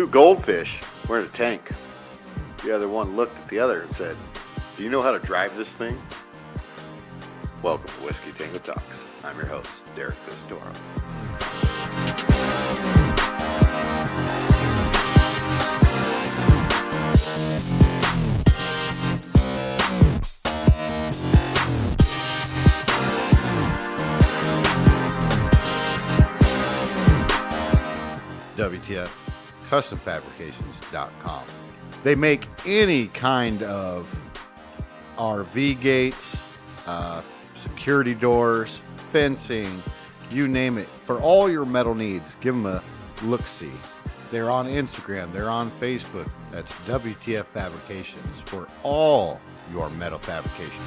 Two goldfish were in a tank. The other one looked at the other and said, "Do you know how to drive this thing?" Welcome to Whiskey Tango Talks. I'm your host, Derek Visitoro. WTF, customfabrications.com. They make any kind of RV gates, security doors, fencing, you name it. For all your metal needs, give them a look-see. They're on Instagram, they're on Facebook. That's WTF Fabrications for all your metal fabrications.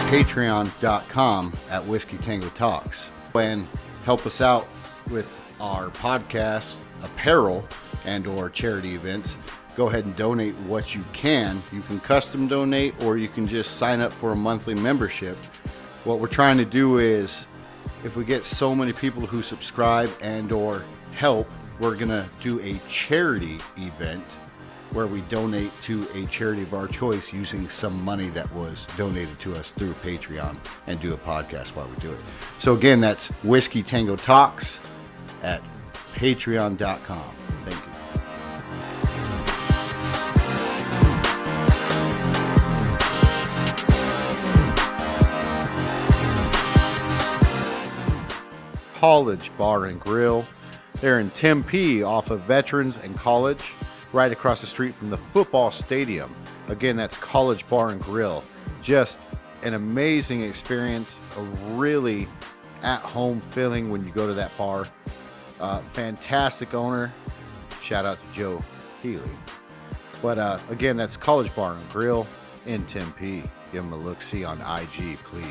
Patreon.com at Whiskey Tango Talks. And help us out with our podcast, apparel, and or charity events. Go ahead and donate what you can. You can custom donate, or you can just sign up for a monthly membership. What we're trying to do is, if we get so many people who subscribe and or help, we're gonna do a charity event where we donate to a charity of our choice using some money that was donated to us through Patreon, and do a podcast while we do it. So again, that's Whiskey Tango Talks at patreon.com. Thank you. College Bar and Grill. They're in Tempe off of Veterans and College, right across the street from the football stadium. Again, that's College Bar and Grill. Just an amazing experience, a really at-home feeling when you go to that bar. Fantastic owner. Shout out to Joe Healy. But again, that's College Bar and Grill in Tempe. Give them a look-see on IG, please.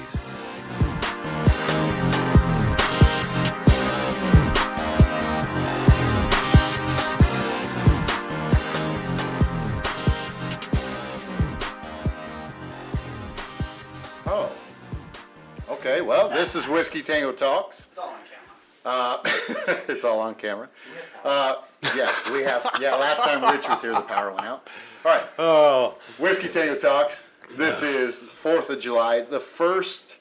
Oh, okay. Well, this is Whiskey Tango Talks. It's all on camera. It's all on camera. Yeah, we have. Yeah, last time Rich was here, the power went out. All right. Oh, Whiskey Tango Talks. This is 4th of July, the first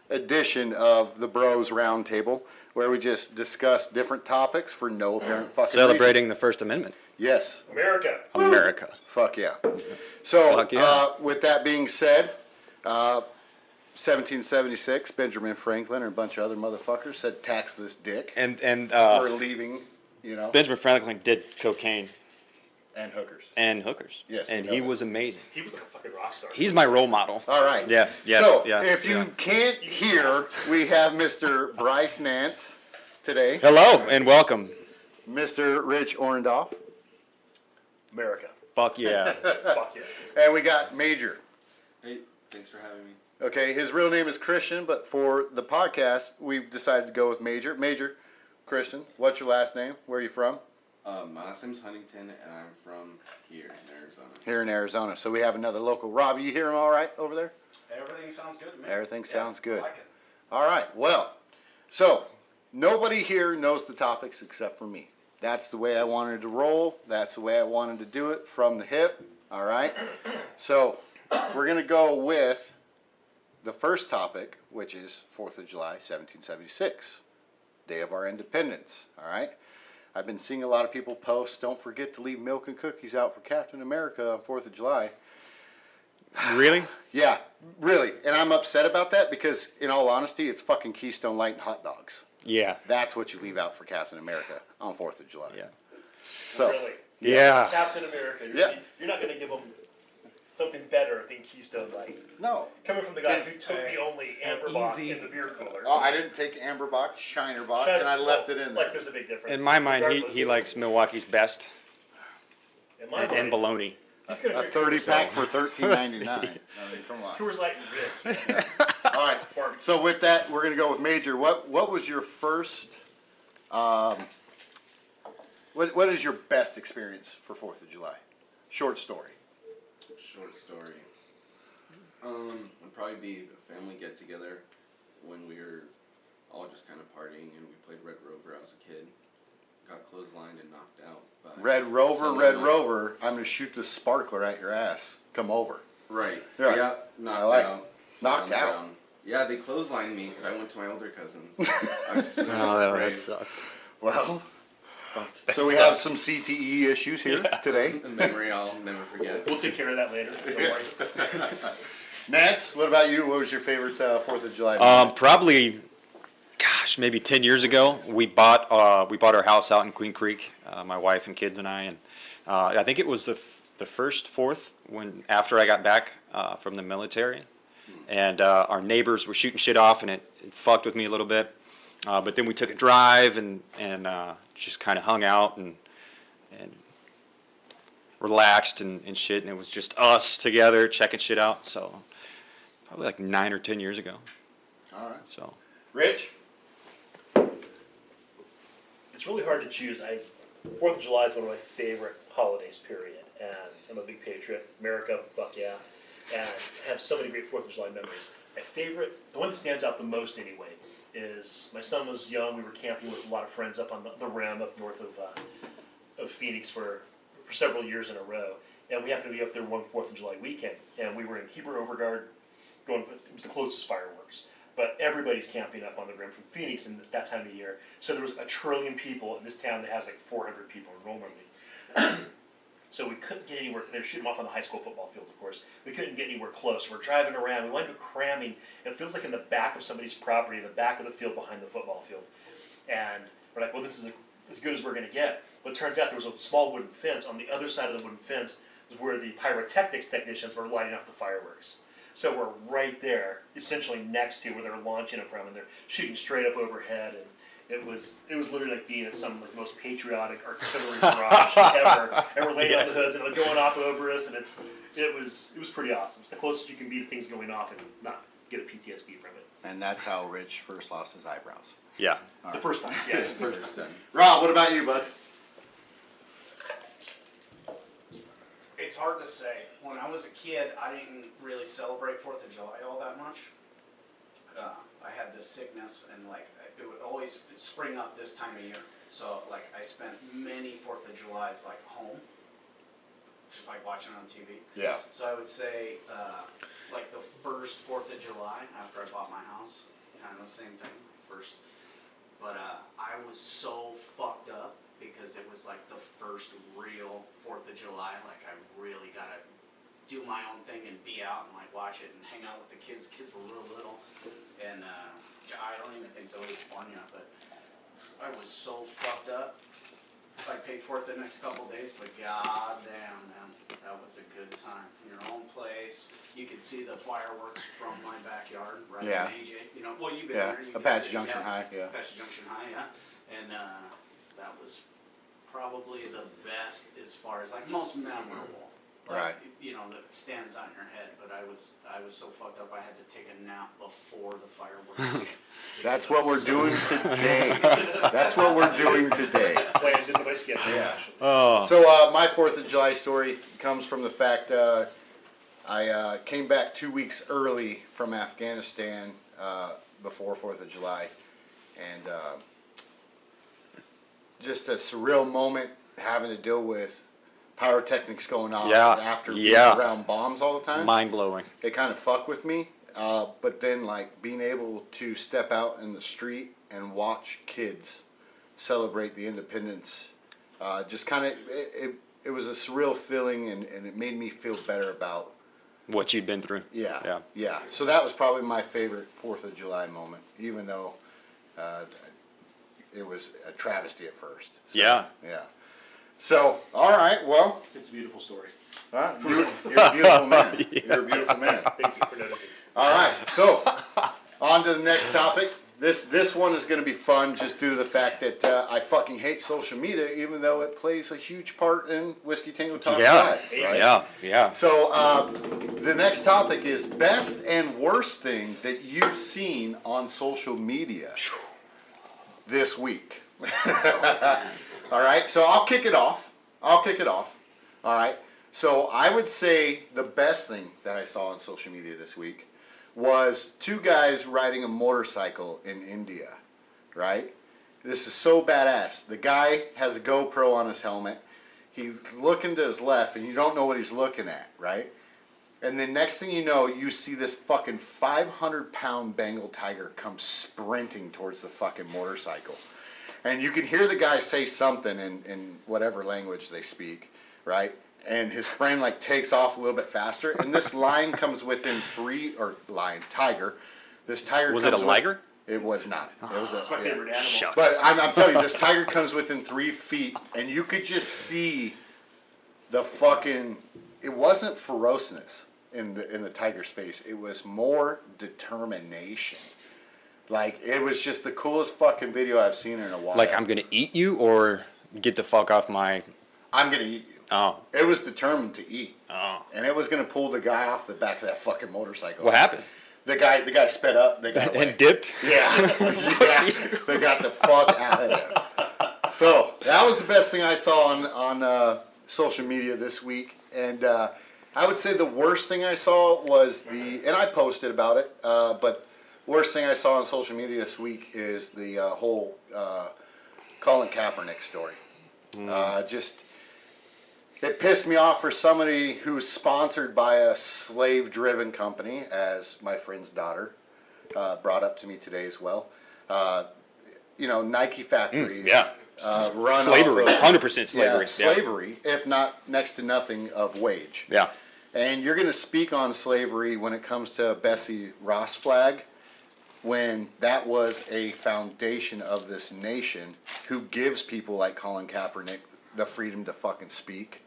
edition of the Bros Roundtable, where we just discuss different topics for no apparent fucking celebrating reason. the First Amendment. Yes. America. America. Fuck yeah. So, Fuck yeah. With that being said, 1776, Benjamin Franklin and a bunch of other motherfuckers said, "Tax this dick." And We're leaving, you know, Benjamin Franklin did cocaine and hookers. and hookers. Yes, and he he does. was amazing. He was like a fucking rock star. He's my role model. All right. Yeah. Yes. So, yeah. if you yeah. can't hear, we have Mr. Bryce Nance today, Hello and welcome. Mr. Rich Orendoff, America. Fuck yeah. Fuck yeah. and we got Major. Hey, thanks for having me. Okay, his real name is Christian, but for the podcast, we've decided to go with Major. Major, Christian, what's your last name? Where are you from? My last name's Huntington, and I'm from here in Arizona. Here in Arizona. So we have another local. Rob, you hear him all right over there? Everything sounds good to me. Everything sounds good. I like it. All right, well, so nobody here knows the topics except for me. That's the way I wanted to roll. That's the way I wanted to do it from the hip. All right? So we're going to go with the first topic, which is 4th of July, 1776, Day of our Independence. All right? I've been seeing a lot of people post, "Don't forget to leave milk and cookies out for Captain America on 4th of July." Really? Yeah, really. And I'm upset about that because, in all honesty, it's fucking Keystone Light and hot dogs. Yeah. That's what you leave out for Captain America on 4th of July. Yeah. So, Really. Yeah. Captain America. Yeah. You're not going to give him something better than Keystone Light. no. Coming from the guy who took the only amber box easy. in the beer cooler. Oh, I didn't take Amber Box, Shiner Box, Shiner- and I left it in there. Like, there's a big difference. In my mind, Regardless he of- likes Milwaukee's best In my and mind, bologna. he's going to A drink 30 Coors pack for $13.99. I mean, come on. Coors Light and Ritz. All right. So with that, we're going to go with Major. What was your first? What is your best experience for 4th of July? Short story. Short story. Would probably be a family get together when we were all just kind of partying and we played Red Rover as a kid. got clotheslined and knocked out. By Red Rover, someone Red like- Rover, I'm going to shoot this sparkler at your ass. Come over. Right. Yeah. Yeah. Knocked I like out. Knocked on the out. ground. Yeah, they clotheslined me because I went to my older cousins. I was just Oh, brave. that sucked. Well, so we have some CTE issues here today. A memory I'll never forget. We'll take care of that later. Don't worry. Nance, what about you? What was your favorite 4th of July moment? Probably, gosh, maybe 10 years ago, we bought our house out in Queen Creek, my wife and kids and I, and I think it was the first 4th after I got back from the military, and our neighbors were shooting shit off, and it fucked with me a little bit. But then we took a drive and just kind of hung out and relaxed and shit, and it was just us together checking shit out. So probably like 9 or 10 years ago. All right. So Rich? It's really hard to choose. 4th of July is one of my favorite holidays, period. And I'm a big patriot. America, fuck yeah. And I have so many great 4th of July memories. My favorite, the one that stands out the most anyway, is my son was young. We were camping with a lot of friends up on the rim up north of Phoenix for several years in a row. And we happened to be up there one 4th of July weekend. And we were in Heber Overgard it was the closest fireworks. But everybody's camping up on the rim from Phoenix in that time of year. So there was 1 trillion people in this town that has like 400 people normally. So we couldn't get anywhere. They were shooting them off on the high school football field, of course. We couldn't get anywhere close. We're driving around. We wound up cramming. It feels like in the back of somebody's property, in the back of the field behind the football field. And we're like, well, this is as good as we're going to get. Well, it turns out there was a small wooden fence. On the other side of the wooden fence was where the pyrotechnics technicians were lighting off the fireworks. So we're right there, essentially next to where they're launching it from, and they're shooting straight up overhead. And it was literally like being at some like the most patriotic artillery barrage ever. And we're laying on the hoods and they're going off over us, and it was pretty awesome. It's the closest you can be to things going off and not get a PTSD from it. And that's how Rich first lost his eyebrows. yeah. All The right. first time, yes. First time. Rob, what about you, bud? It's hard to say. When I was a kid, I didn't really celebrate 4th of July all that much. I had this sickness, and like it would always spring up this time of year. So like I spent many 4th of Julys like home, just like watching on TV. Yeah. So I would say like the first 4th of July after I bought my house, kind of the same thing. First, but I was so fucked up because it was like the first real 4th of July. Like I really gotta do my own thing and be out and like watch it and hang out with the kids. Kids were real little, and I don't even think Zoe was born yet, but I was so fucked up. I paid for it the next couple days, but goddamn, man, that was a good time. In your own place, you could see the fireworks from my backyard, right? Yeah. In AJ, you know, well, you've been Yeah. there. You can Apache see, Junction High, yeah. Apache Junction High, yeah. And that was probably the best as far as like most memorable. Like, Right. You know, that stands out in your head. But I was so fucked up. I had to take a nap before the fireworks. That's what we're doing today. That's what we're doing today. Plans into my schedule. Yeah. Actually. Oh. So my 4th of July story comes from the fact I came back 2 weeks early from Afghanistan before 4th of July, and just a surreal moment having to deal with pyrotechnics going off Yeah, after being yeah. around bombs all the time. Mind blowing. It kind of fucked with me, but then like being able to step out in the street and watch kids celebrate the independence, just kind of it was a surreal feeling, and it made me feel better about What you'd been through. yeah. So that was probably my favorite 4th of July moment, even though it was a travesty at first. So, Yeah. Yeah. So, all right, well, It's a beautiful story. you're a beautiful man. Yeah. You're a beautiful man. Thank you for noticing. All right, so on to the next topic. This one is going to be fun just due to the fact that I fucking hate social media, even though it plays a huge part in Whiskey Tango Talk Yeah. Live. Right? Yeah. So the next topic is best and worst thing that you've seen on social media this week. All right, so I'll kick it off. All right, so I would say the best thing that I saw on social media this week was 2 guys riding a motorcycle in India, right? This is so badass. The guy has a GoPro on his helmet. He's looking to his left, and you don't know what he's looking at, right? And then next thing you know, you see this fucking 500-pound Bengal tiger come sprinting towards the fucking motorcycle. And you can hear the guy say something in whatever language they speak, right? And his friend like takes off a little bit faster, and this lion comes within tiger. This tiger Was it a liger? It was not. It was It's my favorite animal. Shucks. But I'm telling you, this tiger comes within 3 feet, and you could just see the fucking. It wasn't ferociousness in the tiger's face. It was more determination. Like it was just the coolest fucking video I've seen in a while. Like I'm gonna eat you or get the fuck off my. I'm gonna eat you. Oh. It was determined to eat. Oh. And it was gonna pull the guy off the back of that fucking motorcycle. What happened? The guy sped up. They got away. And dipped. Yeah. Yeah. They got the fuck out of there. So that was the best thing I saw on social media this week, and I would say the worst thing I saw was and I posted about it, but worst thing I saw on social media this week is the whole Colin Kaepernick story. It pissed me off for somebody who's sponsored by a slave-driven company, as my friend's daughter brought up to me today as well. Nike factories run Slavery, off of, 100% slavery. Yeah, slavery, if not next to nothing of wage. Yeah. And you're going to speak on slavery when it comes to Bessie Ross flag, when that was a foundation of this nation who gives people like Colin Kaepernick the freedom to fucking speak.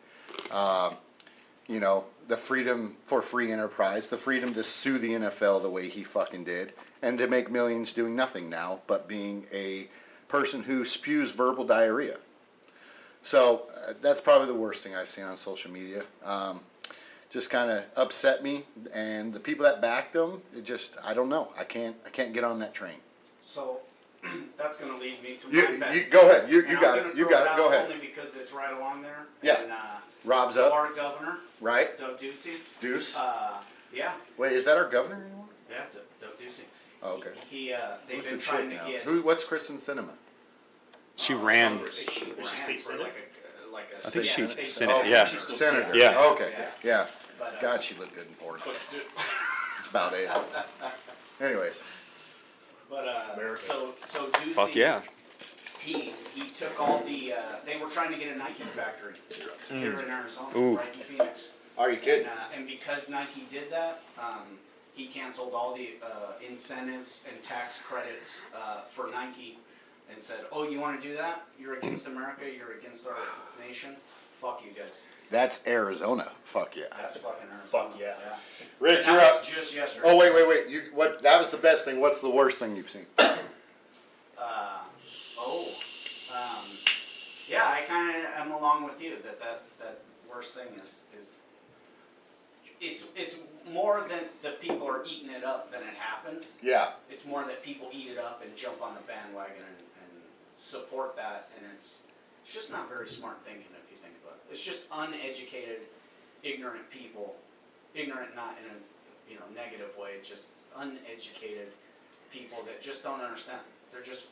The freedom for free enterprise, the freedom to sue the NFL the way he fucking did, and to make millions doing nothing now but being a person who spews verbal diarrhea. So that's probably the worst thing I've seen on social media. Just kind of upset me, and the people that backed him, I don't know. I can't get on that train. So that's going to lead me to You my best. go ahead. You And got I'm it. gonna You throw got it. Go ahead. Only because it's right along there. Yeah. And, Rob's so up. our governor, Right? Doug Ducey. Deuce. Yeah. Wait, is that our governor anymore? Yeah, Doug Ducey. Oh, okay. They've Who's been the trying chick to now? get. What's Kristen Cinema? She ran. She ran state for senator? like a I think yeah, she's state Senate, senator. yeah. She's still Senator. Yeah. Oh, okay. Yeah. But, God, she looked good in porn. But, That's about it. Anyways. But America. so Ducey. Fuck yeah. He took all the. They were trying to get a Nike factory here in Arizona, Ooh. right in Phoenix. Are you kidding? And because Nike did that, he canceled all the incentives and tax credits for Nike, and said, "Oh, you want to do that? You're against America. You're against our nation. Fuck you guys." That's Arizona. Fuck yeah. That's fucking Arizona. Fuck yeah. Rich, And you're that up. was just yesterday. Oh, wait. That was the best thing. What's the worst thing you've seen? Yeah, I kind of am along with you that worst thing is it's more than the people are eating it up than it happened. Yeah. It's more that people eat it up and jump on the bandwagon and support that, and it's just not very smart thinking if you think about it. It's just uneducated, ignorant people, ignorant not in a negative way, just uneducated people that just don't understand. They're just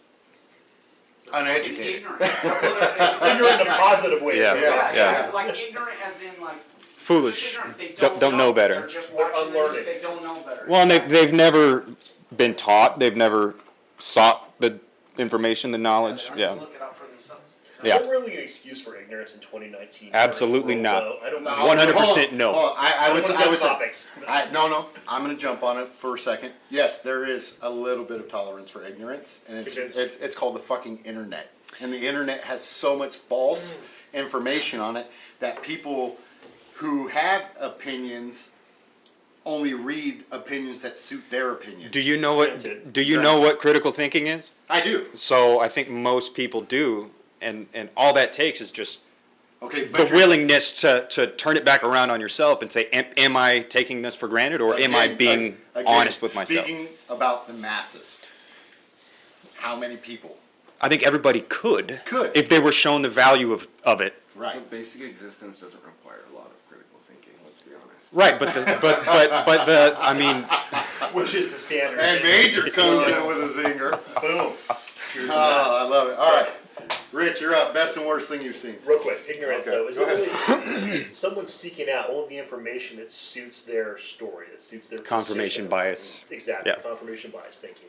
Uneducated. ignorant. ignorant in a positive way. Yeah. Yeah. Like ignorant as in like Foolish. just ignorant. They Don't know better. They're just They're watching the unlearned. news. They don't know better. Well, and they've never been taught. They've never sought the information, the knowledge. They aren't Yeah. gonna look it up for themselves. Yeah. Is there really an excuse for ignorance in 2019? Absolutely Or, not. I don't. 100% no. Oh, I would say say. topics. No. I'm going to jump on it for a second. Yes, there is a little bit of tolerance for ignorance, and it's called the fucking internet. And the internet has so much false information on it that people who have opinions only read opinions that suit their opinion. Do you know what critical thinking is? I do. So I think most people do, and all that takes is just Okay, the willingness to turn it back around on yourself and say, am I taking this for granted, or am I being honest with myself? Speaking about the masses, how many people? I think everybody could Could. if they were shown the value of it. Right. But basic existence doesn't require a lot of critical thinking, let's be honest. Right, but the I mean, Which is the standard. And Major comes in with a zinger. Boom. Cheers. I love it. All right, Rich, you're up. Best and worst thing you've seen. Real quick, ignorance Okay, though, is go it really someone seeking out all of the information that suits their story, that suits their Confirmation position? bias. Exactly, Yeah. confirmation bias. Thank you.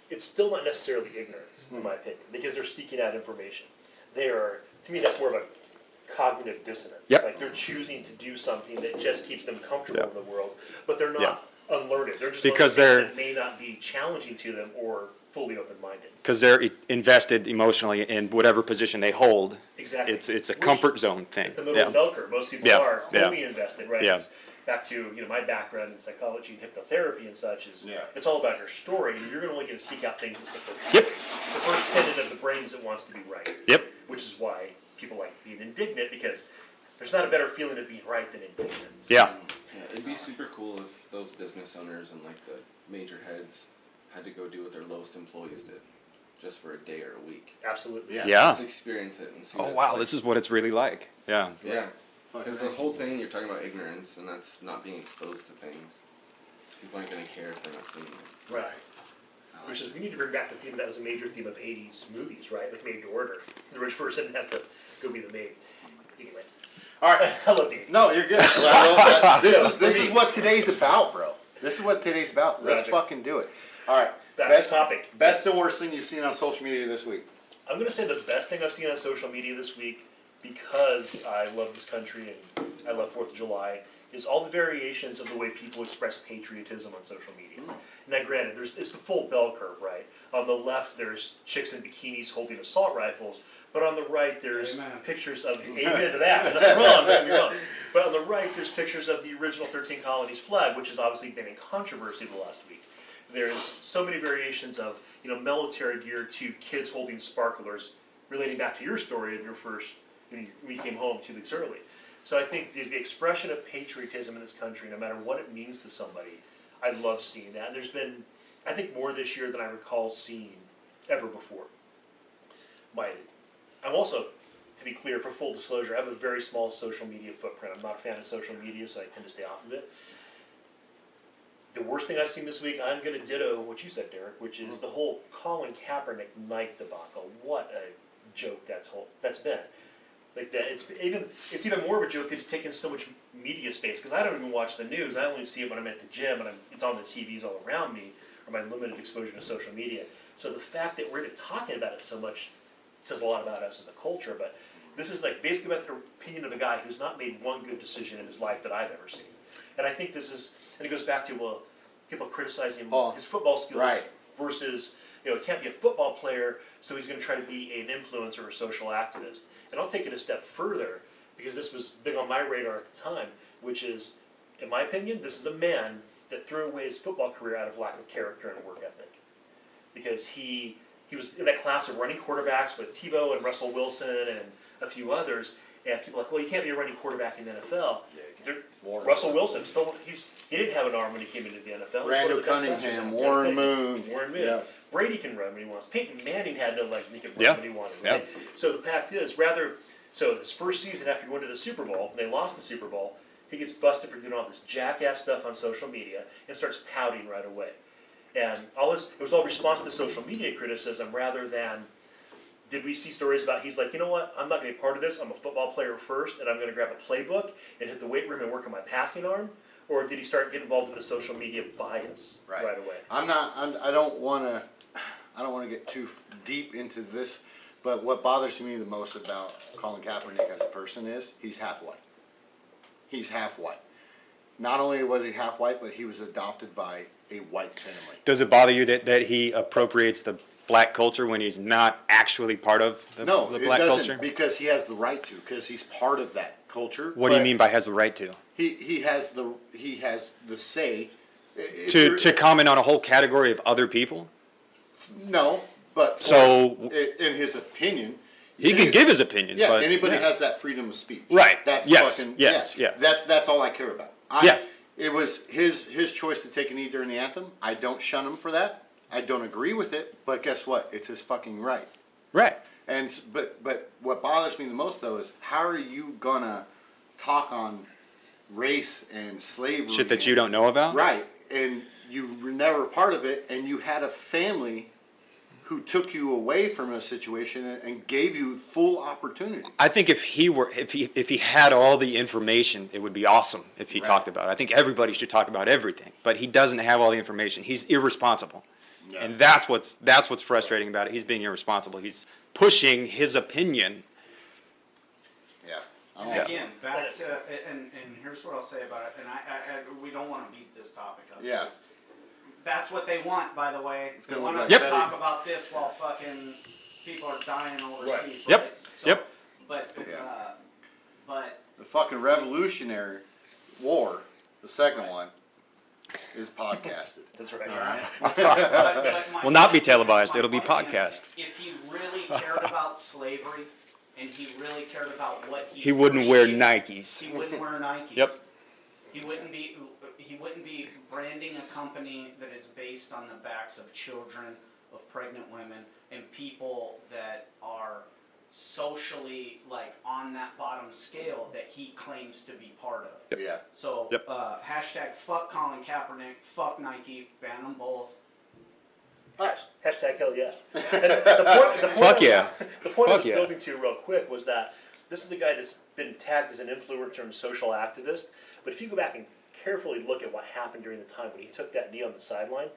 It's still not necessarily ignorance, in my opinion, because they're seeking out information. They are, to me, that's more of a cognitive dissonance. Yep. Like they're choosing to do something that just keeps them comfortable Yep. in the world, but they're not unlearned. They're just Because learning things they're- that may not be challenging to them or fully open-minded. Because they're invested emotionally in whatever position they hold. Exactly. It's a Which- comfort zone thing. It's the middle Yeah. of the bell curve. Most people Yeah, are yeah. wholly invested, right? Yeah. It's back to my background in psychology and hypnotherapy and such is Yeah. it's all about your story, and you're going to only get to seek out things that support you. Yep. The first tenet of the brain is it wants to be right. Yep. Which is why people like being indignant, because there's not a better feeling of being right than indignance. Yeah. Yeah, it'd be super cool if those business owners and like the major heads had to go do what their lowest employees did, just for a day or a week. Absolutely. Yeah. Yeah. Just experience it and see. Oh what it's wow, like. this is what it's really like. Yeah. Yeah. Fucking Because the A. whole thing, you're talking about ignorance, and that's not being exposed to things. People aren't going to care if they're not seeing it. Right. Which is, we need to bring back the theme that was a major theme of 80s movies, right? Like Made to Order. The rich person has to go be the maid. Anyway. All right. I love Dave. No, you're good. Well, this For is me. what today's about, bro. This is what today's about. Let's Roger. fucking do it. All right. Back Best to topic. Best and worst thing you've seen on social media this week. I'm going to say the best thing I've seen on social media this week, because I love this country and I love 4th of July, is all the variations of the way people express patriotism on social media. Now, granted, it's the full bell curve, right? On the left, there's chicks in bikinis holding assault rifles, but on the right, there's Amen. pictures of amen to that. Nothing wrong, don't get me wrong. But on the right, there's pictures of the original 13 Colonies flag, which has obviously been in controversy the last week. There's so many variations of military gear to kids holding sparklers, relating back to your story of your first when you came home 2 weeks early. So I think the expression of patriotism in this country, no matter what it means to somebody, I love seeing that. And there's been, I think, more this year than I recall seeing ever before. I'm also, to be clear, for full disclosure, I have a very small social media footprint. I'm not a fan of social media, so I tend to stay off of it. The worst thing I've seen this week, I'm going to ditto what you said, Derek, which is the whole Colin Kaepernick Nike debacle. What a joke that's been. Like that, it's even more of a joke that it's taken so much media space, because I don't even watch the news. I only see it when I'm at the gym and it's on the TVs all around me, or my limited exposure to social media. So the fact that we're even talking about it so much says a lot about us as a culture. But this is like basically about the opinion of a guy who's not made one good decision in his life that I've ever seen. And I think this is, and it goes back to people criticizing his football skills right. versus. He can't be a football player, so he's going to try to be an influencer or social activist. And I'll take it a step further, because this was big on my radar at the time, which is, in my opinion, this is a man that threw away his football career out of lack of character and work ethic. Because he was in that class of running quarterbacks with Tebow and Russell Wilson and a few others, and people are like, well, you can't be a running quarterback in the NFL. Russell Wilson, he didn't have an arm when he came into the NFL. Randall Cunningham, Warren Moon. Yeah. Brady can run when he wants. Peyton Manning had no legs and he could run when he wanted. Right? So the fact is, so his first season after he went to the Super Bowl, and they lost the Super Bowl, he gets busted for doing all this jackass stuff on social media and starts pouting right away. And it was all response to social media criticism rather than, did we see stories about, he's like, you know what, I'm not going to be part of this, I'm a football player first, and I'm going to grab a playbook and hit the weight room and work on my passing arm? Or did he start getting involved in the social media bias right away? I don't want to get too deep into this, but what bothers me the most about Colin Kaepernick as a person is he's half white. He's half white. Not only was he half white, but he was adopted by a white family. Does it bother you that he appropriates the black culture when he's not actually part of the black it doesn't, culture? because he has the right to, because he's part of that culture. What do you mean by has the right to? He has the say To comment on a whole category of other people? No, but So in his opinion, he can give his opinion. Yeah, but, anybody yeah. has that freedom of speech. Right. That's Yes, fucking yes, yeah. yeah. That's all I care about. It was his choice to take a knee during the anthem. I don't shun him for that. I don't agree with it, but guess what? It's his fucking right. Right. And but what bothers me the most though is how are you gonna talk on race and slavery? Shit that you don't know about? Right. And you were never part of it, and you had a family who took you away from a situation and gave you full opportunity. I think if he had all the information, it would be awesome if he talked about it. I think everybody should talk about everything, but he doesn't have all the information. He's irresponsible. Yeah. And that's what's frustrating about it. He's being irresponsible. He's pushing his opinion. Yeah. And again, back to, and here's what I'll say about it, and we don't want to beat this topic up. Yeah. because That's what they want, by the way. They gonna want look us like to better. talk about this while fucking people are dying overseas. Right. Yep. Right? So, Yep. But, Yeah. but The fucking Revolutionary War, the second one, is podcasted. That's right. but my Will not be point- televised. my It'll be point being, podcast. If he really cared about slavery, and he really cared about what He wouldn't wear preaching, Nikes. He wouldn't wear Nikes. Yep. He wouldn't be branding a company that is based on the backs of children, of pregnant women, and people that are socially like on that bottom scale that he claims to be part of. Yep. Yeah. So Yep. hashtag fuck Colin Kaepernick, fuck Nike, ban them both. Hashtag hell yeah. And the point Fuck yeah. The point I Fuck was yeah. building to real quick was that this is a guy that's been tagged as an influencer and social activist. But if you go back and carefully look at what happened during the time when he took that knee on the sideline,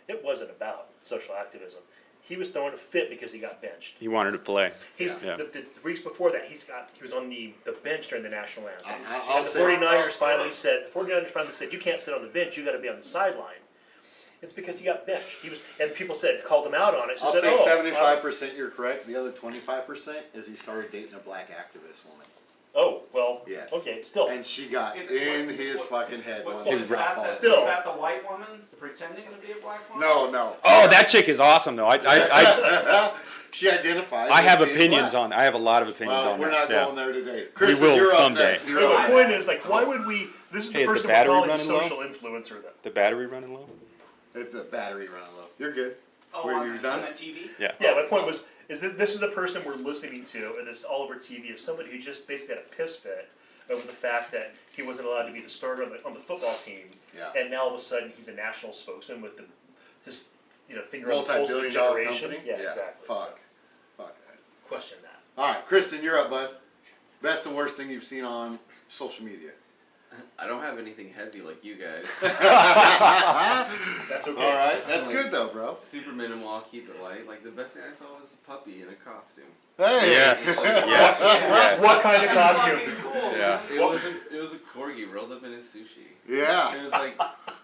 it wasn't about social activism. He was throwing a fit because he got benched. He wanted to play. He's Yeah. the weeks before that he was on the bench during the national anthem. I'll And the say- 49ers finally said you can't sit on the bench, you got to be on the sideline. It's because he got benched. And people called him out on it. So I'll said, say oh, 75% you're correct. The other 25% is he started dating a black activist woman. Oh, well, Yes. okay, still. And she got Is- in what- his what- fucking head. What, one what, day. is, that the, Still. is that the white woman pretending to be a black woman? No. Oh, that chick is awesome though. I She identifies. I have as being opinions black. on. I have a lot of opinions Well, on we're that. not Yeah. going there today. Kristen, will you're up someday. next. But You're my up point next. is, why would we, this is Hey, the is person the we're battery calling a running low? social influencer then. The battery running low. It's the battery running low. You're good. Oh, Were on, you on done? the TV? Yeah. Yeah, my point was, is that this is the person we're listening to, and this all over TV is somebody who just basically had a piss fit over the fact that he wasn't allowed to be the starter on the football team. Yeah. And now all of a sudden he's a national spokesman with his finger on the pulse of the Multi-billion-dollar generation. company? Yeah, exactly. Fuck. So, Fuck that. question that. All right, Kristen, you're up, bud. Best and worst thing you've seen on social media. I don't have anything heavy like you guys. That's okay. All right, that's good though, bro. Super minimal, I'll keep it light. Like the best thing I saw was a puppy in a costume. Hey. Yes. Yes. Yes. What kind of That's costume? fucking cool. Yeah. It was a corgi rolled up in his sushi. Yeah. It was like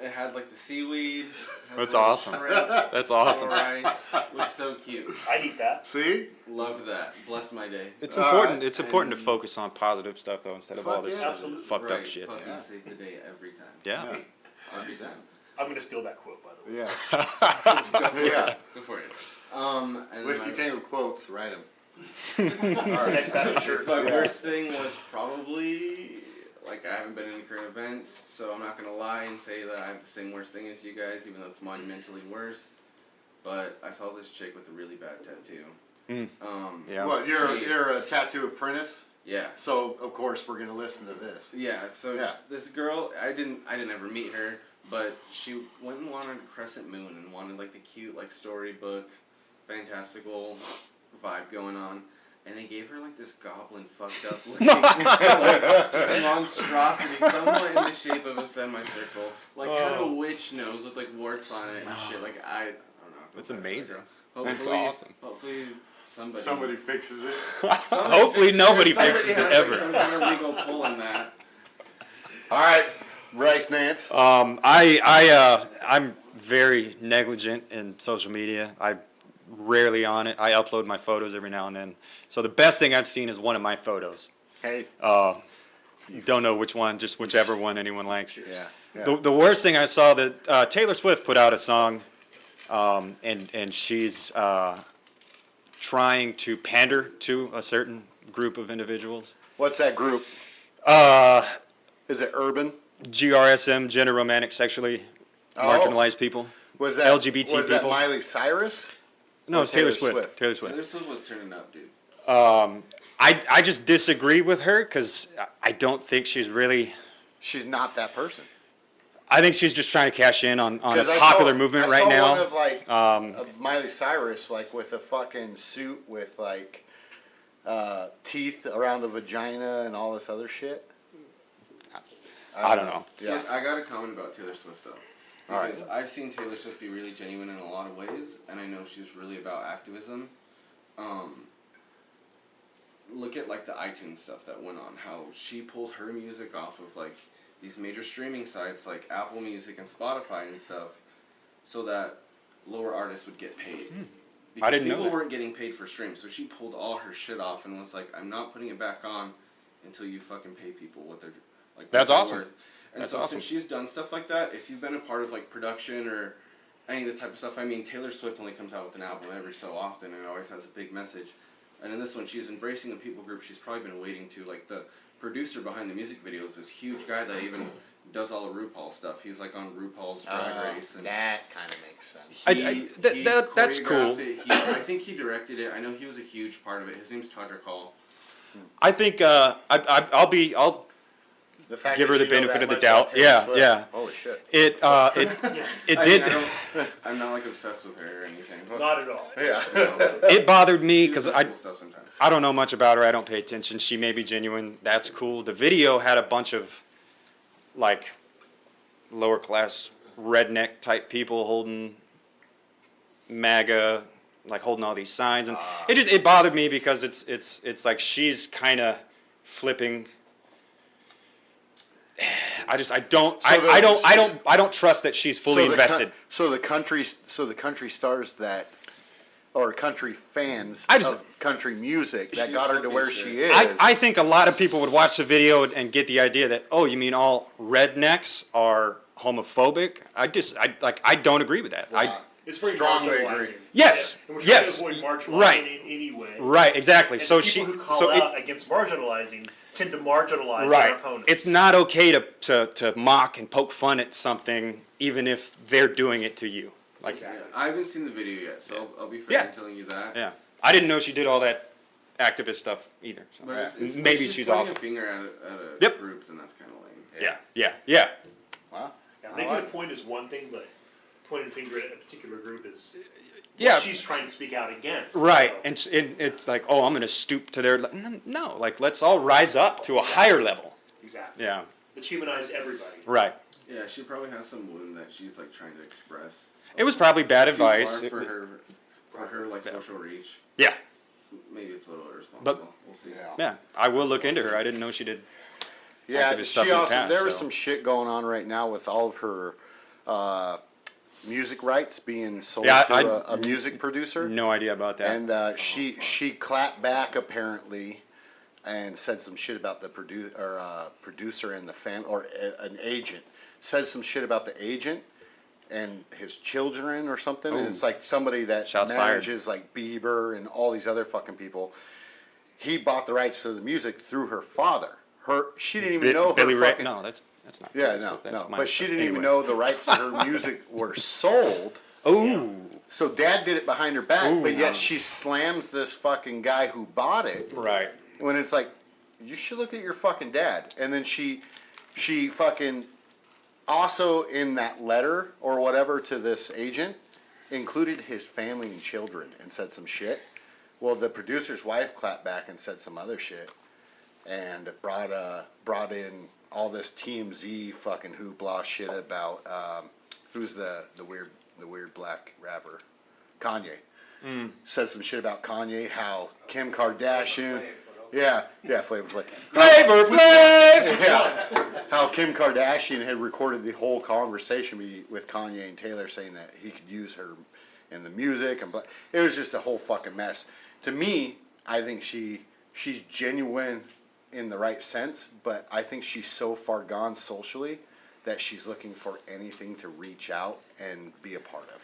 it had like the seaweed. had That's the awesome. shrimp, That's awesome. rice. Looks so cute. I'd eat that. See? Loved that. Blessed my day. It's All important. right. It's important to focus on positive stuff though, instead of all Fuck this yeah. Absolutely. fucked up Right, shit. Puppies Yeah. save the day every time. Yeah. Every time. I'm going to steal that quote, by the way. Yeah. Yeah. Go for it. And then Whiskey my- Tango quotes, write them. Our next batch of shirts. My Yeah. worst thing was probably, like, I haven't been in current events, so I'm not going to lie and say that I have the same worst thing as you guys, even though it's monumentally worse. But I saw this chick with a really bad tattoo. Mm. Yeah. What, you're a tattoo apprentice? Yeah. So, of course, we're going to listen to this. Yeah, so Yeah. this girl, I didn't ever meet her, but she went and wanted a crescent moon and wanted, like, the cute, like, storybook, fantastical vibe going on. And they gave her, like, this goblin fucked up looking, like, just monstrosity, somewhat in the shape of a semicircle. Like, had a witch nose with, like, warts on it and shit. Like, I don't know. That's amazing. Hopefully, That's awesome. Hopefully Somebody fixes it. Hopefully nobody fixes it has, ever. Like, some kind of legal pull in that. All right, Rice Nance. I'm very negligent in social media. I rarely on it. I upload my photos every now and then. So the best thing I've seen is one of my photos. Hey. Don't know which one, just whichever one anyone likes. Yeah. The worst thing I saw that Taylor Swift put out a song, and she's trying to pander to a certain group of individuals. What's that group? Is it urban? GRSM, gender romantic sexually marginalized people. Was that LGBT was that people. Miley Cyrus? No, Or it's Taylor Taylor Swift. Swift? Taylor Swift. Taylor Swift was turning up, dude. I just disagree with her because I don't think she's really. She's not that person. I think she's just trying to cash in on a 'Cause popular movement right now. I saw one of like Um, of Miley Cyrus like with a fucking suit with like teeth around the vagina and all this other shit. I don't know. Yeah. Look, I got a comment about Taylor Swift though. All right. Because I've seen Taylor Swift be really genuine in a lot of ways, and I know she's really about activism. Look at like the iTunes stuff that went on, how she pulled her music off of like these major streaming sites like Apple Music and Spotify and stuff, so that lower artists would get paid. Because I didn't know people that. weren't getting paid for streams, so she pulled all her shit off and was like, "I'm not putting it back on until you fucking pay people what they're like." That's what they're awesome. worth." And That's so awesome. since she's done stuff like that, if you've been a part of like production or any of the type of stuff, I mean, Taylor Swift only comes out with an album every so often, and it always has a big message. And in this one, she's embracing the people group she's probably been waiting to. Like the producer behind the music videos, this huge guy that even does all the RuPaul stuff. He's like on RuPaul's Drag Race. And That kind of makes sense. That's cool. choreographed it. I think he directed it. I know he was a huge part of it. His name's Todrick Hall. I think I'll The fact give her that the you know benefit that of the much doubt. about Taylor Yeah, Swift. yeah. Holy shit. It I did. mean, I'm not like obsessed with her or anything. Not at all. Yeah. It bothered me because She does cool stuff sometimes. I don't know much about her. I don't pay attention. She may be genuine. That's cool. The video had a bunch of like lower class redneck type people holding MAGA, like holding all these signs, and it bothered me because it's like she's kind of flipping. I don't trust that she's fully invested. So the country stars that, or country fans I just- of country music that She's got her to flipping where shit. she is. I think a lot of people would watch the video and get the idea that, oh, you mean all rednecks are homophobic? I don't agree with that. It's very Strongly marginalizing. agree. Yes, And we're trying yes, to avoid marginalizing right. in any way. Right, exactly. And So the people who call out against marginalizing tend to marginalize their opponents. It's not okay to mock and poke fun at something, even if they're doing it to you. Like, Exactly. I haven't seen the video yet, so I'll be fair Yeah. in telling you that. yeah. I didn't know she did all that activist stuff either. So. But it's, Maybe if she's pointing awesome. a finger at a Yep. group, then that's kind of lame. Yeah. Wow. Yeah, I making like a point is one thing, but pointing a finger at a particular group is Yeah. what she's trying to speak out against. Right, So, and it's like, oh, I'm going to stoop to their no, like let's all rise up to a higher level. exactly. Yeah, Let's humanize everybody. right. Yeah, she probably has some wound that she's like trying to express. It was probably bad Too advice. far for her like social reach. Yeah, Maybe it's a little irresponsible. But- We'll see. Yeah. yeah. I will look into her. I didn't know she did. Yeah, activist stuff she in the also past, there was so. some shit going on right now with all of her music rights being sold Yeah, to a music producer. No idea about that. And she clapped back apparently, and said some shit about the producer and the fan or an agent. Said some shit about the agent and his children or something. And Ooh. it's like somebody that Shots fired. manages like Bieber and all these other fucking people. He bought the rights to the music through her father. She didn't even know Billy her Ray. fucking, No, that's not. yeah, Taylor no, Swift. That's no. my But she stuff. didn't even Anyway. know the rights to her music were sold. Ooh, So dad did it behind her back, Ooh. but yet she slams this fucking guy who bought it. right. When it's like, you should look at your fucking dad. And then she fucking also in that letter or whatever to this agent included his family and children and said some shit. Well, the producer's wife clapped back and said some other shit and brought in all this TMZ fucking hoopla shit about who's the weird black rapper, Kanye. Said some shit about Kanye, how Kim Kardashian, Flavor Flav. Flavor Flav. Yeah, how Kim Kardashian had recorded the whole conversation with Kanye and Taylor, saying that he could use her in the music, and it was just a whole fucking mess. To me, I think she's genuine in the right sense, but I think she's so far gone socially that she's looking for anything to reach out and be a part of.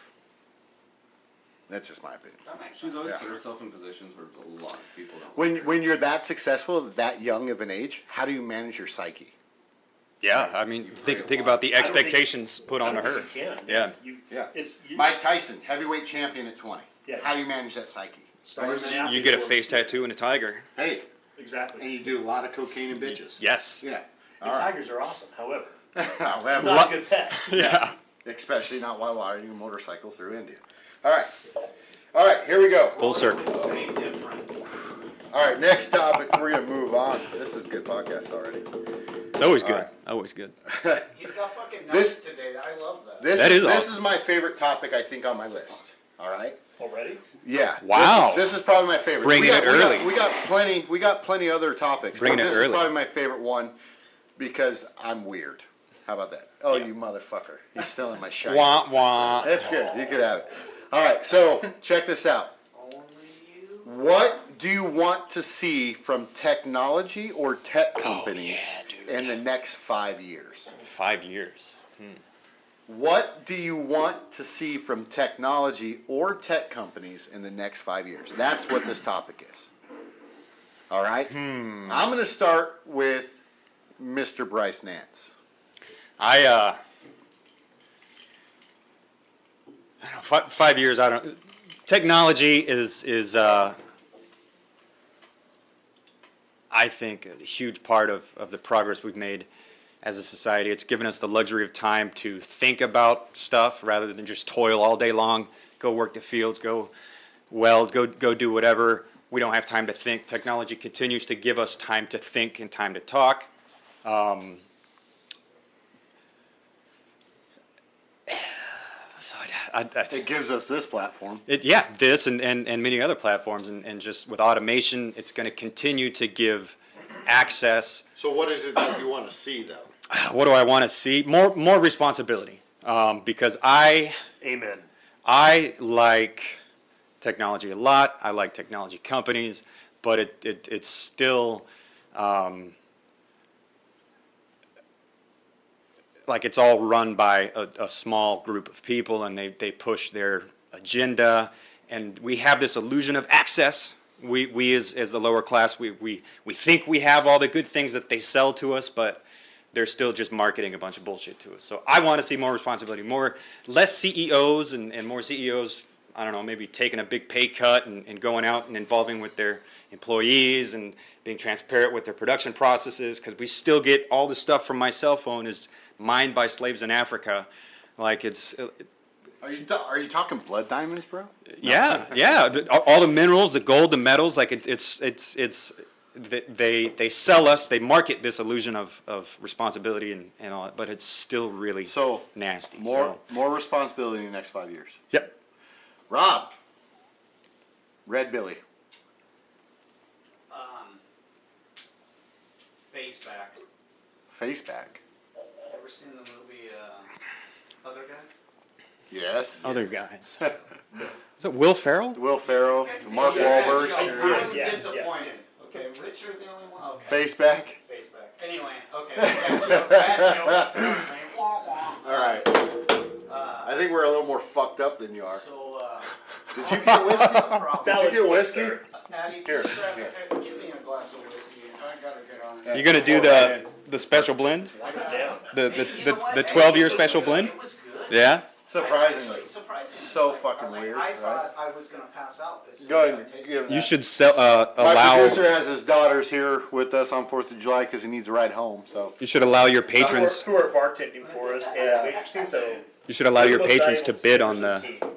That's just my opinion. She's always Yeah. put herself in positions where a lot of people don't. When you're that successful, that young of an age, how do you manage your psyche? Yeah, I mean, think about the expectations put I onto don't her. think you can. Yeah. Mike Tyson, heavyweight champion at 20. Yeah. How do you manage that psyche? Stars and You athletes get a work face together. tattoo and a tiger. Hey, Exactly. and you do a lot of cocaine and bitches. Yes. Yeah. And All right. tigers are awesome. However, Not a good bet. Yeah. Especially not while riding a motorcycle through India. All right, here we go. Full circle. It's big different. All right, next topic. We're gonna move on. This is a good podcast already. It's always good. All right. Always good. He's got fucking This- notes today. I love that. This That is is this awesome. is my favorite topic I think on my list. All right. Already? Yeah. Wow. This is probably my favorite. Bringing it early. We got plenty other topics. Bringing but it this early. is probably my favorite one because I'm weird. How about that? Oh, Yeah. you motherfucker! He's stealing my shine. Wah wah. That's good. You could have it. All right. So check this out. Only you. What do you want to see from technology or tech companies in the next 5 years? 5 years. What do you want to see from technology or tech companies in the next 5 years? That's what this topic is. All right? I'm going to start with Mr. Bryce Nance. I don't know, 5 years. I don't. Technology is I think a huge part of the progress we've made as a society. It's given us the luxury of time to think about stuff rather than just toil all day long, go work the fields, go weld, go do whatever. We don't have time to think. Technology continues to give us time to think and time to talk. So I It gives us this platform. this and many other platforms, and just with automation, it's going to continue to give access. So what is it that you want to see, though? What do I want to see? More responsibility, because I Amen. like technology a lot. I like technology companies, but it's still like it's all run by a small group of people, and they push their agenda, and we have this illusion of access. We as the lower class, we think we have all the good things that they sell to us, but they're still just marketing a bunch of bullshit to us. So I want to see more responsibility, less CEOs and more CEOs, I don't know, maybe taking a big pay cut and going out and involving with their employees and being transparent with their production processes, because we still get all the stuff from my cell phone is mined by slaves in Africa. Like it's... Are you talking blood diamonds, bro? Yeah. All the minerals, the gold, the metals, like they sell us, they market this illusion of responsibility and all that, but it's still really nasty. More responsibility in the next 5 years. Yep. Rob. Red Billy. Face back. Face back. Ever seen the movie Other Guys? Yes. Other guys. Is it Will Ferrell? Will Ferrell. You guys Mark did that Wahlberg. joke. Sure. I'm Yes, disappointed. Okay, Richard the only one. Okay. Face back. Face back. Anyway, okay. Bad joke. Apparently. Wah, wah. All right. I think we're a little more fucked up than you are. So, Did you get whiskey? problem. Did you get whiskey? Sir. Patty, Here, please grab, here. give me a glass of whiskey. I gotta get on it. You gonna do the special blend? Wipe it down. The 12-year special blend? It was good. Yeah. Surprisingly. Surprisingly. So fucking weird, I right? thought I was gonna pass out. As soon Go as ahead I and tasted give it. him You that. should My allow. producer has his daughters here with us on 4th of July because he needs a ride home. So You should allow your patrons. Who are bartending for us, and we've seen so. You should allow your most patrons to valuable bid on speakers the. of tea.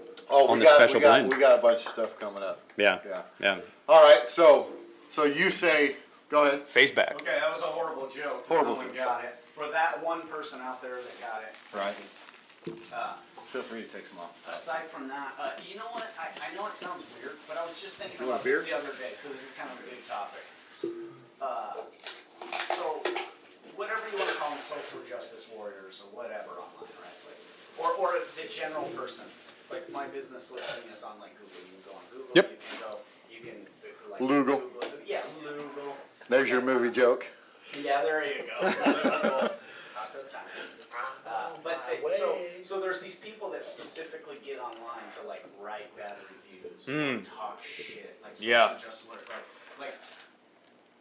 On the special blend. We got a bunch of stuff coming up. Yeah. Yeah. Yeah. All right. So you say, go ahead. Face back. Okay, that was a horrible joke. Horrible No one joke. got it. For that one person out there that got it. Right. Uh, Feel free to take some off. Aside from that, you know what? I know it sounds weird, but I was just thinking You want about a this beer? the other day, so this is kind of a big topic. So, whatever you want to call them, social justice warriors or whatever online, right? Like, or the general person. Like, my business listing is on, like, Google. You can go on Google. Yep. You can, like, Lugal. Google it. Yeah, Lugal. There's your movie joke. Yeah, there you go. Lots of time. So there's these people that specifically get online to like write bad reviews, and talk shit, like Yeah. just work, like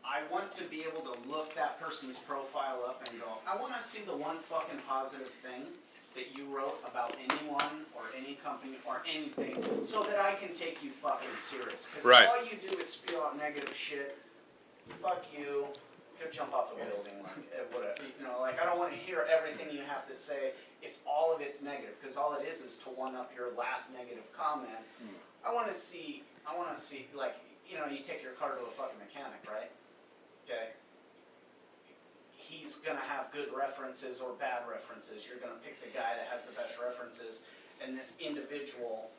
I want to be able to look that person's profile up and go, I want to see the one fucking positive thing that you wrote about anyone or any company or anything, so that I can take you fucking serious. Because Right. if all you do is spew out negative shit, fuck you. Go jump off a building, like whatever. You know, like I don't want to hear everything you have to say if all of it's negative, because all it is to one up your last negative comment. I want to see, like, you know, you take your car to a fucking mechanic, right? Okay. He's gonna have good references or bad references. You're gonna pick the guy that has the best references, and this individual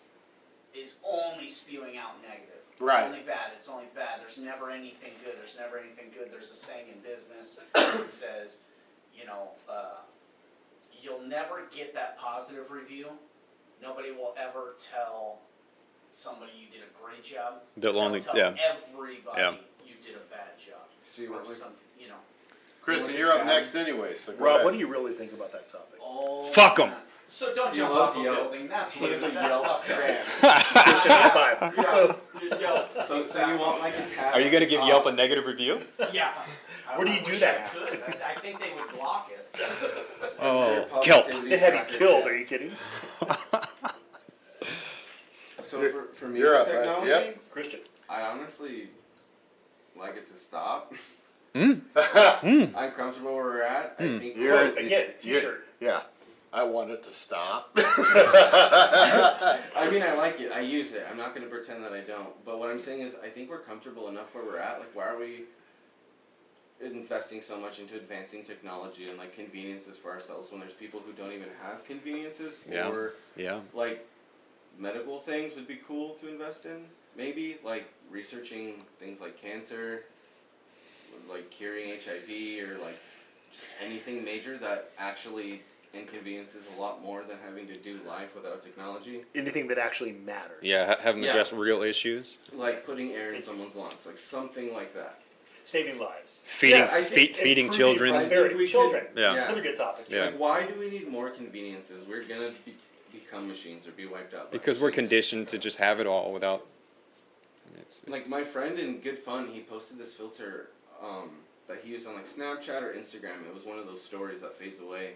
is only spewing out negative. Right. It's only bad. It's only bad. There's never anything good. There's never anything good. There's a saying in business that says, you know, you'll never get that positive review. Nobody will ever tell somebody you did a great job. They'll only tell everybody you did a bad job. So you Or want like, something, you know. Kristen, you're up next anyway, so go Rob, ahead. what do you really think about that topic? Oh, Fuck 'em. man. So don't He jump loves off a Yelp. building. That's what He's a that's Yelp fucked up. fan. Christian, high five. Yeah. Yelp. So you want like a tab? Are you gonna give Yelp a negative review? Yeah. Where do you do that? I could. I think they would block it. Oh, Kelp. It had me killed. Are you kidding? So for me, You're with up, right? technology, Yep. Christian. I honestly like it to stop. Hmm. I'm comfortable where we're at. I think Quote, again, t-shirt. Yeah. I want it to stop. I mean, I like it. I use it. I'm not going to pretend that I don't. But what I'm saying is, I think we're comfortable enough where we're at. Like, why are we investing so much into advancing technology and like conveniences for ourselves when there's people who don't even have conveniences? Yeah. Or Yeah. like medical things would be cool to invest in. Maybe like researching things like cancer, like curing HIV, or like just anything major that actually inconveniences a lot more than having to do life without technology. Anything that actually matters. Yeah, have them Yeah. address real issues. Like putting air in someone's lungs, like something like that. Saving lives. Feeding, Yeah, I think feeding improving children. prosperity. we could- Children. Yeah. Another good topic. Yeah. Like, why do we need more conveniences? We're gonna become machines or be wiped out. By Because we're machines. conditioned to just have it all without. Like my friend in Good Fun, he posted this filter that he used on like Snapchat or Instagram. It was one of those stories that fades away.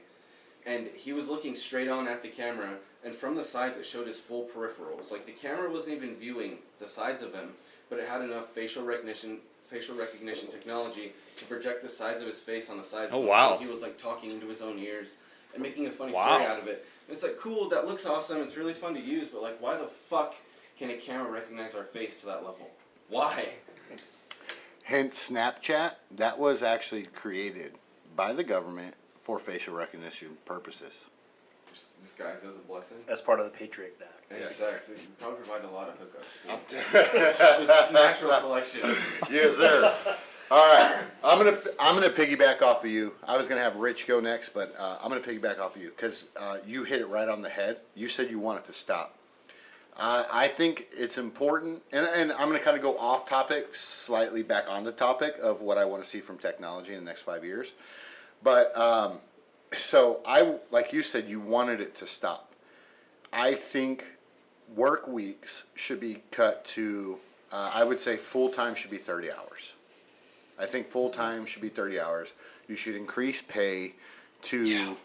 And he was looking straight on at the camera, and from the sides it showed his full peripherals. Like the camera wasn't even viewing the sides of him, but it had enough facial recognition technology to project the sides of his face on the sides. Oh, of him. wow. So he was like talking into his own ears and making a funny Wow. story out of it. And it's like cool, that looks awesome. It's really fun to use, but like, why the fuck can a camera recognize our face to that level? Why? Hence Snapchat, that was actually created by the government for facial recognition purposes. Disguised as a blessing. As part of the Patriot Act. And sex. It probably provide a lot of hookups. Just natural selection. Yes, sir. All right, I'm gonna piggyback off of you. I was gonna have Rich go next, but I'm gonna piggyback off of you because you hit it right on the head. You said you want it to stop. I think it's important, and I'm gonna kind of go off topic, slightly back on the topic of what I want to see from technology in the next 5 years. But so like you said, you wanted it to stop. I think work weeks should be cut to, I would say full time should be 30 hours. I think full time should be 30 hours. You should increase pay to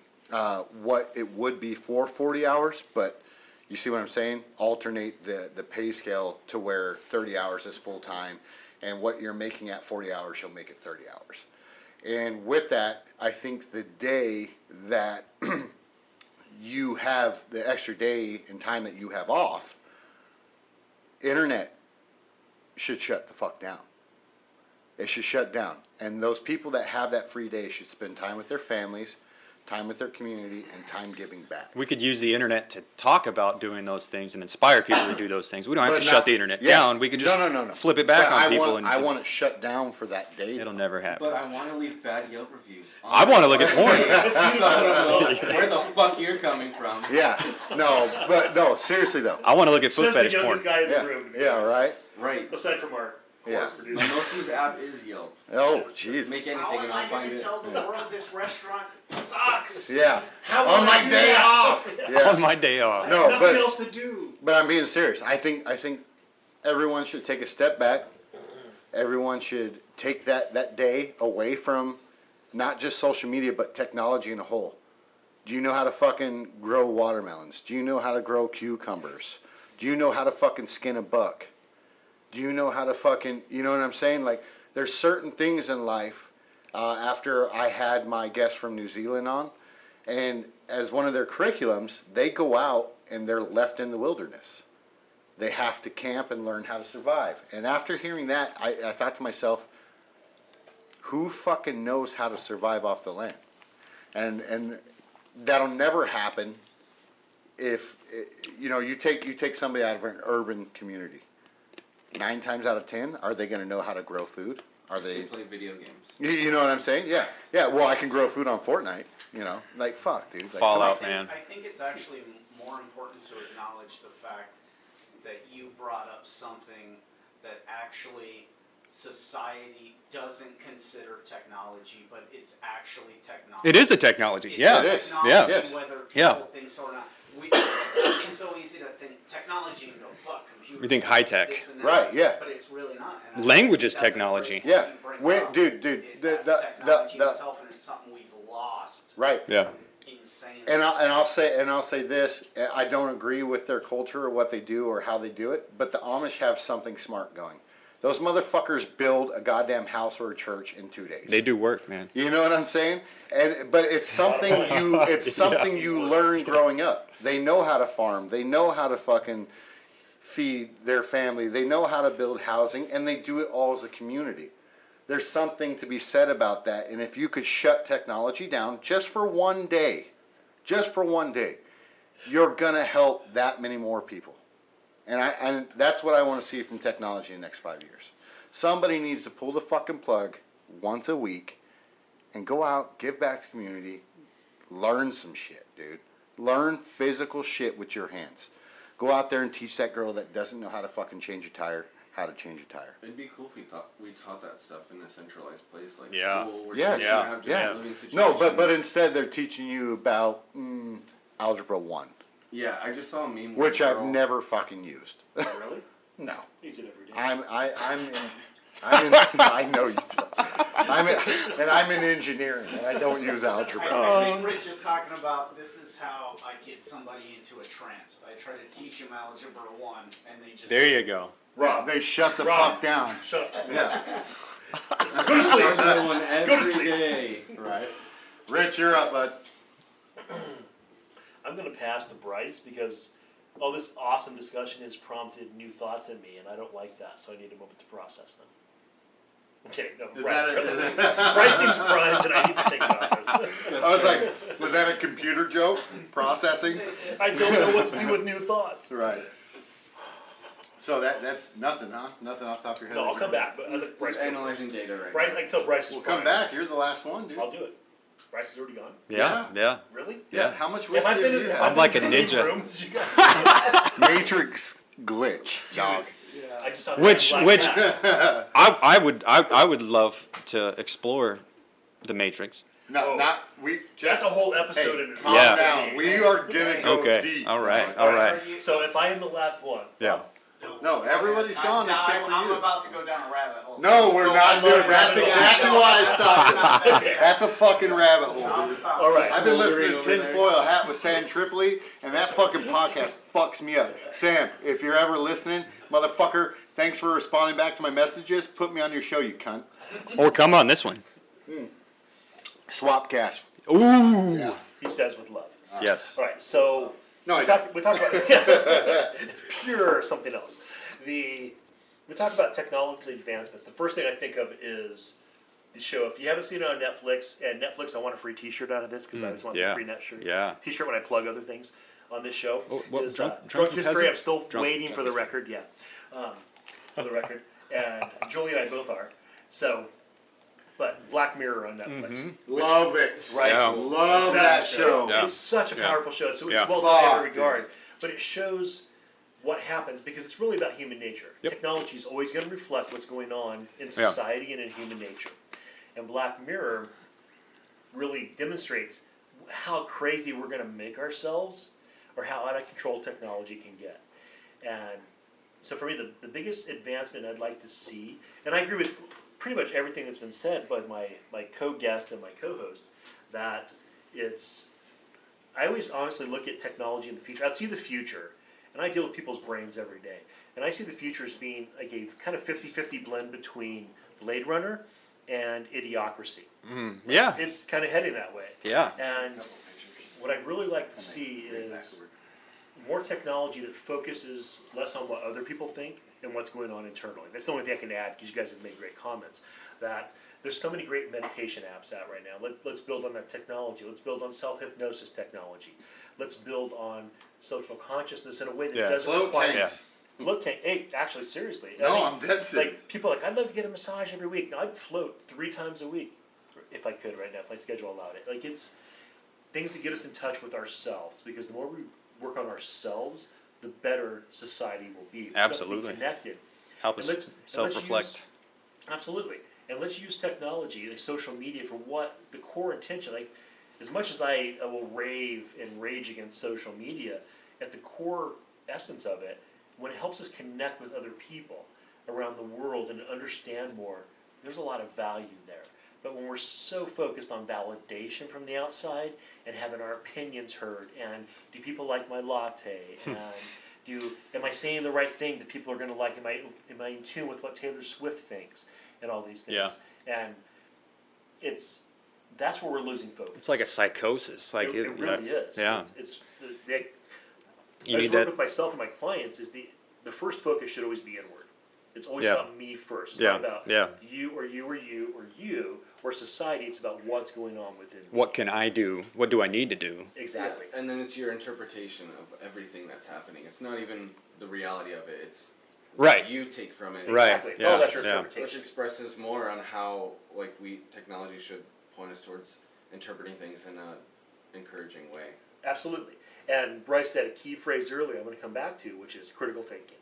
what it would be for 40 hours, but you see what I'm saying? Alternate the pay scale to where 30 hours is full time, and what you're making at 40 hours, you'll make it 30 hours. And with that, I think the day that you have the extra day and time that you have off, internet should shut the fuck down. It should shut down. And those people that have that free day should spend time with their families, time with their community, and time giving back. We could use the internet to talk about doing those things and inspire people to do those things. We don't have But to not- shut the internet yeah. down. We could just No. flip it back But on I people. want, I want it shut down for that day. It'll never happen. But I want to leave bad Yelp reviews. I want to look at porn. Where the fuck you're coming from? Yeah, no, seriously though. I want to look at foot Says the fetish porn. youngest guy in the Yeah, room. yeah, right. Right. Aside from our Yeah. producer. My most used app is Yelp. Oh, jeez. Make anything How and am I'll I going find to it. tell the world this restaurant sucks? Yeah. How On would my I do day that? off. On Yeah. my day off. No, Nothing but else to do. but I'm being serious. I think everyone should take a step back. Everyone should take that day away from not just social media but technology in a whole. Do you know how to fucking grow watermelons? Do you know how to grow cucumbers? Do you know how to fucking skin a buck? Do you know how to fucking, you know what I'm saying? Like, there's certain things in life after I had my guest from New Zealand on, and as one of their curriculums, they go out and they're left in the wilderness. They have to camp and learn how to survive. And after hearing that, I thought to myself, who fucking knows how to survive off the land? And that'll never happen if you take somebody out of an urban community. 9 times out of 10, are they going to know how to grow food? Are they play video games? You know what I'm saying? Yeah. Well, I can grow food on Fortnite. Like fuck, dude. Like, Fallout, I man. think it's actually more important to acknowledge the fact that you brought up something that actually society doesn't consider technology, but it's actually technology. It is a technology. It's Yeah. technology, Yeah. Yes. whether people Yeah. think so or not. It's so easy to think technology and go, fuck, computer. We think high tech. this and that, Right, yeah. But it's really not. And I Language think is that's a technology. great point Yeah. you bring When- up. dude, That's the technology in itself, and it's something we've lost. right. Yeah. Insane. And I'll say this: I don't agree with their culture or what they do or how they do it, but the Amish have something smart going. Those motherfuckers build a goddamn house or a church in 2 days. They do work, man. You know what I'm saying? But it's something you learn growing up. They know how to farm. They know how to fucking feed their family. They know how to build housing, and they do it all as a community. There's something to be said about that. And if you could shut technology down just for one day, you're gonna help that many more people. And that's what I want to see from technology in the next 5 years. Somebody needs to pull the fucking plug once a week and go out, give back to the community, learn some shit, dude. Learn physical shit with your hands. Go out there and teach that girl that doesn't know how to fucking change a tire how to change a tire. It'd be cool if we taught that stuff in a centralized place like Yeah. school where Yeah. kids Yeah. have different Yeah. living situations. No, but instead they're teaching you about Algebra 1, Yeah, I just saw a meme. which where a I've girl- never fucking used. Really? No. Use it every day. I know you do. I'm in engineering, and I don't use algebra. I think Rich is talking about this is how I get somebody into a trance. I try to teach them Algebra 1, and they just... There you go. Rob, they shut the Rob. fuck down. Shut up. Yeah, Go to sleep. Another one Go to every sleep. day. right. Rich, you're up, bud. I'm going to pass to Bryce because this awesome discussion has prompted new thoughts in me, and I don't like that, so I need a moment to process them. I'm kidding. No, Is Bryce. that Bryce seems primed, and I need to think about this. I was like, was that a computer joke? Processing? I don't know what to do with new thoughts. Right. So that's nothing, huh? Nothing off the top of your head? No, I'll come back. But I He's think Bryce. analyzing data right Bryce, now. I can tell Bryce is Well, come primed. back. You're the last one, dude. I'll do it. Bryce is already gone. Yeah. Yeah. Really? Yeah. How much Have whiskey I have been you in? had? have I I'm like been a in the same ninja. room as you guys? Matrix glitch, dog. I just saw Which Black Hat. I would love to explore the Matrix. No, not we. That's a whole episode Hey, in itself. calm Yeah. down. We are gonna go Okay. deep. All right. All All right. Are you- So if I am the last one, Yeah. No, everybody's gone except for I'm you. about to go down a rabbit hole. No, we're not doing. That's no, exactly no. why I stopped. Okay. That's a fucking rabbit hole. I'm dude. stopping. all right. I've been listening to Over there. Tinfoil Hat with Sam Tripoli, and that fucking podcast fucks me up. Sam, if you're ever listening, motherfucker, thanks for responding back to my messages. Put me on your show, you cunt. Or come on this one. Swap cash. Ooh. Yeah. He says with love. Yes. All right. So No, I we talk about it's pure something else. We talk about technology advancements. The first thing I think of is the show. If you haven't seen it on Netflix, and Netflix, I want a free T-shirt out of this because I always want yeah. a free net shirt. Yeah. T-shirt when I plug other things on this show. Oh, what, is, drunk Drunk Peasants? History. I'm still Drunk- waiting Drunk for the History. record. Yeah, for the record. And Julie and I both are. So, but Black Mirror on Netflix. Love it. Right. Yeah. Love that show. Yeah. It's such a Yeah. powerful show. So it's Yeah. well done in every Fuck, regard. But it shows what happens because it's really about human nature. Yep. Technology is always going to reflect what's going on in Yeah. society and in human nature. And Black Mirror really demonstrates how crazy we're going to make ourselves or how out of control technology can get. And so for me, the biggest advancement I'd like to see, and I agree with pretty much everything that's been said by my co-guest and my co-host, that I always honestly look at technology in the future. I see the future, and I deal with people's brains every day. And I see the future as being like a kind of 50-50 blend between Blade Runner and idiocracy. Yeah. It's kind of heading that way. Yeah. And what I'd really like to see is more technology that focuses less on what other people think and what's going on internally. That's the only thing I can add, because you guys have made great comments, that there's so many great meditation apps out right now. Let's build on that technology. Let's build on self-hypnosis technology. Let's build on social consciousness in a way that doesn't Float require... tanks. Float tank. Hey, actually, seriously. No, I'm dead serious. Like, people are like, I'd love to get a massage every week. No, I'd float 3 times a week if I could right now, if my schedule allowed it. Like, it's things that get us in touch with ourselves, because the more we work on ourselves, the better society will be. If Absolutely. something connected. Help us And let's self-reflect. Absolutely. And let's use technology, like social media, for what the core intention, like, as much as I will rave and rage against social media, at the core essence of it, when it helps us connect with other people around the world and understand more, there's a lot of value there. But when we're so focused on validation from the outside and having our opinions heard, and do people like my latte, and am I saying the right thing that people are going to like? Am I in tune with what Taylor Swift thinks, and all these things? Yeah. And that's where we're losing focus. It's like a psychosis. Like it really is. Yeah. It's You I need just work that. with myself and my clients. Is the first focus should always be inward. It's always Yeah. about me first. It's Yeah. not about Yeah. you or you or you or you or society. It's about what's going on within me. What can I do? What do I need to do? Exactly. Yeah, and then it's your interpretation of everything that's happening. It's not even the reality of it. It's Right. what you take from it. Right. Exactly. It's all about your Yeah. interpretation. Which expresses more on how technology should point us towards interpreting things in a encouraging way. Absolutely. And Bryce said a key phrase earlier I'm going to come back to, which is critical thinking.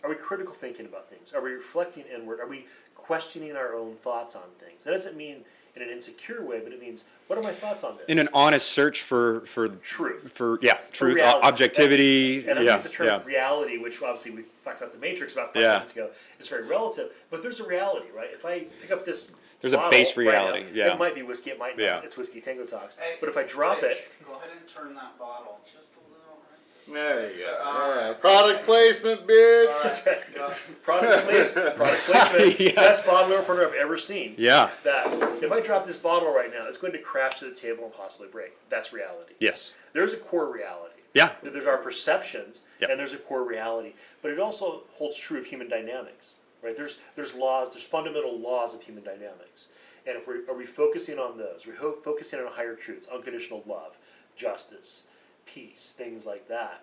Are we critical thinking about things? Are we reflecting inward? Are we questioning our own thoughts on things? That doesn't mean in an insecure way, but it means, what are my thoughts on this? In an honest search for Truth. truth, reality. objectivity. And I yeah. use the term Yeah. reality, which obviously we talked about the Matrix about 5 Yeah. minutes ago. It's very relative, but there's a reality, right? If I pick up this There's a bottle base right now, reality, yeah. It might be whiskey, it might not. Yeah. It's Whiskey Tango Talks. Hey, But if I drop Rich, it, go ahead and turn that bottle just a little. There you go. Alright. Yeah. Product placement, bitch. that's right. Product placement, Yeah. best bottle opener I've ever seen. Yeah. That if I drop this bottle right now, it's going to crash to the table and possibly break. That's reality. Yes. There's a core reality. Yeah. There's our perceptions, Yep. and there's a core reality. But it also holds true of human dynamics, right? There's laws, there's fundamental laws of human dynamics. And if are we focusing on those? We're focusing on higher truths, unconditional love, justice, peace, things like that.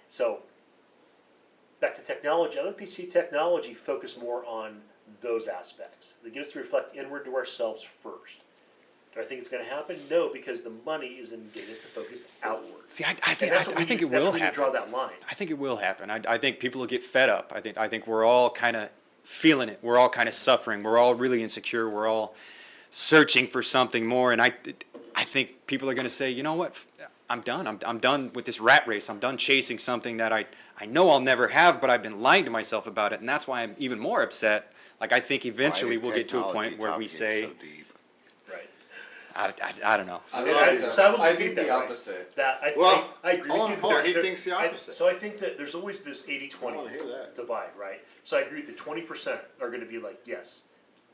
So, back to technology, I'd like to see technology focus more on those aspects. They get us to reflect inward to ourselves first. Do I think it's going to happen? No, because the money is in getting us to focus outward. See, I And think that's what we it use- will that's where you draw happen. that line. I think it will happen. I think people will get fed up. I think we're all kind of feeling it. We're all kind of suffering. We're all really insecure. We're all searching for something more. And I think people are going to say, you know what? I'm done. I'm done with this rat race. I'm done chasing something that I know I'll never have, but I've been lying to myself about it. And that's why I'm even more upset. Like, I think eventually we'll get to a point where we say, Right. I don't know. I And I think dispute the that, right? opposite. That I agree hold with you. on, that he there- thinks the opposite. So I think that there's always this 80-20 I wanna hear that. divide, right? So I agree that 20% are going to be like, yes,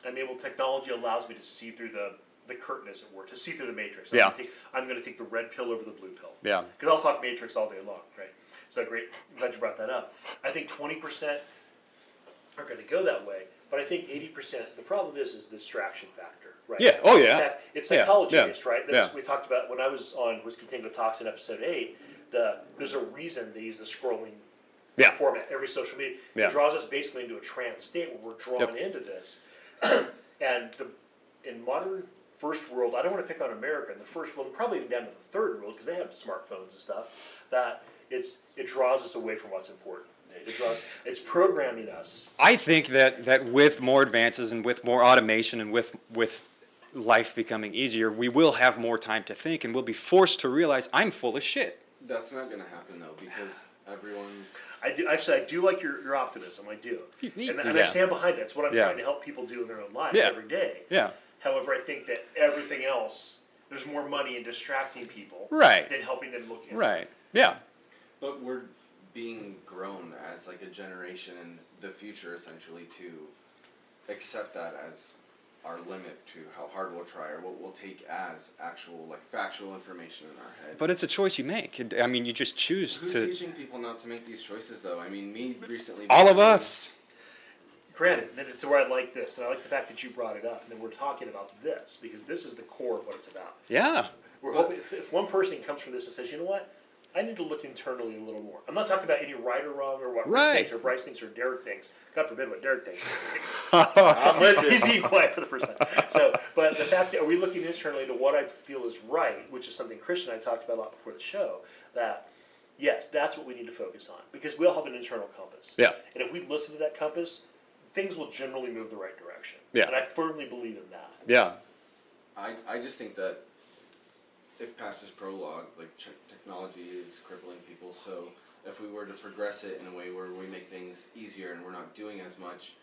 technology allows me to see through the curtain, as it were, to see through the matrix. Yeah. I'm going to take the red pill over the blue pill. Yeah. Because I'll talk matrix all day long, right? So great, I'm glad you brought that up. I think 20% are going to go that way, but I think 80%. The problem is the distraction factor, right? Yeah. Oh, yeah. That- It's Yeah. psychology Yeah. based, right? Yeah. We talked about when I was on Whiskey Tango Talks in episode 8. There's a reason they use the scrolling Yeah. format every social media. Yeah. It draws us basically into a trance state where we're drawn into this. And in modern first world, I don't want to pick on America in the first world, and probably even down to the third world because they have smartphones and stuff. That it draws us away from what's important. It's programming us. I think that with more advances and with more automation and with life becoming easier, we will have more time to think and we'll be forced to realize I'm full of shit. That's not going to happen though, because everyone's. I do like your optimism. I do, and I Yeah. stand behind it. It's what I'm Yeah. trying to help people do in their own lives Yeah. every day. Yeah. However, I think that everything else, there's more money in distracting people Right. than helping them look in. Right. Yeah. But we're being grown as like a generation in the future, essentially, to accept that as our limit to how hard we'll try or what we'll take as actual like factual information in our head. But it's a choice you make. I mean, you just choose Who's to. teaching people not to make these choices though? I mean, me recently. All of us. Granted, then it's where I like this, and I like the fact that you brought it up, and then we're talking about this, because this is the core of what it's about. Yeah. We're hoping, if one person comes from this and says, you know what, I need to look internally a little more. I'm not talking about any right or wrong, or what Rich Right. thinks, or Bryce thinks, or Derek thinks. God forbid what Derek thinks. I'm with you. He's being quiet for the first time. So, but the fact that, are we looking internally to what I feel is right, which is something Christian and I talked about a lot before the show, that, yes, that's what we need to focus on, because we all have an internal compass. Yeah. And if we listen to that compass, things will generally move the right direction. Yeah. And I firmly believe in that. Yeah. I just think that if past this prologue, like technology is crippling people, so if we were to progress it in a way where we make things easier and we're not doing as much,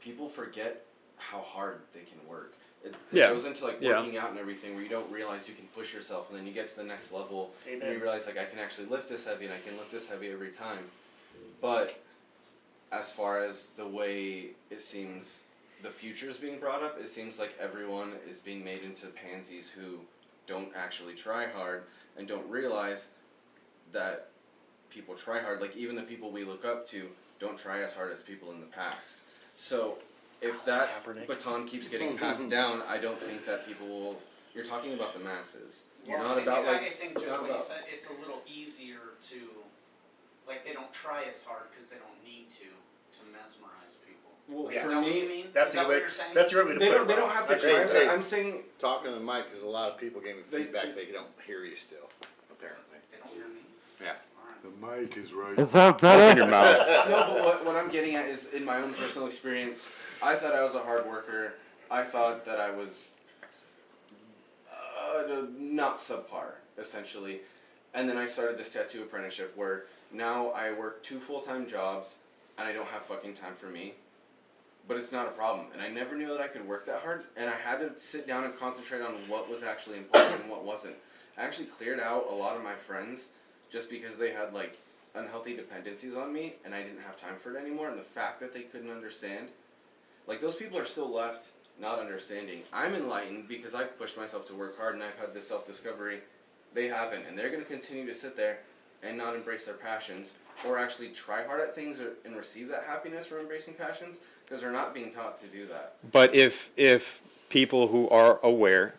people forget how hard they can work. It Yeah. goes into like Yeah. working out and everything where you don't realize you can push yourself, and then you get to the next level and Amen. you realize like I can actually lift this heavy and I can lift this heavy every time. But as far as the way it seems the future is being brought up, it seems like everyone is being made into pansies who don't actually try hard and don't realize that people try hard. Like even the people we look up to don't try as hard as people in the past. So if that Kaepernick. baton keeps getting passed down, I don't think that people will. You're talking about the masses. You're Well, not see, about like. I think just not what you about- said, it's a little easier to, like, they don't try as hard because they don't need to mesmerize people. Well, Yes. for Is that what me, you mean? That's Is a that good what way. you're saying? That's a great way to they put don't. it. They don't Rob. have to I try. agree. as Hey. hard. I'm saying Talking to the mic because a lot of people gave me They- feedback they don't hear you still, apparently. They don't hear me? Yeah. Alright. The mic is right. Open your mouth. no, but what I'm getting at is in my own personal experience, I thought I was a hard worker. I thought that I was not subpar, essentially. And then I started this tattoo apprenticeship where now I work 2 full-time jobs and I don't have fucking time for me. But it's not a problem. And I never knew that I could work that hard. And I had to sit down and concentrate on what was actually important and what wasn't. I actually cleared out a lot of my friends just because they had like unhealthy dependencies on me and I didn't have time for it anymore. And the fact that they couldn't understand, like those people are still left not understanding. I'm enlightened because I've pushed myself to work hard and I've had this self-discovery. They haven't, and they're going to continue to sit there and not embrace their passions or actually try hard at things and receive that happiness from embracing passions because they're not being taught to do that. But if people who are aware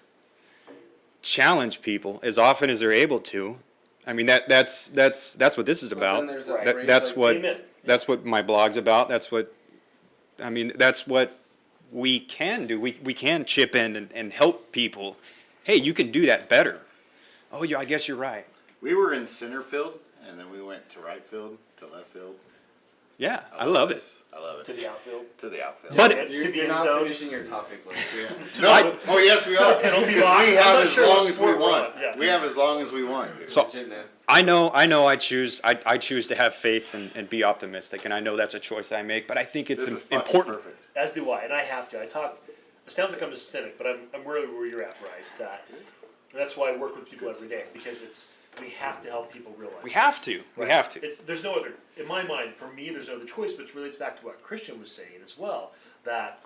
challenge people as often as they're able to, I mean that's what this is But about. then there's that That, phrase that's like- what Amen. that's what my blog's about. That's what that's what we can do. We can chip in and help people. Hey, you can do that better. Oh, yeah, I guess you're right. We were in center field, and then we went to right field, to left field. Yeah, I love it. this. I love To it. the outfield. To the outfield. But To You're, the you're end not zone. finishing your topic list. No, oh yes, we are. penalty Because box. we I'm have not as sure long what as we sport we're want. on. Yeah. We have as long as we want. Dude. So- Legitness. I know I choose to have faith and be optimistic, and I know that's a choice I make, but I think it's this is fucking important. perfect. As do I, and I have to. I talk. It sounds like I'm a cynic, but I'm really where you're at, Bryce. And that's why I work with people every day, because we have to help people realize. We have to. We have to. There's no other, in my mind, for me, there's no other choice, which relates back to what Christian was saying as well, that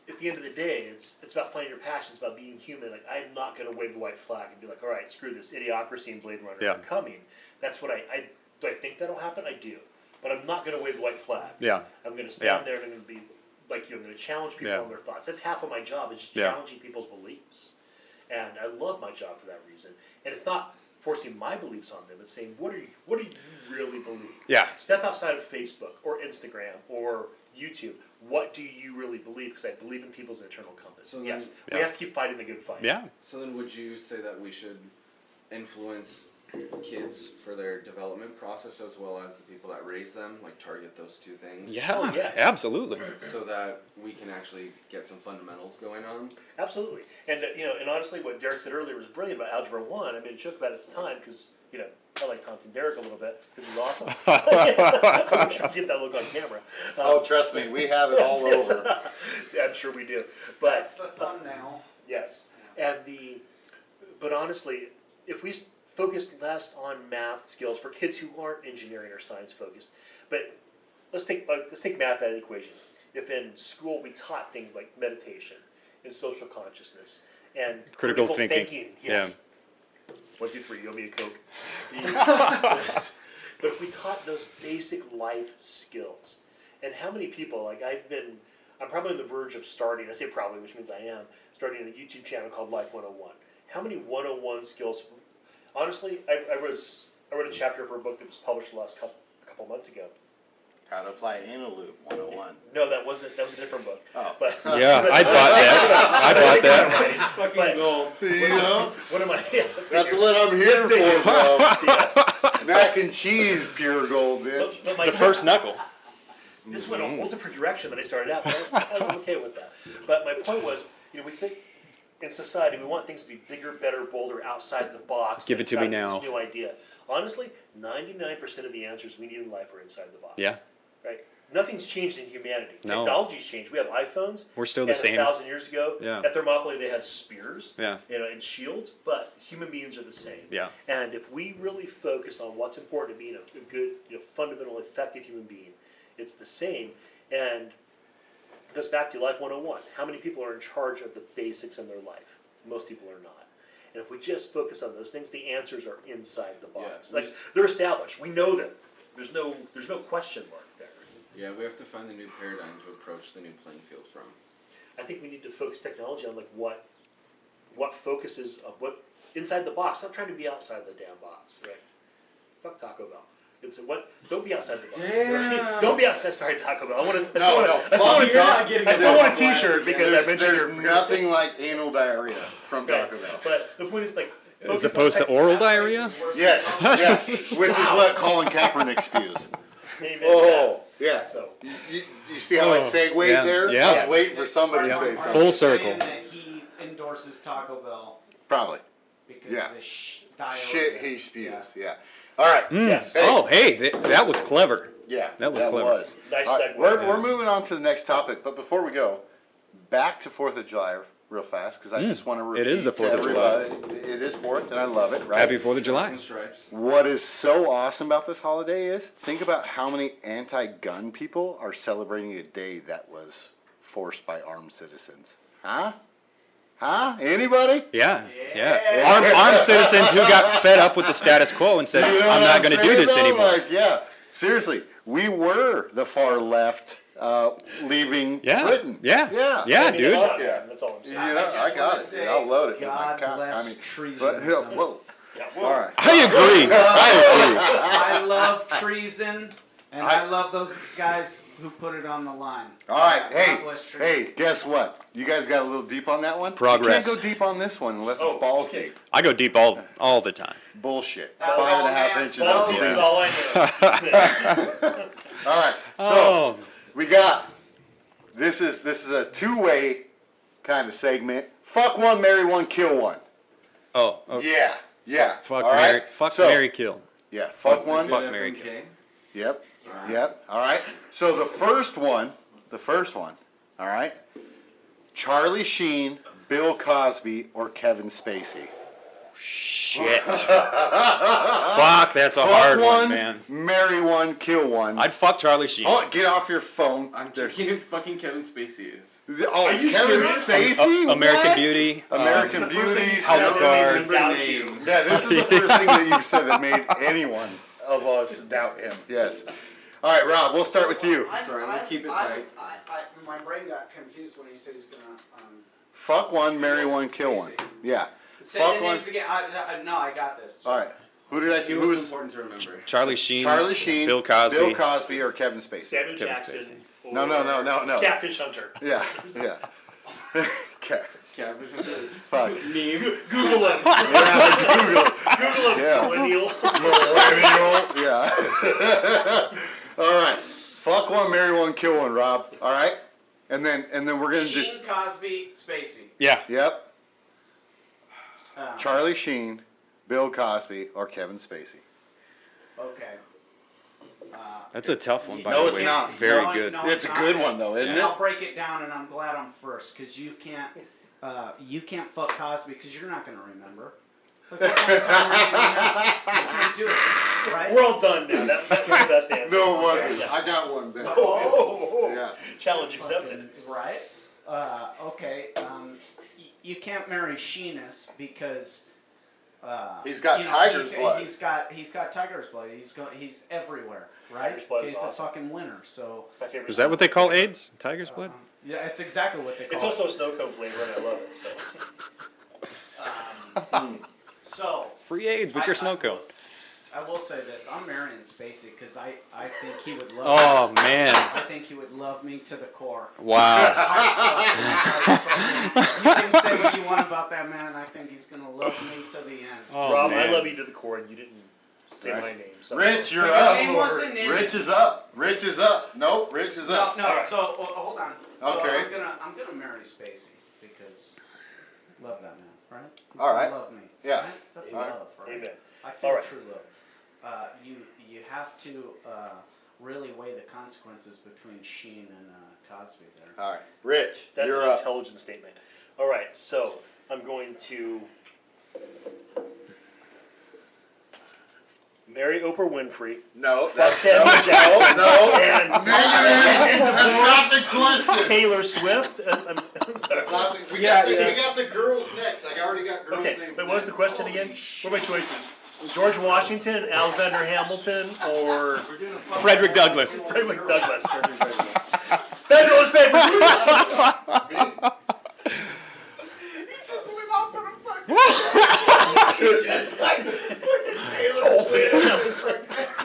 at the end of the day, it's about finding your passion, it's about being human. Like, I'm not going to wave the white flag and be like, all right, screw this, Idiocracy and Blade Runner Yeah. are coming. That's what do I think that'll happen? I do. But I'm not going to wave the white flag. Yeah. I'm going to stand Yeah. there and I'm going to be like you. I'm going to challenge people Yeah. on their thoughts. That's half of my job, is just Yeah. challenging people's beliefs. And I love my job for that reason. And it's not forcing my beliefs on them. It's saying, what do you really believe? Yeah. Step outside of Facebook or Instagram or YouTube. What do you really believe? Because I believe in people's internal compass. So then- Yes, Yeah. we have to keep fighting the good fight. Yeah. So then would you say that we should influence kids for their development process as well as the people that raise them, like target those two things? Yeah. Oh, yes. Absolutely. So that we can actually get some fundamentals going on? Absolutely. And and honestly, what Derek said earlier was brilliant about Algebra 1. I made a joke about it at the time because, I like taunting Derek a little bit because he's awesome. I wish we could get that look on camera. Oh, trust me, we have it all yes. over. Yeah, I'm sure we do. But That's the thumbnail. yes, and but honestly, if we focus less on math skills for kids who aren't engineering or science focused, but let's take math out of the equation. if in school we taught things like meditation and social consciousness and Critical thinking. Yes. 1, 2, 3. You owe me a Coke. But if we taught those basic life skills, and how many people, like I'm probably on the verge of starting, I say probably, which means I am, starting a YouTube channel called Life 101. How many 101 skills? Honestly, I wrote a chapter for a book that was published last couple months ago. How to apply anal loop 101. No, that was a different book. Oh. But, Yeah, I bought that. I bought that. Fucking gold. You know? What am I? That's what I'm here for, bro. Mac and cheese, pure gold, bitch. But my The first knuckle. This went a whole different direction than I started out, but I'm okay with that. But my point was, we think in society we want things to be bigger, better, bolder, outside the box. Give it to me now. This new idea. Honestly, 99% of the answers we need in life are inside the box. Yeah. Right? Nothing's changed in humanity. No. Technology's changed. We have iPhones. We're still the and same. 1,000 years ago, Yeah. at Thermopylae they had spears, Yeah. and shields, but human beings are the same. Yeah. And if we really focus on what's important to being a good, fundamental, effective human being, it's the same. And it goes back to Life 101. How many people are in charge of the basics in their life? Most people are not. And if we just focus on those things, the answers are inside the box. Yeah, They're established. We know them. There's no question mark there. Yeah, we have to find the new paradigm to approach the new playing field from. I think we need to focus technology on what focuses of what inside the box. Stop trying to be outside the damn box, right? Fuck Taco Bell. It's what? Don't be outside the box. Damn. Don't be outside. Sorry, Taco Bell. I want to. No, I still want a T-shirt because I mentioned There's nothing like anal diarrhea from Right. Taco Bell. But the point is As focus on opposed to oral technology. diarrhea? Yes, yeah, which is what Colin Kaepernick spews. Amen. Oh, yeah. So You see how I Oh, segued yeah, there? yeah. I was waiting for somebody to say Are something. Full you circle. saying that he endorses Taco Bell Probably. because Yeah. of the diarrhea? Shit he spews, yeah. All right. Yes. Hey. Oh, hey, that was clever. Yeah, That was clever. Nice All right, segue. we're moving on to the next topic, but before we go, back to 4th of July real fast, because I just want to repeat It is the 4th of July. It is 4th, and I love it, right? Happy 4th of July. And stripes. What is so awesome about this holiday is, think about how many anti-gun people are celebrating a day that was forced by armed citizens. Huh? Huh? Anybody? Yeah, yeah. Yeah. Armed citizens who got fed up with the status quo and said, You know I'm what not going to do saying, this though? anymore. Like, yeah, seriously, we were the far left leaving Yeah, Britain. yeah, Yeah. yeah, I mean, dude. fuck, Yeah. That's all I'm saying. You know, just I got wanna it. say, I'll load it. God I bless mean, treason. but, whoa. Yeah, All right. I agree. I love treason, and I love those guys who put it on the line. All right. God bless treason. Hey, guess what? You guys got a little deep on that one? Progress. You can't go deep on this one unless Oh, it's balls okay. deep. I go deep all the time. Bullshit. That's 5.5 all inches. man's of Balls is deep. all I know. All right. So Oh, we got this is a two-way kind of segment. Fuck one, marry one, kill one. oh, Yeah. fuck, All Mary, right? fuck, So, Mary, kill. Yeah. Fuck one. Fuck Good Mary FMK. Yep. Alright. Yep. All right. So the first one. All right. Charlie Sheen, Bill Cosby, or Kevin Spacey. Shit. Fuck, that's a hard one, man. Marry one, kill one. I'd fuck Charlie Sheen. Oh, get off your phone. I'm There's- thinking fucking Kevin Spacey is. Oh, Are you Kevin serious? Spacey? American What? Beauty. American Beauty. House of Cards. Names. Yeah, this is the first thing that you've said that made anyone of us doubt him. Yes. All right, Rob, we'll start with you. That's all right, we'll keep it tight. My brain got confused when he said he's gonna. Fuck one, marry one, kill one. Yeah. Say Fuck the one. names again. No, I got this. All right. Who did I see? He Who was was important to remember. Ca- Sheen. Charlie Sheen, Bill Cosby. Bill Cosby, or Kevin Spacey? Samuel Kevin Jackson. Spacey. Or No. Catfish Hunter. Yeah. Okay. Cabbage. Fuck. Meme. Google him. Yeah, Google. Google him. Yeah. Millennial. Millennial. Yeah. All right. Fuck one, marry one, kill one, Rob. All right. And then we're gonna do. Sheen, Cosby, Spacey. Yeah. Yep. Uh, Charlie Sheen, Bill Cosby, or Kevin Spacey. Okay. That's a tough one, by No, the it's way. not. Very No, good. no, It's a not. good one though, isn't And it? I'll break it down, and I'm glad I'm first, because you can't fuck Cosby, because you're not gonna remember. Look how many times you can't do it, right? We're all done now. That was the best answer. No, it wasn't. Yeah. I got one, Ben. Oh. Yeah. Challenge accepted. Right? Okay. You can't marry Sheenus because. He's got tiger's blood. He's got tiger's blood. He's everywhere, right? Tiger's blood is He's awesome. a fucking winner. So. My favorite. Is that what they call AIDS? Tiger's blood? Yeah, it's exactly what they call. It's also a snow cone flavor, and I love it. So. So. Free AIDS with your snow cone. I will say this: I'm marrying Spacey because I think he would love. Oh man! I think he would love me to the core. Wow! You can say what you want about that man. I think he's gonna love me to the end. Oh, Rob, man. I love you to the core, and you didn't say my name. So. Rich, you're But up. your name wasn't in Rich it. is up. Rich is up. Nope, Rich is up. No. Alright. So hold on. So Okay. I'm gonna marry Spacey because love that man, right? He's All right. gonna love me. Yeah. Right? That's All right. love, right? Amen. I feel All right. true love. You have to really weigh the consequences between Sheen and Cosby there. All right, Rich, That's you're an up. intelligent statement. All right, so I'm going to marry Oprah Winfrey. No, Fuck that's Samuel Jackson. no. And, That's not the question. Taylor Swift. I'm sorry. That's not the, we Yeah, got the girls next. I already got girls' Okay, names. but what was the question again? What are my choices? George Washington, Alexander Hamilton, or Frederick Douglass. Frederick Douglass? Federalist papers.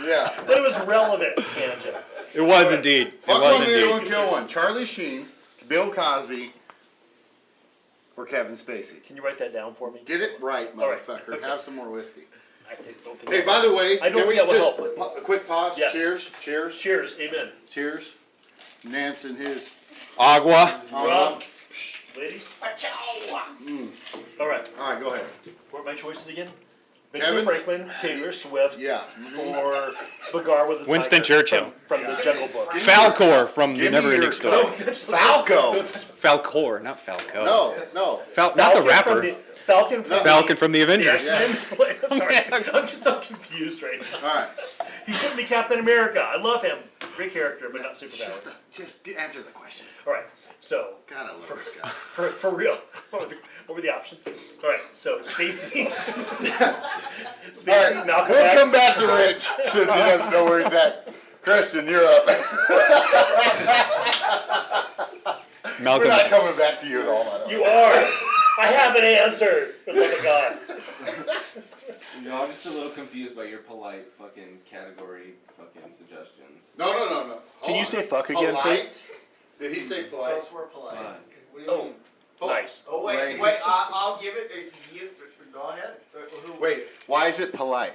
Yeah. But it was relevant, tangent. It was indeed. It Fuck was one, marry one, indeed. kill one. Charlie Sheen, Bill Cosby, or Kevin Spacey. Can you write that down for me? Get it right, All right, motherfucker. okay. Have some more whiskey. Don't think Hey, by the way, I don't can we think that would just help. a quick pause? Yes. Cheers. Cheers. Cheers, amen. Cheers. Nance and his. Agua. Rob, ladies. Mm. All right. All right, go ahead. What are my choices again? Kevin's- Benjamin Franklin, Taylor Swift, Yeah. or Bagar with the Winston Tiger Churchill. from the Jungle Book. Falcor from Give the me Never Ending your- Story. Falco. Falcor, not Falco. No, no. Not the Falcon rapper. From the, Falcon from Falcon from the the Avengers. X-Men. Wait, sorry, I'm just so confused right now. All right. He shouldn't be Captain America. I love him. Great character, but not superpower. Just answer the question. All right, so God, I love this guy. for real, what were the options? All right, so Spacey, Spacey, All right, Malcolm we'll X. come back to Rich since he doesn't know where he's at. Christian, you're up. Malcolm We're not X. coming back to you at all, by the way. You are. I have an answer. For the love of God. No, I'm just a little confused by your polite fucking category fucking suggestions. No. Can you Hold say on. fuck again, Polite? please? Did he say polite? Those were polite. Fuck. What do you Oh. mean? Nice. Oh wait. I'll give it. You go ahead. Who? Wait, why is it polite?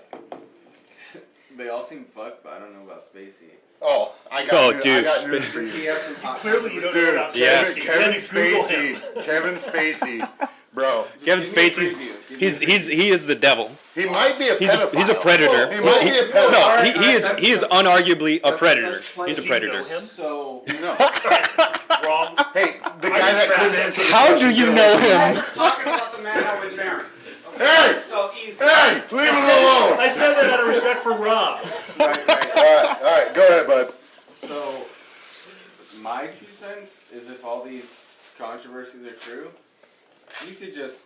They all seem fucked, but I don't know about Spacey. Oh, I got Oh, news, dude, I got news for He you. has some hot Clearly, you don't know Dude, about Yes. Spacey. Kevin Then you Google him. Spacey. Kevin Spacey. Bro, Kevin Give me a Spacey's preview. he is the devil. he might be a He's pedophile. a predator. He might be a pedophile. No, he is That's- he is unarguably a predator. that's plenty. He's a Do you know predator. him? So, No. Wrong. Hey, the guy that couldn't answer the How do question, you get know away from him? me. Talking about the man I would marry. Hey! So easy. Hey, leave him alone. I said that out of respect for Rob. right. All right, go ahead, bud. So, my 2 cents is if all these controversies are true, you could just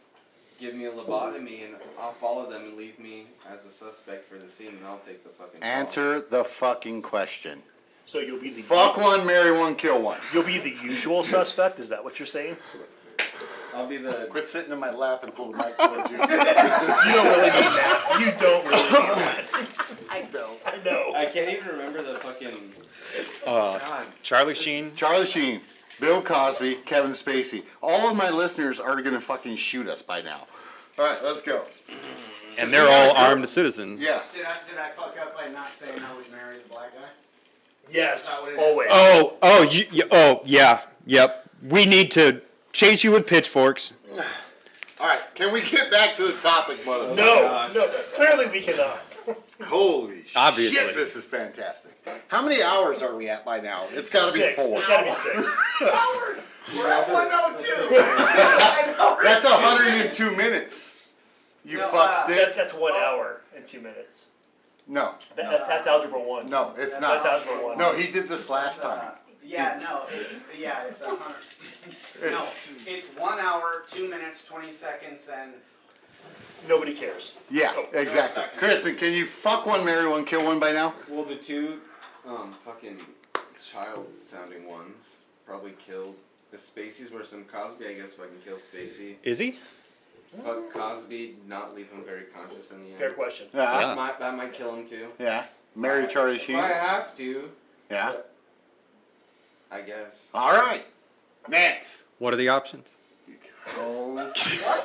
give me a lobotomy and I'll follow them and leave me as a suspect for the scene and I'll take the fucking fall. Answer the fucking question. So you'll be the Fuck one, marry one, kill one. You'll be the usual suspect. Is that what you're saying? I'll be the. Quit sitting in my lap and pull the mic towards you. You don't really mean that. You don't really mean that. I don't. I know. I can't even remember the fucking. Uh, God. Charlie Sheen. Charlie Sheen, Bill Cosby, Kevin Spacey. All of my listeners are gonna fucking shoot us by now. All right, let's go. And they're all armed citizens. Yeah. Did I fuck up by not saying I would marry the black guy? Yes, Is that what it is? always. Yep. We need to chase you with pitchforks. All right, can we get back to the topic, motherfucker? No. Clearly we cannot. Holy Obviously. shit, this is fantastic. How many hours are we at by now? It's gotta be 6. 4. It's gotta be 6. Hours. We're at 102. I know. That's 102 minutes. You No, fuck stick. That's 1 hour and 2 minutes. No. That's algebra 1. No, it's not. That's algebra 1. No, he did this last time. Yeah, no, it's 100. No, it's 1 hour, 2 minutes, 20 seconds, and Nobody cares. Yeah, Oh, exactly. second. Kristen, can you fuck one, marry one, kill one by now? Well, the two fucking child-sounding ones probably killed. The Spaceys were some Cosby, I guess fucking killed Spacey. Is he? Fuck Cosby, not leave him very conscious in the end. Fair question. Yeah. That might kill him too. Yeah. Marry Charlie Sheen. If I have to, Yeah. I guess. All right. Nance. What are the options? Oh.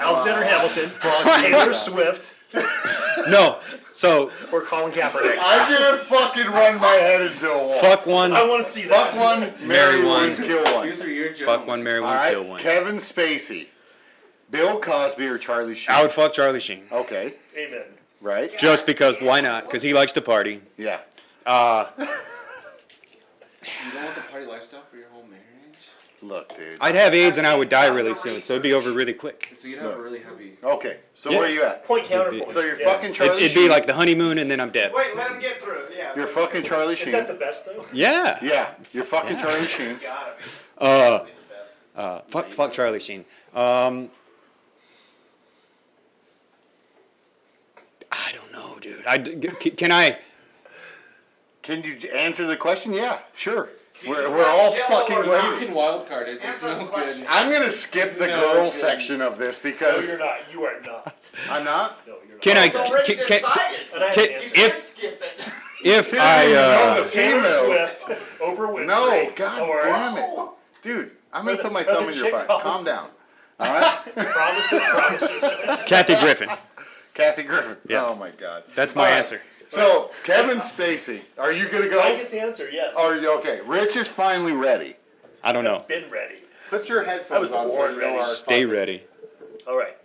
Alexander Hamilton, Taylor Swift, No. So or Colin Kaepernick. I'm gonna fucking run my head into a wall. fuck one. I want to see Fuck that. one, marry one, kill one. These are your jokes. Fuck one, marry All one, right. kill one. Kevin Spacey, Bill Cosby, or Charlie Sheen. I would fuck Charlie Sheen. Okay. Amen. Right. Just because, why not? Because he likes to party. Yeah. You don't want the party lifestyle for your whole marriage? Look, dude. I'd have AIDS and I would die really soon, so it'd be over really quick. So you'd have a really heavy... Okay. So Yeah. where are you at? Point counterpoint. So you're Yes. fucking Charlie It'd Sheen. be like the honeymoon and then I'm dead. wait, let him get through it. Yeah. You're fucking Charlie Is Sheen. that the best though? Yeah. Yeah. You're fucking Yeah. Charlie Sheen. Gotta be. Uh, Probably the best. fuck Charlie Sheen. I don't know, dude. Can I? Can you answer the question? Yeah. Sure. We're all Jello fucking or You ready. can wild card it. There's Answer the no question. good. I'm gonna skip the No, girl good. section of this No, because you're not. You are not. I'm not. No, you're not. Can I? It's already Can, decided. And I have can- an answer. You if- can't skip it. if Dude, I didn't know I the Taylor female. Swift, Oprah Winfrey. No, God or damn it, dude. I'm gonna Or the- put my or the thumb in your chick butt. called- Calm down. All right. Promises. Kathy Griffin. Kathy Griffin. Yeah. Oh my God. That's my All right. answer. So Kevin Spacey, are you gonna I go? get to answer. Yes. Are you okay? Rich is finally ready. I don't know. Been ready. Put your I headphones was on so born you know ready. our Stay fucking- ready. All right.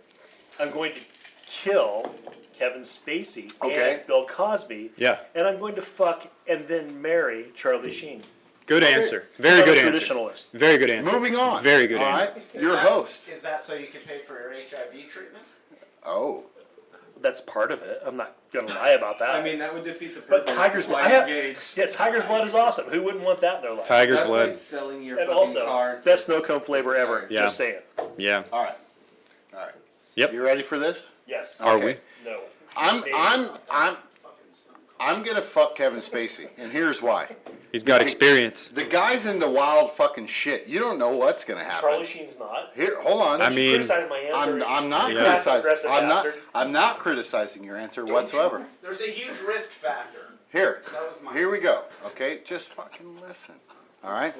I'm going to kill Kevin Spacey Okay. and Bill Cosby. Yeah. And I'm going to fuck and then marry Charlie Sheen. Good Okay. answer. Very I'm good a answer. traditionalist. Very good answer. Moving on. Very good All answer. right. Your host. Is that so you can pay for your HIV treatment? Oh. That's part of it. I'm not gonna lie about that. I mean, that would defeat the but purpose. Tiger's Why blood. engage? Tiger's blood is awesome. Who wouldn't want that in their life? Tiger's That's blood. like selling your And fucking also, car. to- best snow cone flavor ever. Yeah. Just saying. Yeah. All right. All right. Yep. You ready for this? Yes. Are Okay. we? No. I'm Maybe. I'm gonna fuck Kevin Spacey, and here's why. He's got experience. The guy's into wild fucking shit. You don't know what's gonna happen. Charlie Sheen's not. Here, hold on. I You mean, criticize my answer. I'm not Yeah. criticizing. Aggressive I'm not. bastard. I'm not criticizing your answer whatsoever. There's a huge risk factor. Here, That was my. here we go. Okay, just fucking listen. All right.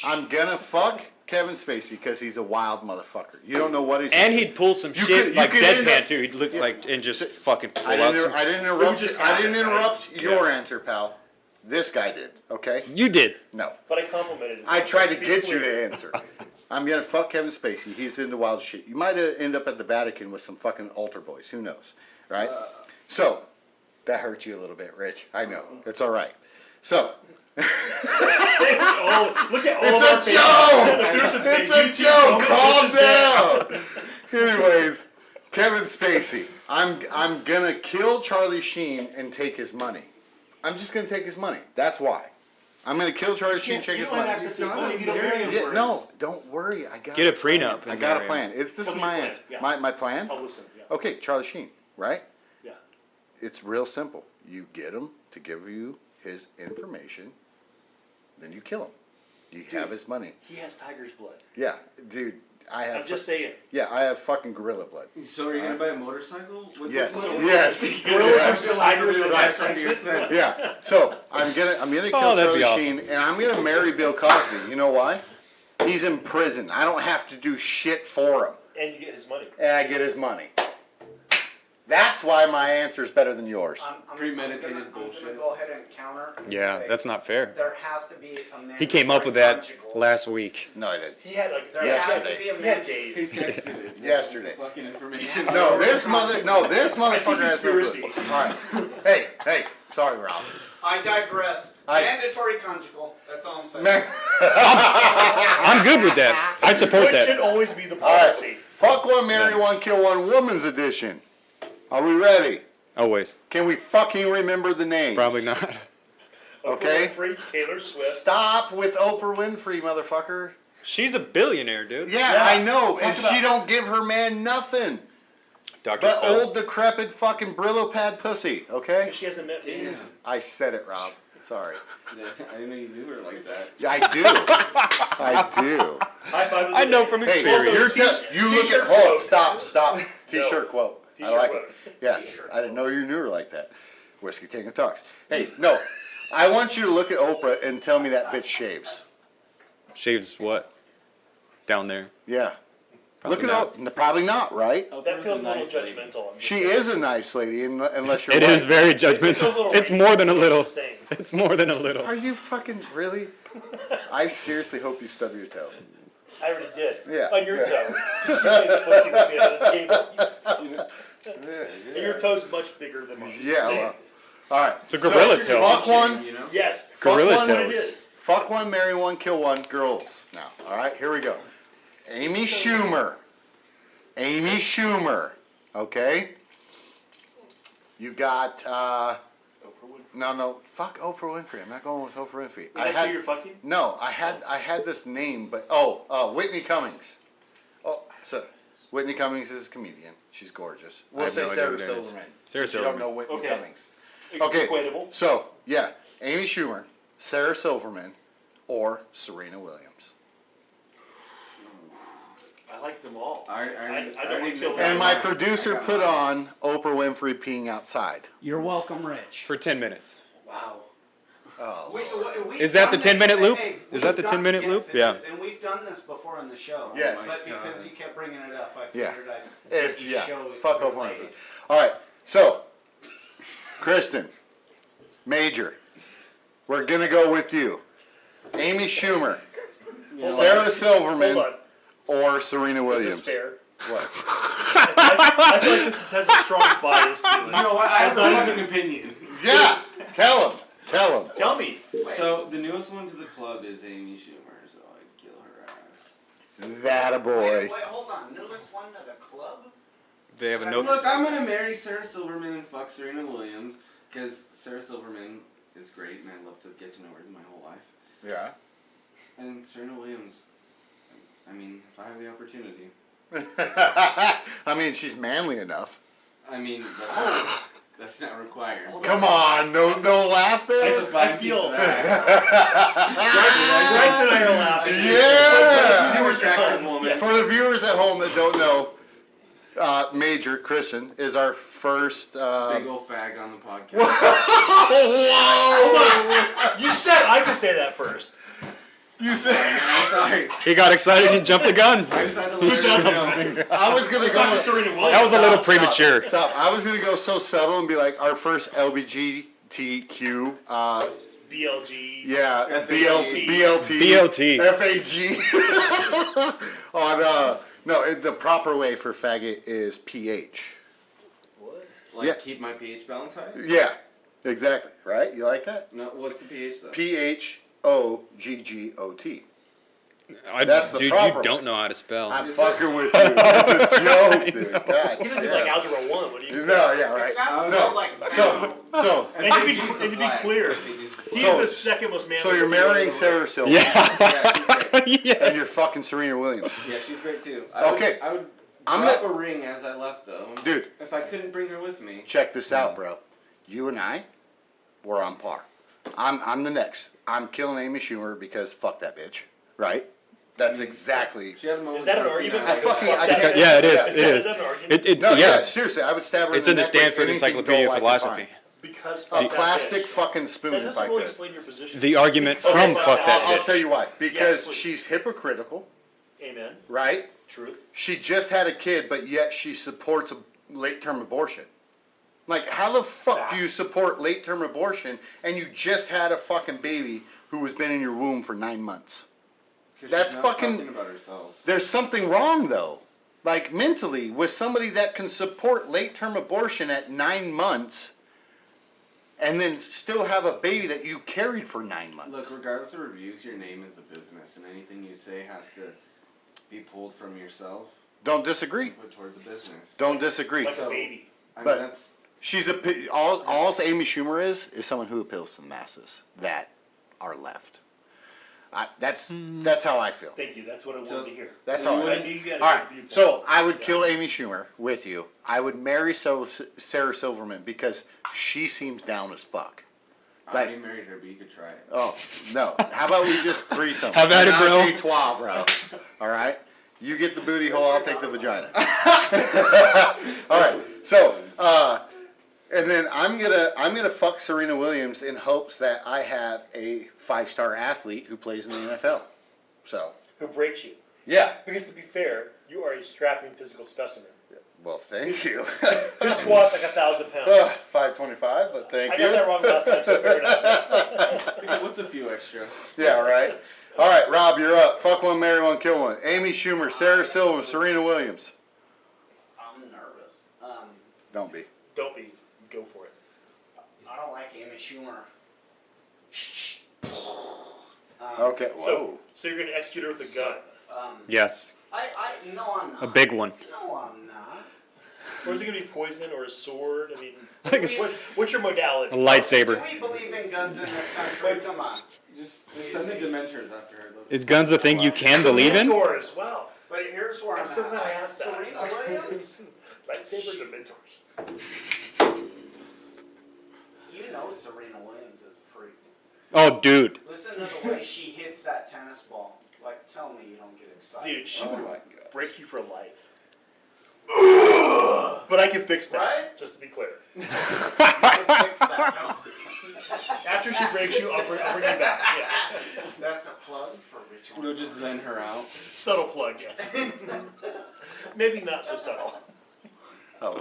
I'm gonna fuck Kevin Spacey because he's a wild motherfucker. You don't know what he's. And he'd pull some You shit could- like you could end deadpan up- too. He'd look like and just fucking pull I out didn't. some. I didn't It would interrupt. just I didn't happen, interrupt right? your Yeah. answer, pal. This guy did. Okay. You did. No. But I complimented him. I tried to Be get you clear. to answer. I'm gonna fuck Kevin Spacey. He's into wild shit. You might end up at the Vatican with some fucking altar boys. Who knows, right? So that hurt you a little bit, Rich. I know. It's all right. So Oh, look at all it's of our a faces. joke. There's a It's big a YouTube joke. moment. Calm This is it. down. Anyways, Kevin Spacey. I'm gonna kill Charlie Sheen and take his money. I'm just gonna take his money. That's why. I'm gonna kill Charlie Sheen, take You his don't have money. access to his money if you don't marry him Yeah, first. no, don't worry. I got Get a plan. prenup I and got a marry plan. This Tell is me my your answer. plan, yeah. My plan. I'll listen. Yeah. Okay, Charlie Sheen, right? Yeah. It's real simple. You get him to give you his information, then you kill him. You have his money. He has tiger's blood. Yeah, dude. I have. I'm just saying. Yeah, I have fucking gorilla blood. So are you gonna buy a motorcycle with Yes. this money? Yes. Gorilla Yes. versus tiger is the Right. best Right. thing. Yeah. So I'm gonna kill Oh, that'd be Charlie awesome. Sheen, and I'm gonna marry Bill Cosby. You know why? He's in prison. I don't have to do shit for him, And you get his money. and I get his money. That's why my answer is better than yours. I'm Premeditated I'm bullshit. gonna go ahead and counter. and Yeah, say that's not fair. There has to be a He came up with that conjugal. last week. No, I didn't. He had like There Yes, has yesterday. to be a He had magic. He days. texted it. Yesterday. Fucking information. No, this motherfucker has no conspiracy. clue. All right. Hey, sorry, Ralph. I digress. Mandatory conjugal. That's all I'm saying. Man. I'm good with that. I support Which should that. always be the All right. policy. Fuck one, marry one, kill one, woman's edition. Are we ready? Always. Can we fucking remember the name? Probably not. Okay? Oprah Winfrey, Taylor Swift. Stop with Oprah Winfrey, motherfucker. She's a billionaire, dude. Yeah, Yeah. I know, Talk and about- she don't give her man nothing Dr. but Phil. old decrepit fucking Brillo pad pussy. Okay? She hasn't met me. Damn. I said it, Rob. Sorry. I didn't know you knew her like that. Yeah, I do. I do. High five. I know from Hey, experience. you're T-shirt- you look at t-shirt hold. quote. Stop. No. T-shirt quote. I T-shirt like quote. it. Yeah, T-shirt I didn't know you knew her like that. Whiskey Tango Talks. Hey, no, I want you to look at Oprah and tell me that bitch shaves. Shaves what? Down there. Yeah. Probably Look at not. Oprah. Probably not, right? That feels a little nice lady. judgmental. I'm just She saying. is a nice lady, unless you're It white. is very It feels a judgmental. little It's racist, more than a I'm little. just saying. It's more than a little. Are you fucking really? I seriously hope you stub your toe. I already did. Yeah. On your Yeah. toe. Did you play the footsie with me under the table? Yeah. And your toe's much bigger than mine. Yeah. Well, all right. It's a gorilla toe. Fuck one. You know? Yes. Gorilla Fuck one, toes. it is. Fuck one, marry one, kill one. Girls. Now, all right. Here we go. Amy Schumer. Amy Schumer. Okay. You got. Oprah Winfrey. No. Fuck Oprah Winfrey. I'm not going with Oprah Winfrey. That's who you're fucking? No, I had this name, but Whitney Cummings. Oh, so Whitney Cummings is a comedian. She's gorgeous. I We'll have say no idea Sarah who that is. Silverman. Sarah since you don't Silverman. know Whitney Okay. Cummings. Okay. Equatable. So yeah, Amy Schumer, Sarah Silverman, or Serena Williams. I like them all. I don't already want to kill know. And my I got producer mine. put on Oprah Winfrey peeing outside. You're welcome, Rich. For 10 minutes. Wow. Oh. Is that the 10-minute loop? Is that the 10-minute loop? Yes, it Yeah. is, and we've done this before on the show. Yes. But God. because you kept bringing it up, I Yeah. figured I'd It's make yeah. show it Fuck Oprah related. Winfrey. All right. So, Kristen, Major, we're gonna go with you. Amy Schumer, Hold Sarah on. Silverman, Hold on. or Serena Is Williams. this fair? What? I feel like this has a strong bias to it. You know what? I have an opinion. Yeah. Tell him. Tell him. Tell me. So the newest one to the club is Amy Schumer, so I'd kill her ass. That a boy. Wait, hold on. Newest one to the club? They have a note. Look, I'm gonna marry Sarah Silverman and fuck Serena Williams because Sarah Silverman is great and I love to get to know her my whole life. Yeah. And Serena Williams, I mean, if I have the opportunity, I mean, she's manly enough. I mean, that's not required. Come on, no laughing. That's a fine piece feel- of ass. Bryce and I are laughing. Yeah. She's an attractive woman. For the viewers at home that don't know, Major Christian is our first. Big old fag on the podcast. Whoa! You said I could say that first. You said. I'm sorry. He got excited and jumped the gun. I just had to let her know. I was gonna Talking go. to Serena Williams. That was a little Stop. premature. Stop. I was gonna go so subtle and be like our first LBGTQ. BLG. Yeah, FAG. BLT. BLT. FAG. On no, the proper way for faggot is PH. What? Like, Yeah. keep my pH balance high? Yeah, exactly. Right? You like that? No, what's the pH though? PHOGGOT. That's the Dude, proper you don't way. know how to spell. I'm fucking with you. It's a joke, dude. God. He doesn't yeah. like Algebra 1. What do you expect? No, yeah, right. It's not No. spelled like So, And to be clear, he's So- the second most manly. so you're marrying Sarah Silverman, Yeah. Yeah. and you're fucking Serena Williams, Yeah, she's great too. Okay. I would I'm drop gonna- a ring as I left though. dude. If I couldn't bring her with me. Check this out, bro. You and I, we're on par. I'm the next. I'm killing Amy Schumer because fuck that bitch, right? That's exactly. She had a moment. Is that an of argument? I senile. fucking- Fuck I that. can't- Yeah, it is. Is It that- is. Is that an argument? It, No, yeah, yeah. seriously, I would stab her. It's in in the neck with Stanford anything Encyclopedia of dull I could Philosophy. Because find. fuck A that plastic bitch. fucking spoon That if doesn't I really could. explain your position. The argument Okay, from but fuck that I'll bitch. tell you why. Because please. she's hypocritical, Amen. right? Truth. She just had a kid, but yet she supports a late-term abortion. Like, how the fuck do you support late-term abortion and you just had a fucking baby who has been in your womb for 9 months? 'Cause That's she's not fucking- talking about herself. There's something wrong, though. Like, mentally, with somebody that can support late-term abortion at 9 months and then still have a baby that you carried for 9 months. Look, regardless of reviews, your name is a business, and anything you say has to be pulled from yourself Don't disagree. and put toward the business. Don't disagree. Like So- a baby. I mean, but- that's She's all Amy Schumer is someone who appeals to the masses that are left. That's how I feel. Thank you. That's what I wanted to hear. That's So all. you I knew you got a All good right. viewpoint. So I would kill Amy Schumer with you. I would marry Sarah Silverman because she seems down as fuck. I already married her, but you could try it. Oh no! How about we just threesome? Have at it, bro. Menage a trois, bro. All right. You get the booty hole. I'll take the vagina. All right. So, and then I'm gonna fuck Serena Williams in hopes that I have a 5-star athlete who plays in the NFL. So. Who breaks you? Yeah. Because to be fair, you are a strapping physical specimen. Well, thank you. Your squat's like 1,000 pounds. 525, but thank I you. got that wrong last time, so I figured it out. What's a few extra? Yeah, right. All right, Rob, you're up. Fuck one, marry one, kill one. Amy Schumer, Sarah Silverman, Serena Williams. I'm nervous. Don't be. Don't be. Go for it. I don't like Amy Schumer. Okay. Whoa. So you're going to execute her with a gun. Yes. No, I'm not. A big one. No, I'm not. Or is it going to be poison or a sword? I mean, I think it's what's your modality? a lightsaber. Do we believe in guns in this country? Come on. Just send the Dementors after her. Is guns a thing you can believe in? Dementors. Wow. But here's where I'm so at. glad I asked that. Serena Williams. Lightsaber Dementors. You know Serena Williams is a freak. Oh, dude. Listen to the way she hits that tennis ball. Like, tell me you don't get excited. Dude, she Oh would my God. break you for life. But I can fix that, Right? just to be clear. You can fix that, no. After she breaks you, I'll bring you back. Yeah. That's a plug for Rich. We'll just zen her out. Subtle plug, yes. Maybe not so subtle. Oh,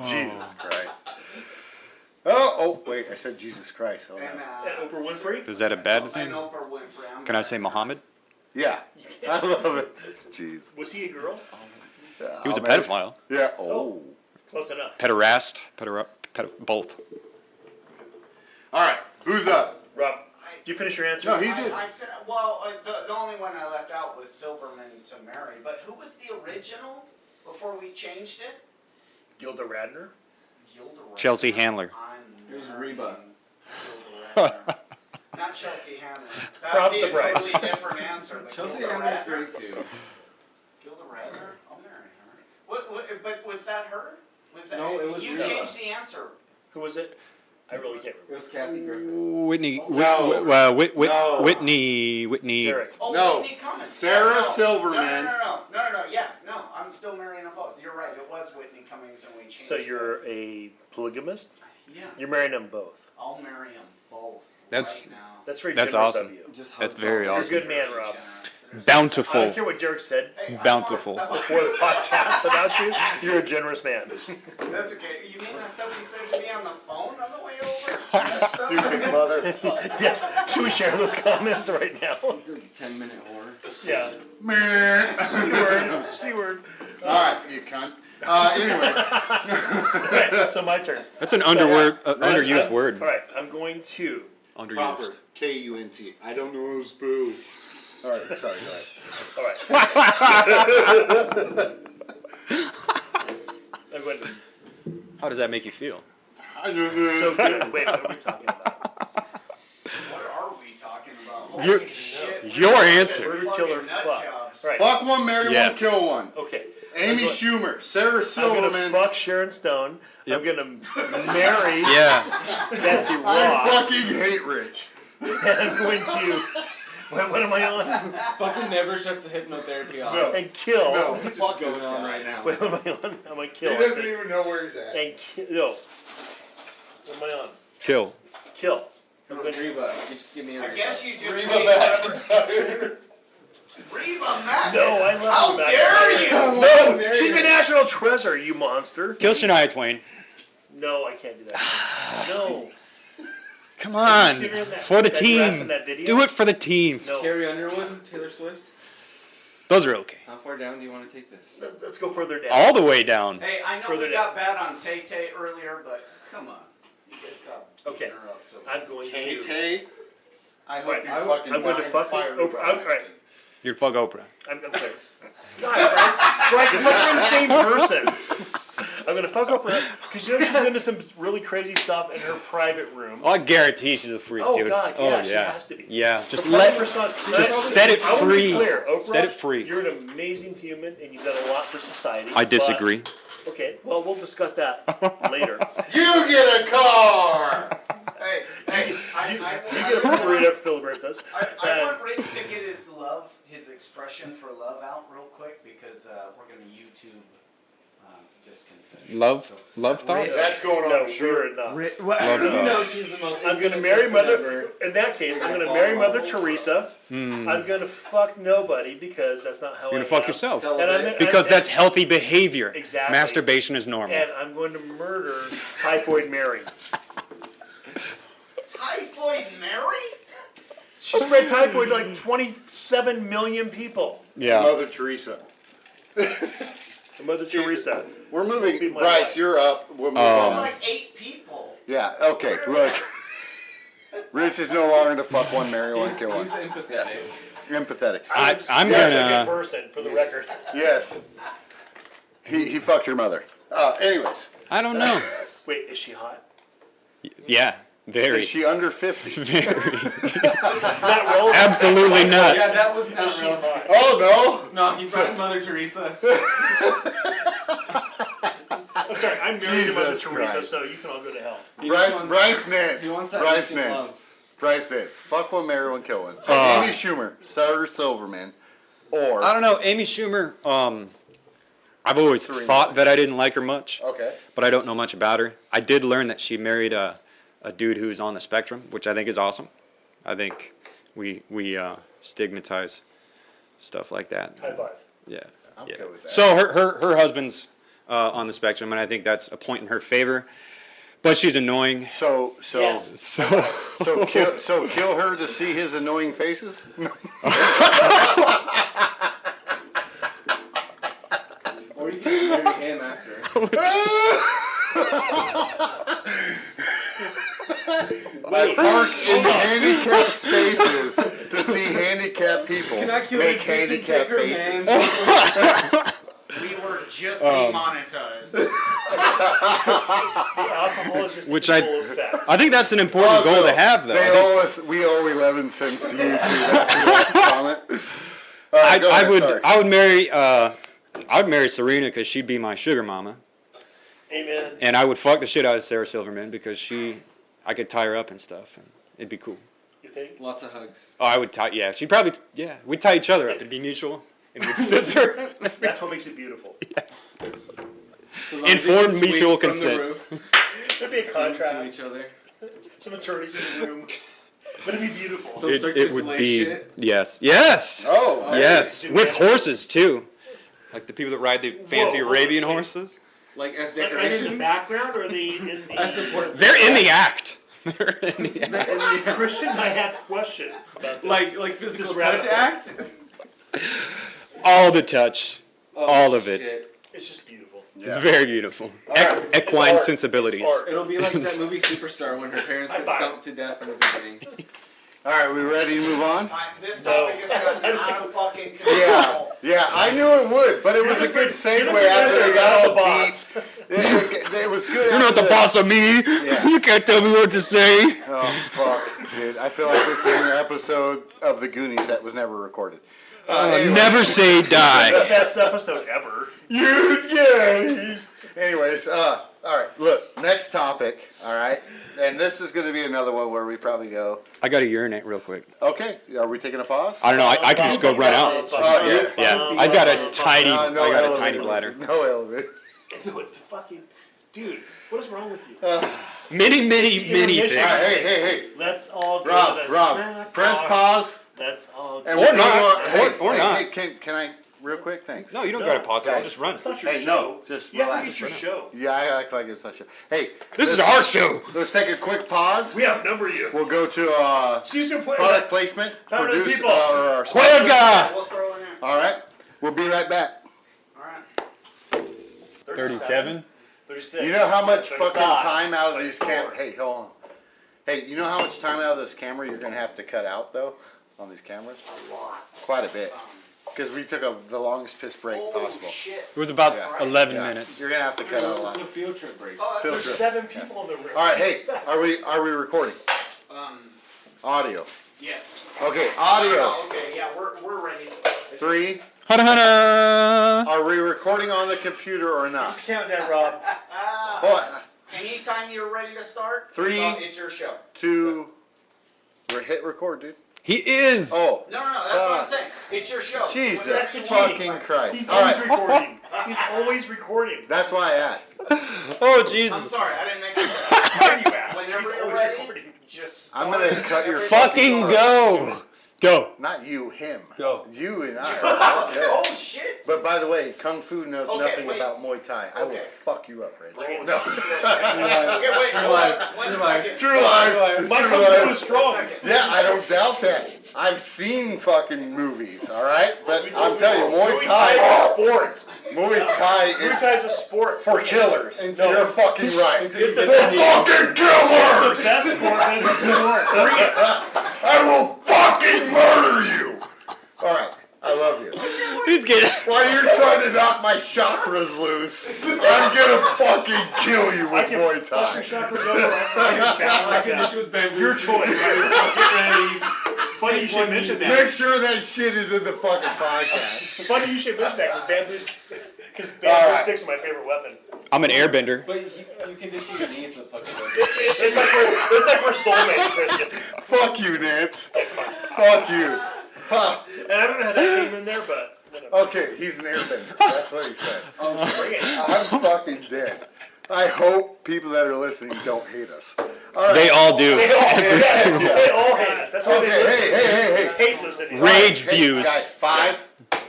Jesus Christ. Oh, wait, I said Jesus Christ. Oh, And, no. And Oprah Winfrey? Is that a bad And thing? Oprah Winfrey. Can I say Muhammad? Yeah, I love it. Jeez. Was he a girl? He was a I'll marry- pedophile. Yeah, oh. Close enough. Pederast. Both. All right, who's up? Rob, did you finish your answer? No, he did. The only one I left out was Silverman to marry. But who was the original before we changed it? Gilda Radner? Gilda Radner. Chelsea Handler. I'm It was marrying Reba. Gilda Radner. Not Chelsea Handler. That Props would be to a Bryce. totally different answer. But Chelsea Gilda Handler's Radner? great too. Gilda Radner? I'll marry her. But was that her? Was that, No, it was you Reba. changed the answer. Who was it? I really can't It remember. was Kathy Griffith. Whitney. No. No. Whitney. Derek. Oh, No. Whitney Cummings. Sarah Yeah, no. Silverman. No. Yeah, no. I'm still marrying them both. You're right. It was Whitney Cummings, and we changed. So you're a polygamist? Yeah. You're marrying them both. I'll marry them both. That's- right now. That's very That's generous awesome. of you. Just That's hugs very all. You're a awesome. good man, Rob. Generous. I don't Bountiful. care what Derek said Hey, Bountiful. before the podcast about you. You're a generous man. That's okay. You mean that stuff you said to me on the phone on the way over? That stuff? Stupid mother. Yes. Should we share those comments right now? 10-minute whore. Yeah. Meh. C-word. C-word. All right, you cunt. Anyways. Okay, so my turn. That's an underused word. All right, I'm going to. Proper. Underused. K-U-N-T. I don't know his boo. All right, sorry, go ahead. All right. I'm going to. How does that make you feel? I don't know. So good. Wait, what are we talking about? What are we talking about? Your- Holy shit. your answer. Murder, kill, or Fucking nut fuck. jobs. All right. Fuck one, marry Yeah. one, kill one. Okay. Amy I'm Schumer, Sarah going to Silverman. fuck Sharon Stone. Yep. I'm going to marry Yeah. Betsy I Ross. fucking hate Rich. And I'm going to. What am I on? Fucking never shuts the hypnotherapy off. No. And kill. No, What's fuck going this on guy. right now? What am I on? I'm going to kill. He doesn't even know where he's at. And kill. No. What am I on? Kill. Kill. I'm going to. Reba, you just give me a I guess you just Reba say McEntire. Reba McEntire. No, I love How Reba dare McEntire. you? No, she's a national treasure, you monster. Kill Shania Twain. No, I can't do that. No. Come on. See her in that- For the that dress team. in that video? Do it for the team. No. Carrie Underwood, Taylor Swift. Those are okay. How far down do you want to take this? Let's go further down. All the way down. Hey, I know Further we got bad on Tay Tay earlier, but come on. You guys stop Okay. beating her up so I'm going Tay to. Tay. I hope Right, you I'm fucking going to die in fuck fire Oprah. by Right. You'd fuck Oprah. I'm clear. God, Bryce, it's like we're the same person. I'm gonna fuck up her because you know she's into some really crazy stuff in her private room. Oh, I guarantee she's a freak, Oh, dude. God, yeah, she has to be. Yeah, just Her let, private response- just set it I wanna be free. clear, Oprah, Set it free. You're an amazing human and you've done a lot for society. I but- disagree. Okay, well, we'll discuss that later. You get a car. Hey, You get a burrito for Phil Berthas. I want Rich to get his expression for love out real quick because we're gonna YouTube this confession. Love thoughts? That's going on. No, Sure. we're not. Rich, Love you know thoughts. she's the most. I'm gonna intimate marry person Mother. ever. In that case, I'm gonna Fall marry in Mother love. Teresa. I'm gonna fuck nobody because that's not how You're I gonna fuck am. yourself. I'm- Because that's healthy behavior. Exactly. Masturbation is normal. And I'm going to murder Typhoid Mary. Typhoid Mary? She spread typhoid to like 27 million people. Yeah. Mother Teresa. Mother Teresa. We're Be moving. my Bryce, wife. you're up. We'll move It's on. like 8 people. Yeah. Okay. Look. Rich is no longer to fuck one, marry one, kill one. He's empathetic. Empathetic. I'm such a gonna- good person, for the record. Yes. He fucked your mother. Anyways, I don't know. Wait, is she hot? Yeah, very. is she under 50? Very. Not relevant. Absolutely not. Yeah, that was not Is she relevant. hot? Oh No, he brought Mother Teresa. I'm sorry, I'm married to Mother Jesus Teresa, Christ. so you can all go to hell. no. Bryce Nance. He wants that Bryce ancient Nance. love. Bryce Nance. Fuck one, marry one, kill one. Uh, Amy Schumer, Sarah Silverman, or I don't know. Amy Schumer, I've always Serena thought Williams. that I didn't like her much, okay. but I don't know much about her. I did learn that she married a dude who's on the spectrum, which I think is awesome. I think we stigmatize stuff like that. High five. Yeah. I'm yeah. good with that. So her husband's on the spectrum, and I think that's a point in her favor. But she's annoying. So Yes. So kill her to see his annoying faces. Or you can marry him after. I park in handicapped spaces to see handicapped people Can I kill make this bitch and handicapped take her faces. man? We were just demonetized. The alcohol is just Which a I- full effect. I think that's an important goal to have, though. I They think- owe us. We owe 11 cents to you too. After that comment. All right, go ahead, sorry. I would marry Serena because she'd be my sugar mama, Amen. and I would fuck the shit out of Sarah Silverman because I could tie her up and stuff, and it'd be cool. You think? Lots of hugs. Oh, I would tie. Yeah, she'd probably. Yeah, we'd tie each other up. It'd be mutual, and we'd scissor. That's what makes it beautiful. Yes. So as long as you Informed can swing mutual from the consent. roof There'd be a into contract, each other. some attorneys in the room, but it'd be beautiful. So- It would Cirque du be. Soleil shit? Yes. Oh, Yes, Dude, with man. horses too, like the people that ride the fancy Whoa, Arabian wait. horses. Like as Are they in the decorations. background or are they in the? I support They're in the act. They're in the act. Christian, I have questions about this. like physical This touch rabbit act. All the touch, all of it. Shit. It's just beautiful. It's very beautiful. right. Equine It's art. sensibilities. It's art. It'll be like that movie Superstar when her parents High get five. stomped to death in the beginning. All right, we ready to move on? This No. topic is gotten out of fucking control. Yeah, I knew it would, but it was a good segue after they got all boss. deep. It was good. You're not after the that. boss of me. Yeah. You can't tell me what to say. Oh fuck, dude! I feel like this is an episode of the Goonies that was never recorded. Anyway. Never say The die. best episode ever. Use gays. Anyways, all right. Look, next topic. All right, and this is going to be another one where we probably go. I gotta urinate real quick. Okay, are we taking a pause? I don't know. I can just go run out. Yeah, I got a tiny. I No got a elevator. tiny bladder. No elevator. No, it's the fucking dude. What is wrong with you? Many All things. right, hey, Let's all go Rob, to the Rob, smack press talk. pause. Let's all go. And Or we'll not, do our- or not. Hey, can I real quick? Thanks. No, you don't No, gotta pause it. I'll guys. just run. It's not your Hey, show. no, just you have to relax. get your show. Yeah, I act like it's such a. Hey, This is let's- our show. Let's take a quick pause. We outnumber you. We'll go to Season product placement. Power to the Produce people. our Juega. We'll throw in there. All right, we'll be right back. Alright. 37. 36. You know how much 35, fucking time out of these 34. Hey, hold on. Hey, you know how much time out of this camera you're gonna have to cut out though, on these cameras? A lot. Quite a bit. because we took the longest piss break possible. Shit. It was about Yeah. 11 Yeah. minutes. You're gonna have to cut out a lot. It's a field trip break. Oh, Field There's trip. 7 people in the room. All right, hey, are we recording? Audio. Yes. Okay, audio. Oh, okay, yeah, we're ready. 3. Hunter, Hunter! Are we recording on the computer or not? Just count down, Rob. What? Anytime you're ready to start, 3, it's your show. 2. We're hit record, dude. He is! Oh, No, that's what I'm saying. It's your show. Jesus That's the key. fucking Christ! He's All always right, recording. He's always recording. that's why I asked. Oh, I'm Jesus. sorry, I didn't make it. Why do you ask? Whenever He's you're always ready, recording. just I'm gonna start. cut your Everybody Fucking start. go! Go. Not you, him. Go. You and I are dead. Oh shit! But by the way, Kung Fu knows Okay, nothing wait. about Muay Thai. I will Okay. fuck you up, Rich. Oh, No. Okay, wait, hold on. One second. True life. My True Kung Fu is life. strong. Yeah, I don't doubt that. I've seen fucking movies, all right? But I'm telling you, Muay Muay Thai is a Thai, sport. Muay Thai Muay Thai is is a sport. for killers. No. You're fucking right. It's For the best. fucking It's the killers! best sport, but it's a sport. Bring it. I will fucking murder you! Alright, I love you. He's getting. While you're trying to knock my chakras loose, I'm gonna fucking kill you I with can Muay fuck Thai. your chakras over. I can balance that. Your choice. Funny you should mention Make that. sure that shit is in the fucking podcast. Funny you should mention that because All bamboo right. sticks are my favorite weapon. I'm an airbender. But you can just do your knees with fucking It's like we're soulmates, Christian. Fuck you, Nance. Fuck you. Huh. And I don't know how that came in there, but whatever. Okay, he's an airbender. That's what he said. Bring it. I'm fucking dead. I hope people that are listening don't hate us. All right. They all do. They all, Every single they all hate us. That's why Okay, they listen. hey. It's hate listening. Rage Hey, views. Guys, 5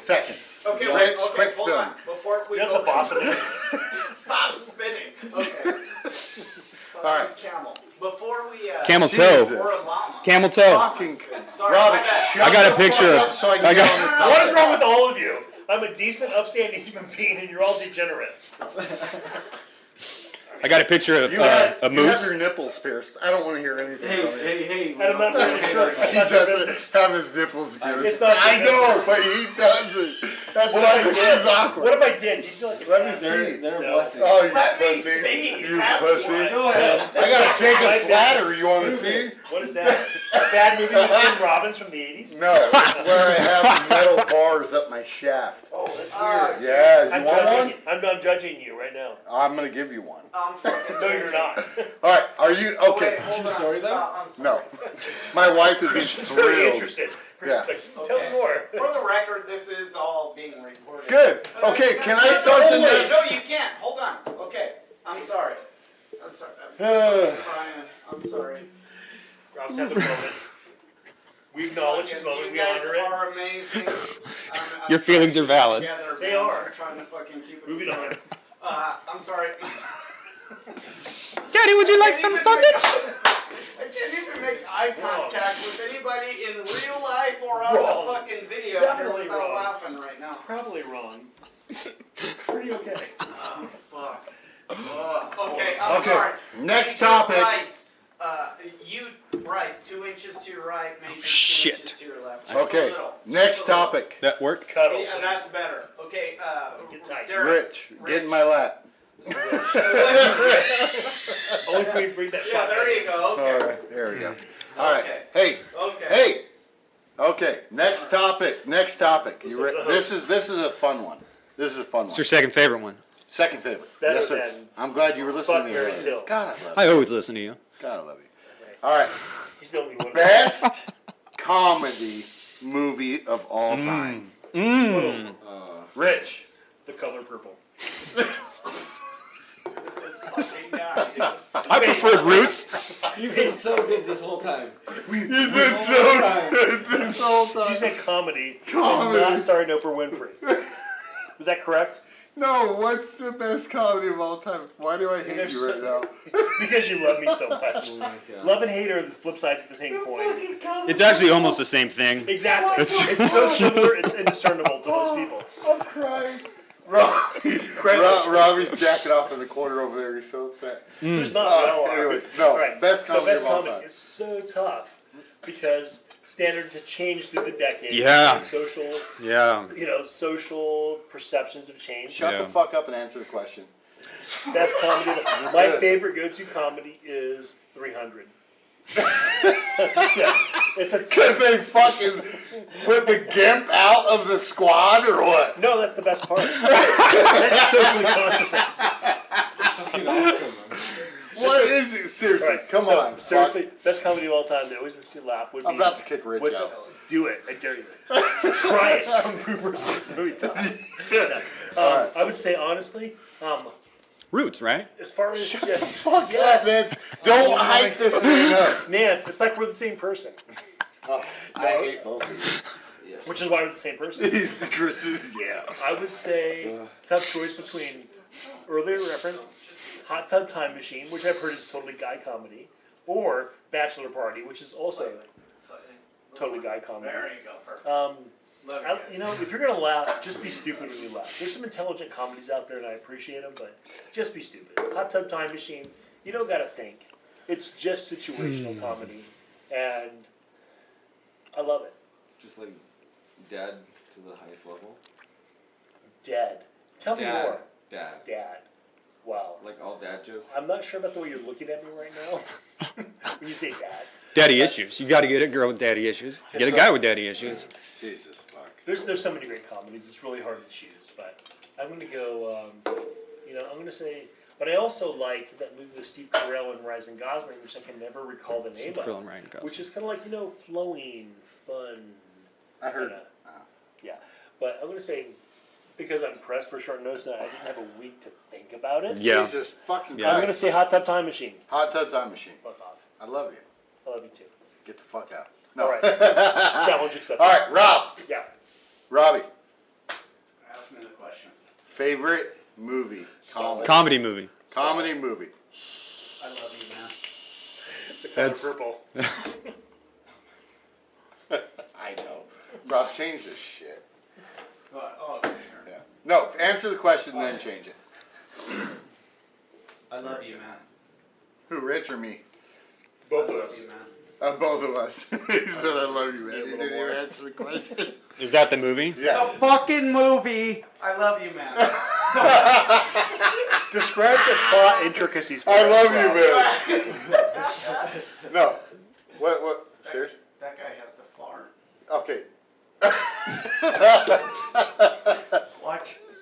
seconds. Okay, Rich, wait, okay, quick hold spin. on. Before we You're go, not the boss of it. Stop spinning. Okay. Alright. Camel. Before we Camel Jesus. toe. or a llama. Camel toe. Fucking Sorry, Robin, my bad. shut I got a the picture fuck of- up so I can I get got- on the What is topic. wrong with all of you? I'm a decent, upstanding human being, and you're all degenerates. I got a picture of You have a moose. your nipples pierced. I don't want to hear anything from you. hey. And I'm not really sure. He It's not your doesn't business. have his nipples pierced. It's not I your know, business. but he doesn't. That's What why if I this did? is awkward. What if I did? Do you feel like Let me it's see. bad? They're a No. blessing. Oh, you Let me pussy. see. You That's pussy. why. Go ahead. I got a Jacob's My ladder. business. You want to see? What is that? A bad movie with Tim Robbins from the 80s? No, it's where I have metal bars up my shaft. Oh, that's Ah, weird. Yeah, you I'm want one? judging. I'm not judging you right now. I'm gonna give you one. I'm fucking No, you're not. All right, are you Wait, okay? hold True on. story, though? Stop, I'm No, sorry. my wife is Christian's very thrilled. interested. Yeah. Tell me more. For the record, this is all being recorded. Good. Okay, can I start the Wait, next? no, you can't. Hold on. Okay. I'm sorry. I'm sorry. I'm crying. I'm sorry. Rob's having a moment. We acknowledge his moment. You We guys honor it. are amazing. I'm Your feelings are valid. together, They man. are. I'm trying to fucking keep it. Moving on. I'm sorry. Daddy, would you like some sausage? I can't even make eye contact with anybody in real life or on Wrong. the fucking video. Definitely without wrong. laughing right now. Probably wrong. Pretty okay. Oh, fuck. Okay, I'm Okay, sorry. next topic. Bryce, Bryce, 2 inches to your right, Major, 2 Shit. inches to your left. Just a Okay, little. next Just a little. topic. That work? Cuddle. Yeah, that's better. Okay, Get tight. Derek. Rich, get in my lap. Only if we bring that Yeah, shot. there you go. All Okay. right, there we go. All right, Okay. hey, Okay. hey. Okay, next topic. Next topic. Who's You the host? this is a fun one. This is a fun It's one. your second favorite one. Second favorite. Better Yes, sir. than I'm glad you were listening to me. Fuck, Mary, earlier. Kill. God, I love you. I always listen to you. God, I love you. All right, He's the only one. best comedy movie of all time. Mmm. Rich. The color purple. This fucking guy, dude. I preferred Roots. You've been so good this whole time. You did so good this whole time. You said comedy. Comedy. And not starring Oprah Winfrey. Was that correct? No, what's the best comedy of all time? Why do I hate There's you right now? Because you love me so much. Oh my god. Love and hate are the flip sides of the same coin. It's actually almost the same thing. Exactly. It's- It's so similar, it's indiscernible to most people. I'm crying. Robbie's jacking off in the corner over there. He's so upset. There's not well. Anyways, no, All right. best comedy so best of all comedy time. is so tough because standard to change through the decades. Yeah. And social, Yeah. social perceptions have changed. Shut Yeah. the fuck up and answer the question. Best comedy. My favorite go-to comedy is 300. Yeah, it's a Because they fucking put the gimp out of the squad or what? no. That's the best part. That's socially conscious. Fucking awesome, man. What is it? Seriously, Right, come so, on. Seriously, best comedy of all time. That always makes me laugh. Would I'm be, about to kick Rich what's- out. Do it. I dare you. Try it. Kung Fu versus Muay Thai. Yeah. Alright. I would say honestly, Roots, right? as far as just Fuck yes, that, man. Don't hype this thing up. man, it's like we're the same person, Oh, I hate both of you. which is why we're the same person. He's the Chris. Yeah. I would say tough choice between earlier reference Hot Tub Time Machine, which I've heard is totally guy comedy, or Bachelor Party, which is also totally guy comedy. There you go. Perfect. Um, Love you I, guys. you know, if you're gonna laugh, just be stupid when you laugh. There's some intelligent comedies out there, and I appreciate them, but just be stupid. Hot Tub Time Machine, you don't gotta think. It's just situational comedy, and I love it. Just like dad to the highest level. Dad, tell me more. Dad. Dad, wow. Like all dad jokes. I'm not sure about the way you're looking at me right now when you say dad. Daddy issues. You got to get a girl with daddy issues. Get a guy with daddy issues. Jesus fuck. There's so many great comedies. It's really hard to choose, but I'm gonna go. I'm gonna say. But I also liked that movie with Steve Carell and Ryan Gosling, which I can never recall the name Steve Carell of, and Ryan Gosling. which is kind of like flowing, fun. I heard. kinda- Yeah, but I'm gonna say because I'm pressed for short notice and I didn't have a week to think about it. Yeah. Jesus fucking Yeah. I'm gonna Christ. say Hot Tub Time Machine. Hot Tub Time Machine. Fuck off. I love you. I love you too. Get the fuck out. All right. Challenge accepted. All right, Rob. Yeah. Robbie, Ask me the question. favorite movie? Comedy movie. Comedy movie. I love you, man. The color That's- purple. I know. Rob, change this shit. Oh, okay, sure. Yeah. No, answer the question, then change it. I love you, man. Who, Rich or me? Both I of love us. you, man. Both of us. He said, I love you, man. Yeah, a He little didn't even more. answer the question. Is that the movie? Yeah. The fucking movie. I love you, man. Describe the plot intricacies. For I us, love you, Rob. man. No. What? Serious? That guy has the fart. Okay.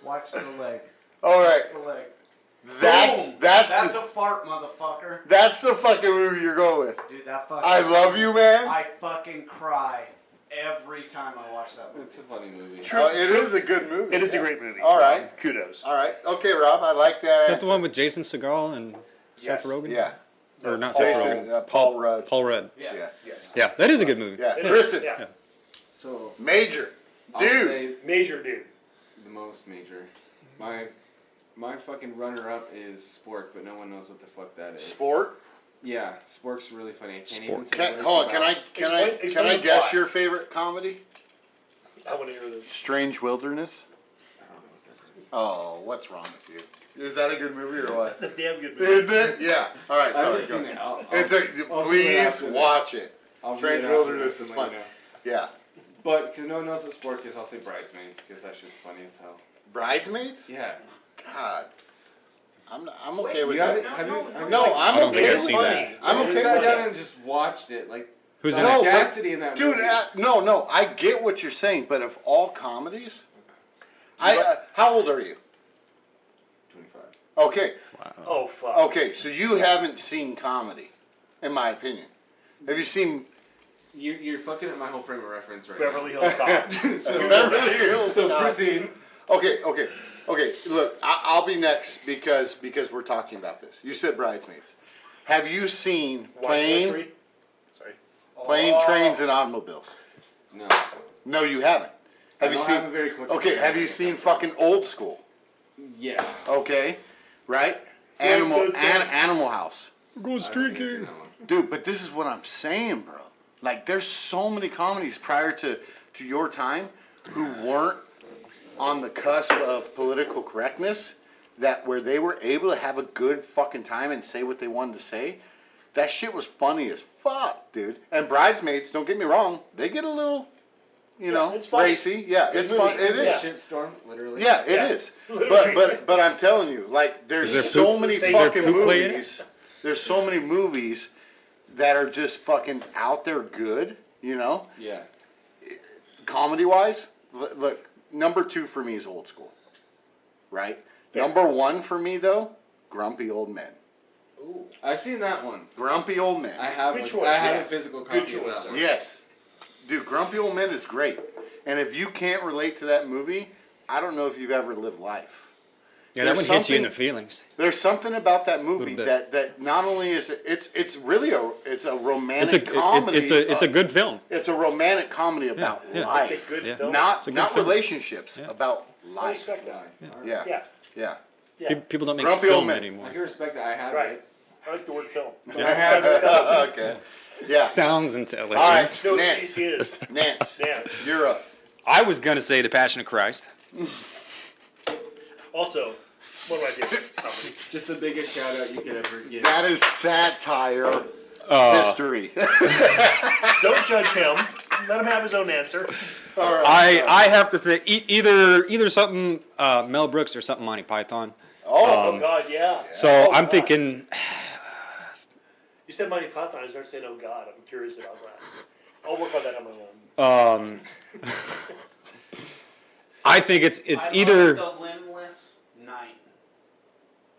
Watch the leg. All right. Watch the leg. Boom! That's a fart, motherfucker. that's the fucking movie you're going with. Dude, that fucking. I love you, man. I fucking cry every time I watch that movie. It's a funny movie. It is a good movie. It is a great movie. All right. Kudos. All right. Okay, Rob. I like that. Is that the one with Jason Segel and Yes. Seth Rogen? Yeah. Or not Paul- Seth Jason, Rogen. Paul Rudd. Paul Rudd. Yeah. Yeah. Yes. Yeah, that is a good movie. Yeah. It is. Kristen. Yeah. So Major. I'll Dude. say Major dude. the most major. My fucking runner up is Spork, but no one knows what the fuck that is. Sport. Yeah, Spork's really funny. I can't even Spork. say words Hold on. Can about I Explain the guess plot. your favorite comedy? I want to hear this. Strange Wilderness. I don't know what that is. Oh, what's wrong with you? Is that a good movie or what? That's a damn good movie. Isn't it? Yeah. All right. I Sorry. haven't Go. seen it. It's I'll do it please after this. watch it. I'll Strange read it after Wilderness this is and let fun. you know. Yeah. But because no one knows what Spork is, I'll say Bridesmaids because that shit's funny as hell. Bridesmaids. Yeah. God. I'm okay with You that. haven't? Have you? No, I I'm don't okay think I've with seen that. that. I'm I okay just with sat down that. and just watched it. Like Who's the in it? No, but- audacity in that Dude, movie. no, I get what you're saying, but of all comedies, how old are you? 25. Okay, Oh fuck. okay, so you haven't seen comedy, in my opinion. Have you seen You're fucking up my whole frame of reference right Beverly now. Hills Cop. Beverly Hills So Cop? proceed. Okay. Look, I'll be next because we're talking about this. You said Bridesmaids. Have you seen Wine Plane, Country? Sorry. Trains, and Automobiles? No. No, you haven't. Have you I don't seen? have a very quick Okay, have you seen fucking Old School? Yeah. Okay, right? Frank Goodson. Animal House. Go I haven't seen that one. Dude, but this is what I'm saying, bro. Like, there's so many comedies prior to your time who weren't on the cusp of political correctness, that where they were able to have a good fucking time and say what they wanted to say, that shit was funny as fuck, dude. And Bridesmaids, don't get me wrong, they get a little, it's funny. racy. Yeah, it's fun. It It's is. a shitstorm, literally. Yeah, it Yeah. is. Literally. But I'm telling you, like, there's there so poop- many is there fucking poop play in it? movies. There's so many movies that are just fucking out there good, Yeah. comedy wise. Look, number 2 for me is Old School, right? Fair. Number 1 for me though, Grumpy Old Men. Ooh. I've seen that one. Grumpy Old Men. I have. Good a, choice, I have yeah. a physical Good copy of choice, that sir. one. Yes, dude, Grumpy Old Men is great. And if you can't relate to that movie, I don't know if you've ever lived life. Yeah, that There's one hits you in the something- feelings. There's something about that movie Little bit. that not only is it's really a romantic It's comedy. it's a good film. It's a romantic comedy about yeah. life. It's a good Yeah. film. Not a good not film. relationships, Yeah. about I life. respect that. Yeah. Yeah. Yeah. Yeah. People don't make Grumpy Old film Men. anymore. I can respect that. I have Right. it. I like the word film. Okay. Yeah. Sounds intelligent. All right. No, Nance. it is. Nance. Nance. You're up. I was gonna say The Passion of Christ. Also, one of my favorite comedies. Just the biggest shout out you could ever give. That is satire history. Don't judge him. Let him have his own answer. All right. I have to say either something Mel Brooks or something Monty Python. Oh God, yeah. So Oh, I'm God. thinking You said Monty Python. I started saying, "Oh God," I'm curious about that. I'll work on that on my own. I think it's I either love The Limbless Night.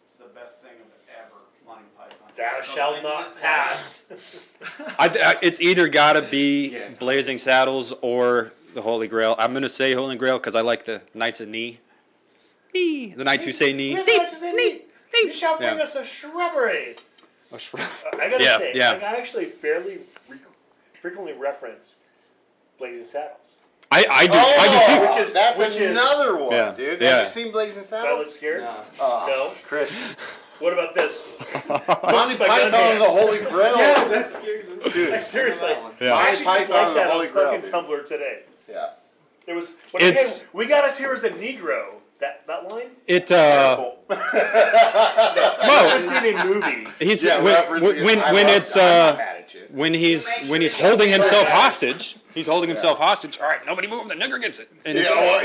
It's the best thing of ever, Monty Python. Thou The shalt not Limbless pass. it's either gotta be Yeah. Blazing Saddles or the Holy Grail. I'm gonna say Holy Grail because I like the Knights of Knee. Knee. The Knights who say knee. You shall bring Yeah. us a shrubbery. A shrub. I gotta Yeah, say, yeah. like, I actually fairly frequently reference Blazing Saddles. I do too. Which is- that's which is- another one, Yeah. dude. Yeah. Have you seen Blazing Do I Saddles? look scared? No. No. Chris. What about this? Monty by Python Gunman. and the Holy Grail. Yeah, that's scary. Dude. Like, seriously. That one. Yeah. I Monty actually just Python like and the that Holy on Grail, fucking dude. Tumblr today. Yeah. It was, It's- hey, we got us here as a Negro. That line? It Careful. No, it's in a movie. he's Yeah, when I'm not it's mad at you. when he's Make when sure he's it holding doesn't himself burn out. hostage. He's holding himself hostage. All right, nobody move. The nigger gets it. And it's, Yeah, well,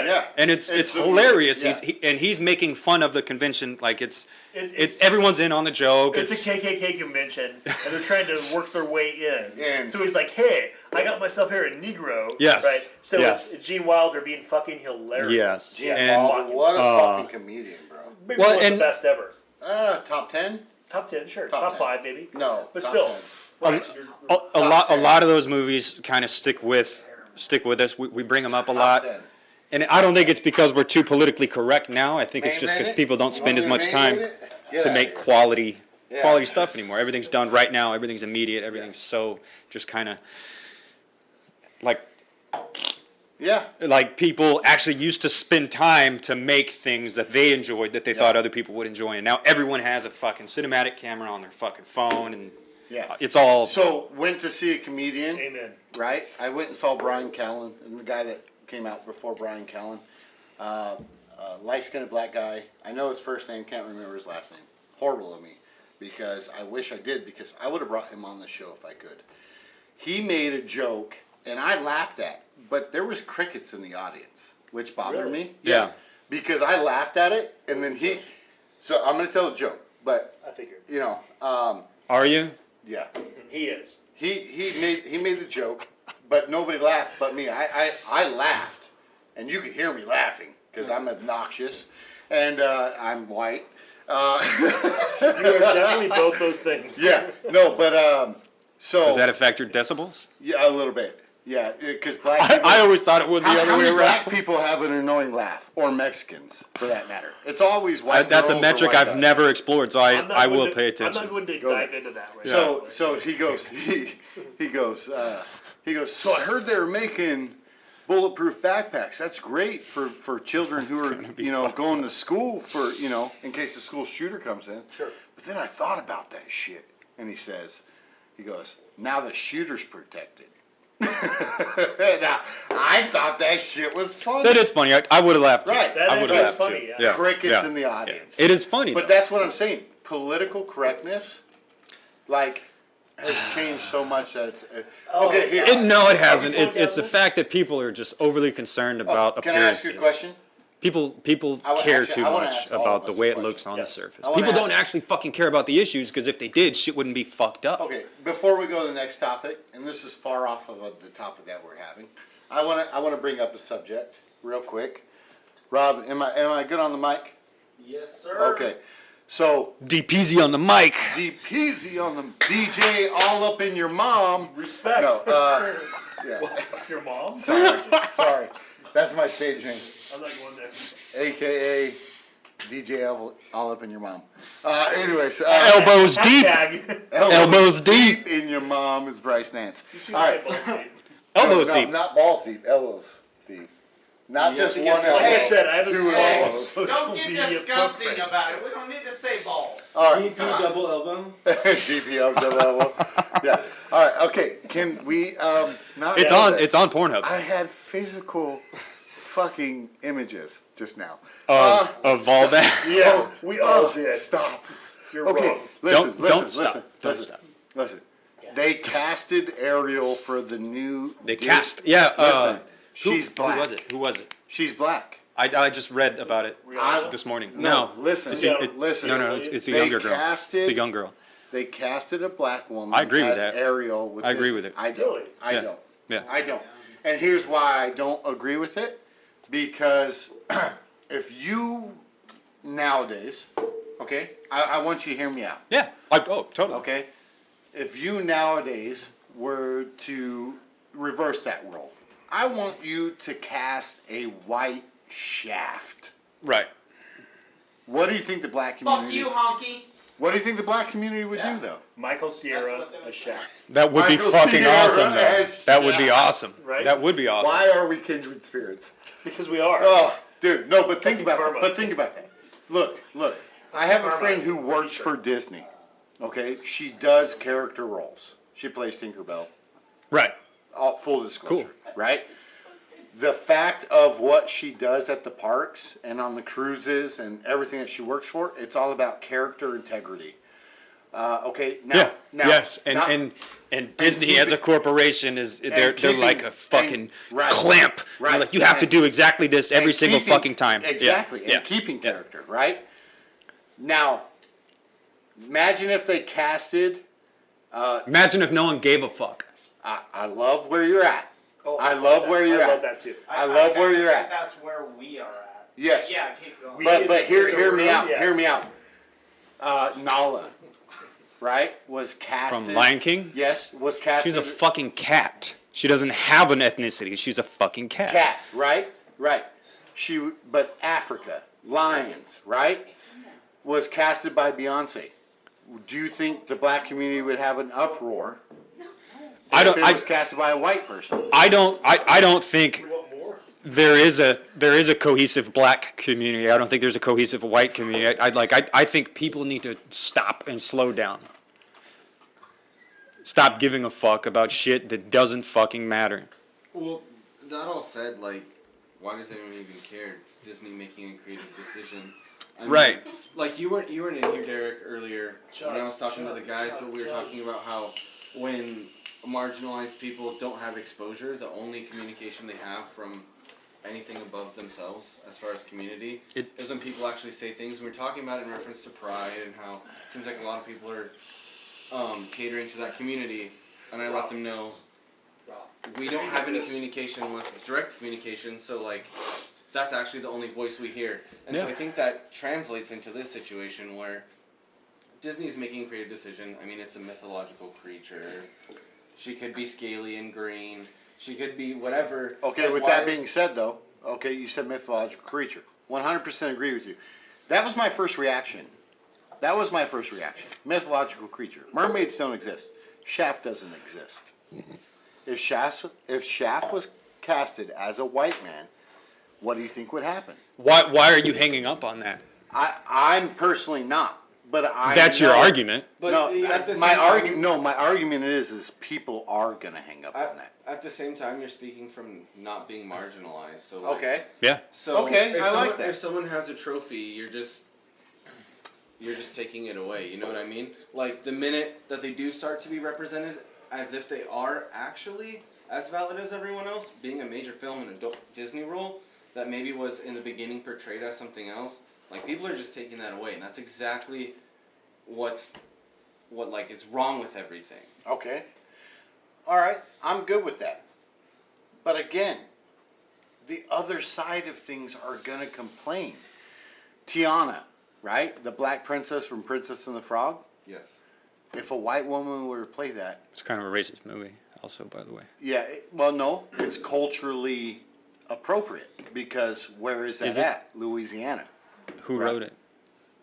yeah. And it's It's the- hilarious. yeah. He's making fun of the convention. Like it's It's everyone's in on the joke. It's a KKK convention, and they're trying to work their way in. And- So he's like, "Hey, I got myself here a Negro." Yes. Right. So Yes. it's Gene Wilder being fucking hilarious. Yes. Gene And- Wilder, what a fucking comedian, bro. Maybe Well, one of and- the best ever. Top 10? Top 10, sure. Top Top 10. 5, maybe. No. But top still. 10. Right, so you're- a lot of those movies kind of stick with us. We bring them up a lot. 10. And I don't think it's because we're too politically correct now. I think it's Name just because it? people don't You spend as want much me time name it? Get to outta make here. quality Yeah. stuff anymore. Everything's done right now. Everything's immediate. Everything's so just kind of Yeah. like people actually used to spend time to make things that they enjoyed that they thought other people would enjoy. And now everyone has a fucking cinematic camera on their fucking phone and Yeah. it's all So, went to see a comedian, Amen. right? I went and saw Brian Callen, and the guy that came out before Brian Callen. Light-skinned black guy. I know his first name, can't remember his last name. Horrible of me, because I wish I did, because I would have brought him on the show if I could. He made a joke, and I laughed at, but there was crickets in the audience, which bothered Really? me. Yeah. Because I laughed at it, and then so I'm going to tell a joke, but, I figured. Are you? yeah. He is. He made the joke, but nobody laughed but me. I laughed, and you could hear me laughing because I'm obnoxious, and I'm white. You are definitely both those things. Yeah, no, but so Does that affect your decibels? yeah, a little bit. Yeah, because black people. I always thought it was the how other way many around. black people have an annoying laugh, or Mexicans, for that matter? It's always white. That's a girls or metric white I've guys. never explored, so I'm not I going will to- pay I'm attention. not going to Go dive ahead. into that right So he goes, so I heard they were making bulletproof backpacks. That's great for children who are, going to school for, in case the school shooter comes in. Sure. But then I thought about that shit. And he goes, now the shooter's protected. Now, I thought that shit was funny. That is funny. I would have laughed too. Right. That I would actually have is laughed funny, too. yeah. Crickets yeah. in the audience. It is funny. But though. that's what I'm saying. Political correctness like has changed so much that it's okay. Here, No, it hasn't. going It's down the this? fact that people are just overly concerned about can I ask appearances. you a question? People Actually, too I wanna much ask all about of the us way a it question. looks on the Yes. surface. I wanna People don't ask- actually fucking care about the issues because if they did, shit wouldn't be fucked up. Okay, before we go to the next topic, and this is far off of the topic that we're having, I want to bring up a subject real quick. Rob, am I good on the mic? Yes, sir. Okay, so Deep easy on the mic. deep peasy on the DJ, all up in your mom. Respect. No, yeah. Your mom? Sorry, that's my stage name, I'm not going there. AKA DJ all up in your mom. Anyways, Elbows deep. Hashtag. Elbows deep. in your mom is Bryce Nance. You see All right. my balls deep. Elbows no, deep. not balls deep, elbows deep. Not You just have to one get- elbow. Like I said, I have a two small elbows. social Don't get media disgusting footprint. about it. We don't need to say balls. All right. DP double elbow. DPO double elbow. Yeah. All right. Okay. Can we? Not It's on. It's on Pornhub. I had physical fucking images just now. Of all that. Yeah, we all did. Stop. You're Okay. wrong. Listen. Don't stop. Don't stop. Listen. They casted Ariel for the new. They cast. Yeah. Listen. She's Who black. was it? Who was it? She's black. I just read about it Rihanna? this morning. No, listen, It's listen. No, it's a They younger girl. casted- It's a young girl. They casted a black woman. I agree with as that. Ariel. With I agree this- with it. I don't. Really? I Yeah. don't. Yeah. I don't. And here's why I don't agree with it. Because if you nowadays, okay, I want you to hear me out. Yeah. Totally. Okay, if you nowadays were to reverse that role, I want you to cast a white Shaft. Right. What do you think the black Fuck community? you, honky. What do you think the black community would Yeah. do though? Michael That's Sierra, what they would a Shaft. That would be Michael fucking Sierra awesome, though. as That would be Shaft. awesome. Right? That would be awesome. Why are we kindred spirits? Because we are. Oh, dude, no, but think Fucking about karma. that. But think about that. Look. I have a karma. friend who works for Disney. Okay, she does character roles. She plays Tinkerbell. Right. Full disclosure. Cool. Right. The fact of what she does at the parks and on the cruises and everything that she works for, it's all about character integrity. Okay. Now, Yeah. Now, Yes. now- And Disney keeping- as a corporation is they're keeping- like a fucking right. clamp. Right. They're like you have to And- do exactly this every and single keeping- fucking time. Yeah. Exactly, Yeah. and keeping Yeah. character, right? Now, imagine if they casted. Imagine if no one gave a fuck. I love where you're at. Oh, I love where you're I at. love that too. I love where you're think at. That's where we are at. Yes. Yeah, keep going. But hear as a me room, out. yes. Hear me out. Nala, right, was casted From Lion King? Yes, was casted. She's a fucking cat. She doesn't have an ethnicity. She's a fucking cat. cat, right? Right. But Africa, lions, right, was casted by Beyonce. Do you think the black community would have an uproar I don't. if it was casted by a white person? I don't think We want more. there is a cohesive black community. I don't think there's a cohesive white community. I think people need to stop and slow down. Stop giving a fuck about shit that doesn't fucking matter. Well, that all said, like, why does anyone even care? It's Disney making a creative decision. I mean, Right. Like you weren't in here, Derek, earlier when I was talking to the guys, but we were talking about how when marginalized people don't have exposure, the only communication they have from anything above themselves as far as community is when people actually say things. We were talking about it in reference to pride and how it seems like a lot of people are catering to that community, and I let them know we don't have any communication unless it's direct communication, so like that's actually the only voice we hear. And so Yeah. I think that translates into this situation where Disney's making a creative decision. I mean, it's a mythological creature. She could be scaly and green. She could be whatever. Okay, Like, with why that is- being said, though, okay, you said mythological creature. 100% agree with you. That was my first reaction. Mythological creature. Mermaids don't exist. Shaft doesn't exist. If Shaft was casted as a white man, what do you think would happen? Why are you hanging up on that? I'm personally not, but I. That's your know- argument. But No, at the my same argument. time- No, my argument is people are gonna hang up on that. At the same time, you're speaking from not being marginalized. So like, Okay. Yeah. So Okay, if I like someone, that. If someone has a trophy, you're just you're just taking it away. You know what I mean? Like the minute that they do start to be represented as if they are actually as valid as everyone else, being a major film in a Disney role that maybe was in the beginning portrayed as something else, like people are just taking that away, and that's exactly what like is wrong with everything. Okay. All right. I'm good with that. But again, the other side of things are going to complain. Tiana, right? The black princess from Princess and the Frog. Yes. If a white woman were to play that. It's kind of a racist movie, also, by the way. Yeah. Well, no. It's culturally appropriate because where is that Is it? at? Louisiana. Who Right. wrote it?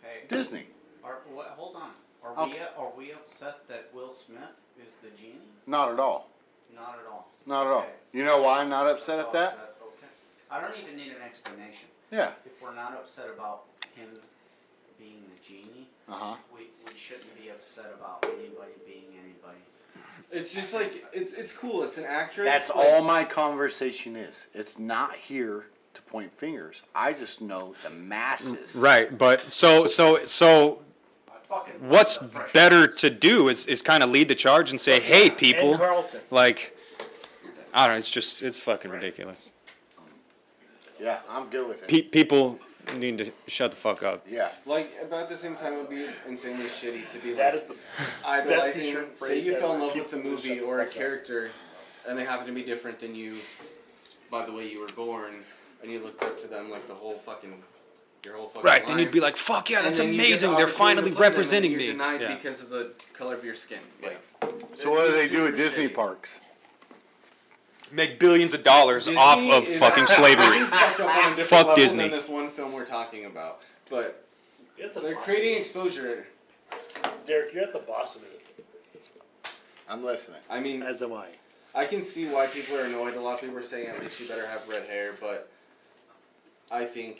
Hey, Disney. hold on. Okay. Are we upset that Will Smith is the genie? Not at all. Not at all. Not at all. Okay. You know why I'm not upset That's at that? That's okay. I don't even need an explanation. Yeah. If we're not upset about him being the genie, Uh-huh. we shouldn't be upset about anybody being anybody. It's just like it's cool. It's an actress. That's like, all my conversation is. It's not here to point fingers. I just know the masses. Right, but so I fucking what's love the Fresh better Prince. to do is kind of lead the charge and say, hey, And people, Carlton. like, I don't know, it's fucking ridiculous. Yeah, I'm good with it. People need to shut the fuck up. Yeah. Like, but at the same time, it would be insanely shitty to be That like is the idolizing. t-shirt Say phrase you fell in ever. love with a People movie shut the or a fuck up. character, and they happen to be different than you by the way you were born, and you looked up to them like your whole fucking Right, life. then you'd be like, fuck yeah, And that's then you get the amazing. They're opportunity finally to play them, and representing you're me. denied Yeah. because of the color of your skin. Like, So what do they do at super Disney shitty. parks? Make billions of dollars Disney off of is- fucking slavery. Disney's fucked up on a different Fuck level Disney. than this one film we're talking about, but You're at the they're boss creating of exposure. it. Derek, you're at the boss of it, I'm listening. I mean, as am I. I can see why people are annoyed. A lot of people are saying at least she better have red hair, but I think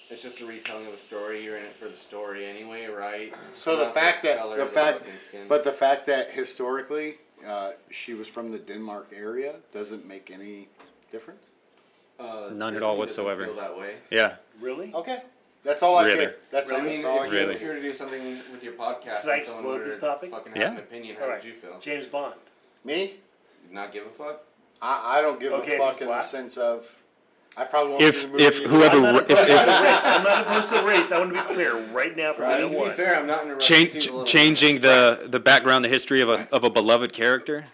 it's just a retelling of a story. You're in it for the story anyway, right? So the Not fact that color the of fact, fucking skin. but the fact that historically she was from the Denmark area doesn't make any difference. None at Disney all doesn't whatsoever. Feel that way. Yeah. Really? Okay, that's all I Really? care. That's Really? I mean, that's all I if, care. Really? if you were to do something with your podcast, Should I and someone explode were this to topic? fucking Yeah. have an opinion, how All would right. you feel? James Bond. Me? Not give a fuck? I don't give Okay, a fuck Miss in the Black? sense of I probably won't see If the movie. if either. whoever I'm not if, opposed to the if race. I'm not opposed to the race. I want to be clear right now from I minute mean, to be one. fair, I'm not in a rush to see the little changing the background, the history of a beloved character,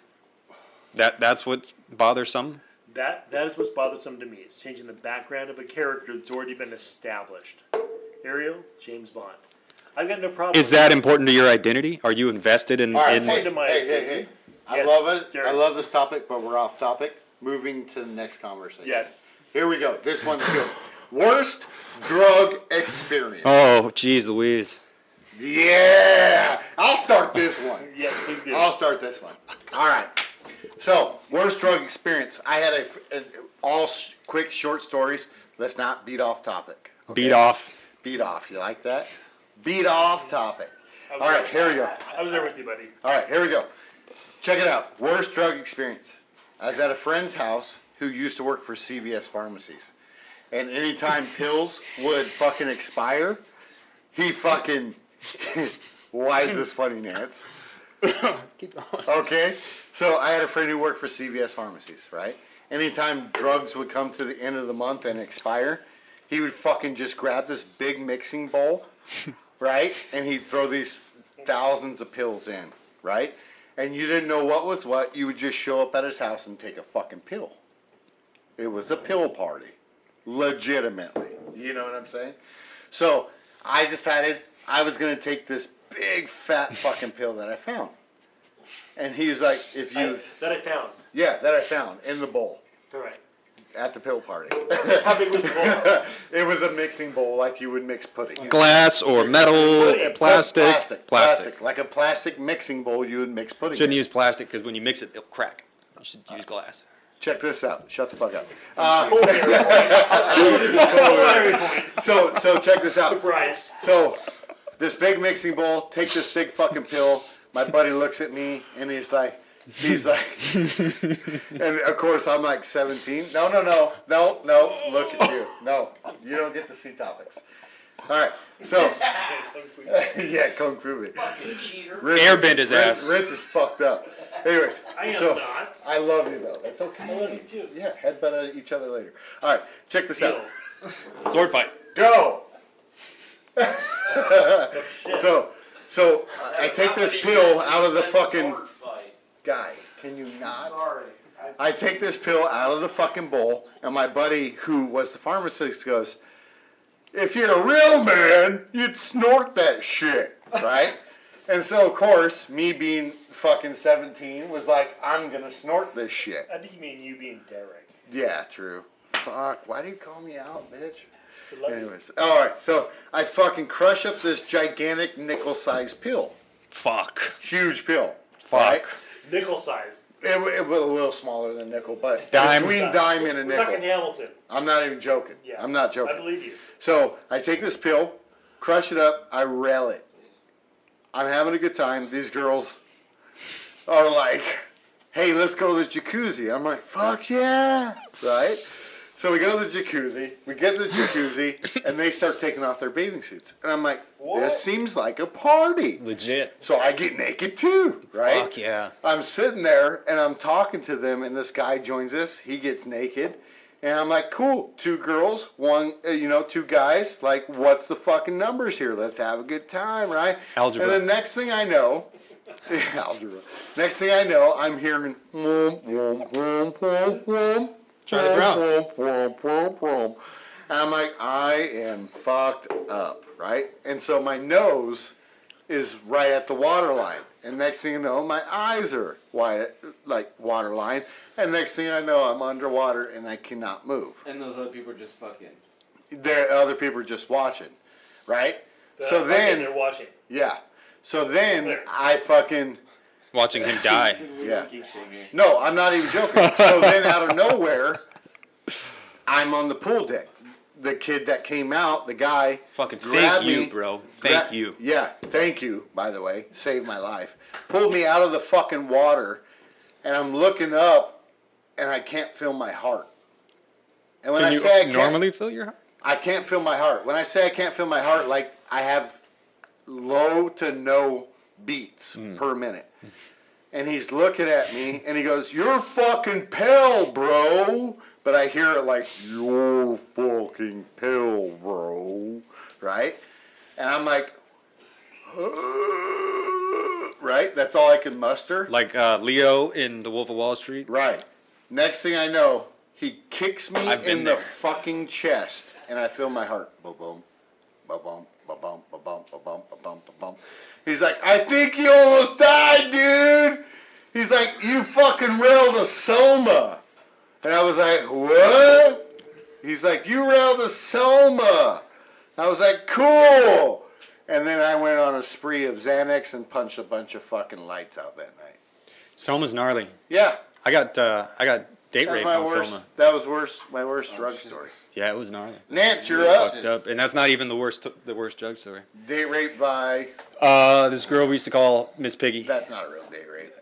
that's what's bothersome. That is what's bothersome to me. It's changing the background of a character that's already been established. Ariel, James Bond. I've got no problem. Is with that important to your identity? Are you invested in? All right, in hey, to my hey, hey, opinion. hey. I Yes, love it. I Derek. love this topic, but we're off topic. Moving to the next conversation. Yes. Here we go. This one's good. Worst drug experience. Oh, geez, Louise. Yeah. I'll start this one. Yes, please do. I'll start this one. All right. So, worst drug experience. I had quick short stories. Let's not beat off topic. okay? Beat off. Beat off. You like that? Beat off topic. All right, here we go. I was there with you, buddy. All right, here we go. Check it out. Worst drug experience. I was at a friend's house who used to work for CVS pharmacies. And anytime pills would fucking expire, he fucking... Why is this funny, Nance? Keep going. Okay, so I had a friend who worked for CVS pharmacies, right? Anytime drugs would come to the end of the month and expire, he would fucking just grab this big mixing bowl, right? And he'd throw these thousands of pills in, right? And you didn't know what was what. You would just show up at his house and take a fucking pill. It was a pill party. Legitimately. You know what I'm saying? So I decided I was going to take this big fat fucking pill that I found. And he was like, if you... That I found. Yeah, that I found in the bowl All right. at the pill party. How big was the bowl? It was a mixing bowl like you would mix pudding. Glass or metal, plastic. Like a plastic mixing bowl you would mix pudding Shouldn't in. use plastic because when you mix it, it'll crack. You should use glass. Check this out. Shut the fuck up. Very point. So check this out. Surprise. So this big mixing bowl, take this big fucking pill. My buddy looks at me and he's like, and of course I'm like 17. No, look at you. No, you don't get to see topics. All right. So, Kung Fu. yeah, Kung Fu. Fucking cheater. Airbend his ass. Ritz is fucked up. Anyways, I am so not. I love you though. It's okay. I love you too. Yeah, headbutt at each other later. All right, check this out. Sword fight. Go. shit. So I take this pill out of the fucking Sword fight. guy. Can you not? Sorry. I take this pill out of the fucking bowl, and my buddy, who was the pharmacist, goes, "If you're a real man, you'd snort that shit, right?" And so, of course, me being fucking 17 was like, "I'm gonna snort this shit." I think you mean you being Derek. Yeah, true. Fuck, why do you call me out, bitch? Celebrity. Anyways, alright, so I fucking crush up this gigantic nickel-sized pill. Fuck. Huge pill. Fuck. Right? Nickel sized. It was a little smaller than nickel, but Dime. between dime and a We're talking nickel. Hamilton. I'm not even joking. Yeah. I'm not I joking. believe you. So I take this pill, crush it up, I rail it. I'm having a good time. These girls are like, "Hey, let's go to the jacuzzi." I'm like, "Fuck yeah!" Right? So we go to the jacuzzi. We get in the jacuzzi, and they start taking off their bathing suits. And I'm like, What? "This seems like a party." Legit. So I get naked too, right? Fuck yeah. I'm sitting there and I'm talking to them, and this guy joins us. He gets naked, and I'm like, "Cool, 2 girls, 1, 2 guys. Like, what's the fucking numbers here? Let's have a good time, right?" Algebra. And the next thing I know, algebra. Next thing I know, I'm hearing whoom, whoom, whoom, whoom, whoom, Charlie Brown. whoom, whoom, whoom, whoom. And I'm like, I am fucked up, right? And so my nose is right at the water line. And next thing you know, my eyes are wide, like water line. And next thing I know, I'm underwater and I cannot move. And those other people are just fucking. Other people are just watching, right? So They're then, watching. yeah. So then There. I fucking, Watching him die. Yeah. Keep shaking. no, I'm not even joking. So then out of nowhere, I'm on the pool deck. The kid that came out, the guy, Fucking grabbed thank you, me, bro. gra- Thank you. Yeah, thank you, by the way. Saved my life. Pulled me out of the fucking water, and I'm looking up, and I can't feel my heart. And when Can I you say I can't, normally feel your heart? I can't feel my heart. When I say I can't feel my heart, like I have low to no beats per minute. And he's looking at me, and he goes, "You're fucking pale, bro." But I hear it like, "You're fucking pale, bro." Right? And I'm like, right? That's all I can muster. Like Leo in The Wolf of Wall Street? Right. Next thing I know, he kicks me I've been in the there. fucking chest, and I feel my heart. Ba-boom, ba-boom, ba-boom, ba-boom, ba-boom, ba-boom, ba-boom. He's like, "I think you almost died, dude." He's like, "You fucking railed a Soma." And I was like, "What?" He's like, "You railed a Soma." I was like, "Cool." And then I went on a spree of Xanax and punched a bunch of fucking lights out that night. Soma's gnarly. Yeah. I got date That's raped my on worst. Soma. That was my worst drug story. Yeah, it was gnarly. Nance, you're up. Fucked up. And that's not even the worst drug story. Date rape by. This girl we used to call Miss Piggy. That's not a real date rape.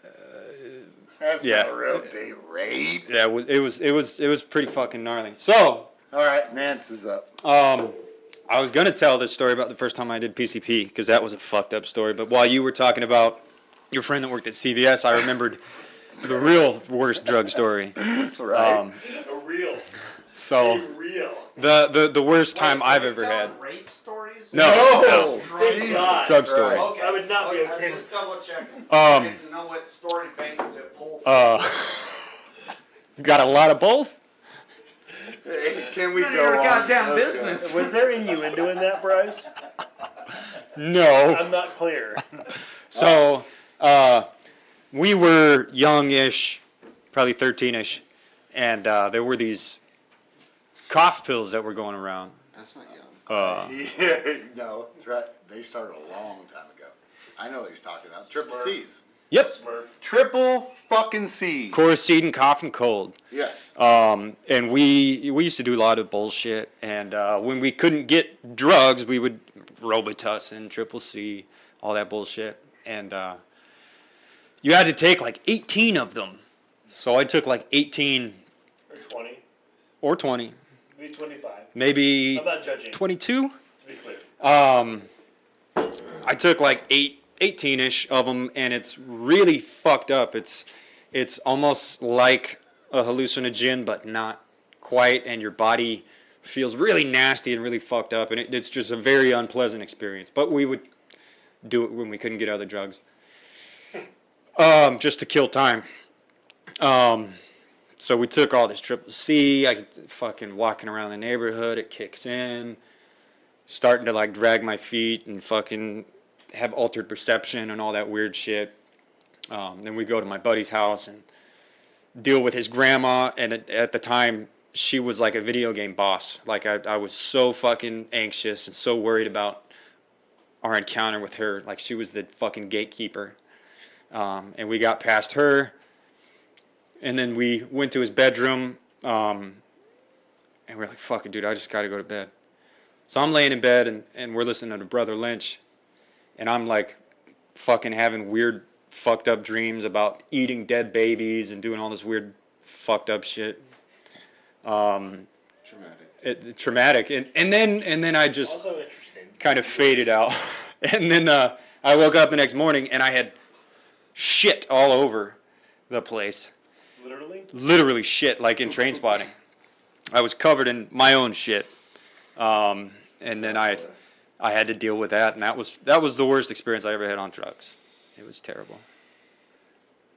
That's yeah. not a real date rape. Yeah, it was pretty fucking gnarly. So, All right, Nance is up. I was gonna tell this story about the first time I did PCP because that was a fucked up story. But while you were talking about your friend that worked at CVS, I remembered the real worst drug story. Right. A real. So A real. the worst time I've ever had. Rape stories? No. Thank Jesus God. Drug story. Christ. Okay. I would not be Okay, okay just with- double checking. I didn't know what story bank to pull from. Got a lot of both. Hey, can we It's none go of your on? goddamn Let's go. business. Was there innuendo in that, Bryce? No. I'm not clear. So, we were young-ish, probably 13-ish, and there were these cough pills that were going around. That's not young. Yeah, no, they started a long time ago. I know what he's talking about. Triple Smurf. C's. Yep. Smurf. Triple fucking C's. Coricidin, cough, and cold. Yes. And we used to do a lot of bullshit, and when we couldn't get drugs, we would Robitussin, Triple C, all that bullshit, and you had to take like 18 of them. So I took like 18 Or 20. or 20, Maybe 25. maybe I'm not judging, 22. to be clear. I took like 18-ish of them, and it's really fucked up. It's almost like a hallucinogen, but not quite, and your body feels really nasty and really fucked up, and it's just a very unpleasant experience. But we would do it when we couldn't get other drugs, just to kill time. So we took all this triple C. I fucking walking around the neighborhood. It kicks in, starting to like drag my feet and fucking have altered perception and all that weird shit. Then we go to my buddy's house and deal with his grandma. And at the time, she was like a video game boss. Like I was so fucking anxious and so worried about our encounter with her. Like she was the fucking gatekeeper. And we got past her. And then we went to his bedroom. And we're like, fuck it, dude, I just got to go to bed. So I'm laying in bed and we're listening to Brother Lynch. And I'm like fucking having weird fucked up dreams about eating dead babies and doing all this weird fucked up shit. Traumatic. And then I just Also interesting. kind of faded out. And then I woke up the next morning and I had shit all over the place. Literally shit, like in Trainspotting. I was covered in my own shit. And then I had to deal with that, and that was the worst experience I ever had on drugs. It was terrible.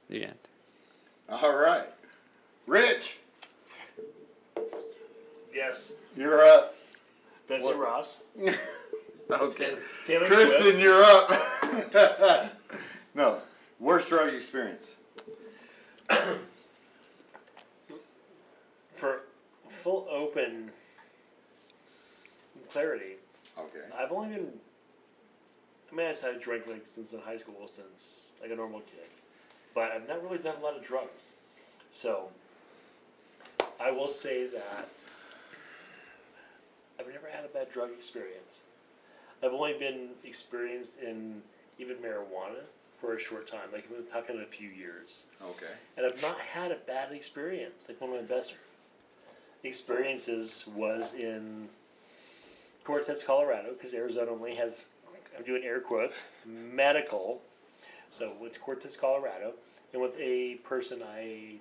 The end. All right. Rich, Yes. you're up. Betsy Ross. Okay. Taylor Kristen, Swift. you're up. No. Worst drug experience. For full open clarity, Okay. I've only been. I mean, I've drank like since in high school, since like a normal kid, but I've not really done a lot of drugs. So I will say that I've never had a bad drug experience. I've only been experienced in even marijuana for a short time, like we're talking a few years, Okay. and I've not had a bad experience. Like one of my best experiences was in Cortez, Colorado, because Arizona only has, I'm doing air quotes, medical. So went to Cortez, Colorado, and with a person I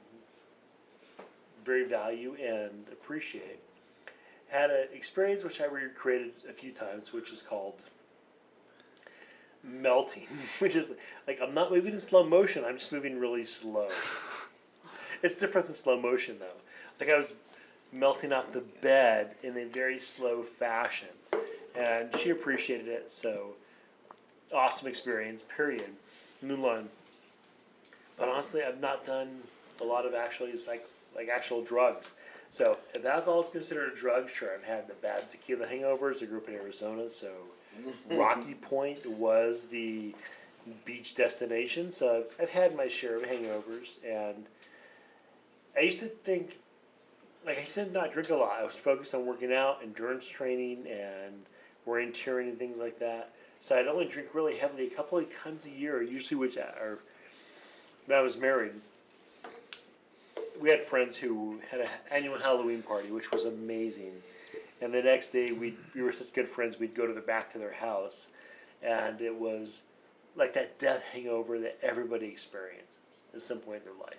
very value and appreciate, had an experience which I recreated a few times, which is called melting, which is like I'm not moving in slow motion, I'm just moving really slow. It's different than slow motion though. Like I was melting off the bed in a very slow fashion, and she appreciated it. So awesome experience, period. Move on. But honestly, I've not done a lot of actually like actual drugs. So if alcohol is considered a drug, sure, I've had the bad tequila hangovers. I grew up in Arizona, so Rocky Point was the beach destination. So I've had my share of hangovers, and I used to think, like I said, not drink a lot. I was focused on working out, endurance training, and orienteering and things like that. So I'd only drink really heavily a couple of times a year, usually when I was married. We had friends who had an annual Halloween party, which was amazing. And the next day, we were such good friends, we'd go back to their house. And it was like that death hangover that everybody experiences at some point in their life.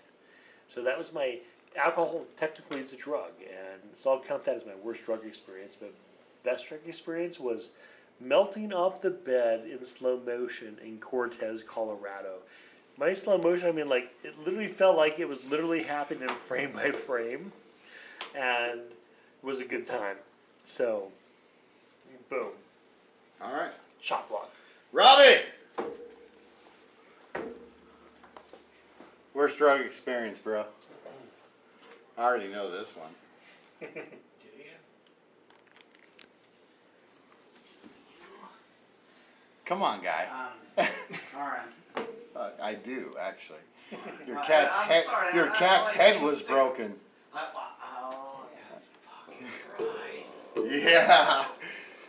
So that was my alcohol. Technically, it's a drug, and so I'll count that as my worst drug experience. But best drug experience was melting off the bed in slow motion in Cortez, Colorado. My slow motion, I mean, like it literally felt like it was literally happening frame by frame, and it was a good time. So, boom. All right. Shot block. Robbie! Worst drug experience, bro. I already know this one. Come on, guy. All right. I do, actually. Your I'm cat's sorry, your I cat's like head you was stick- broken. Oh, that's fucking right. Yeah.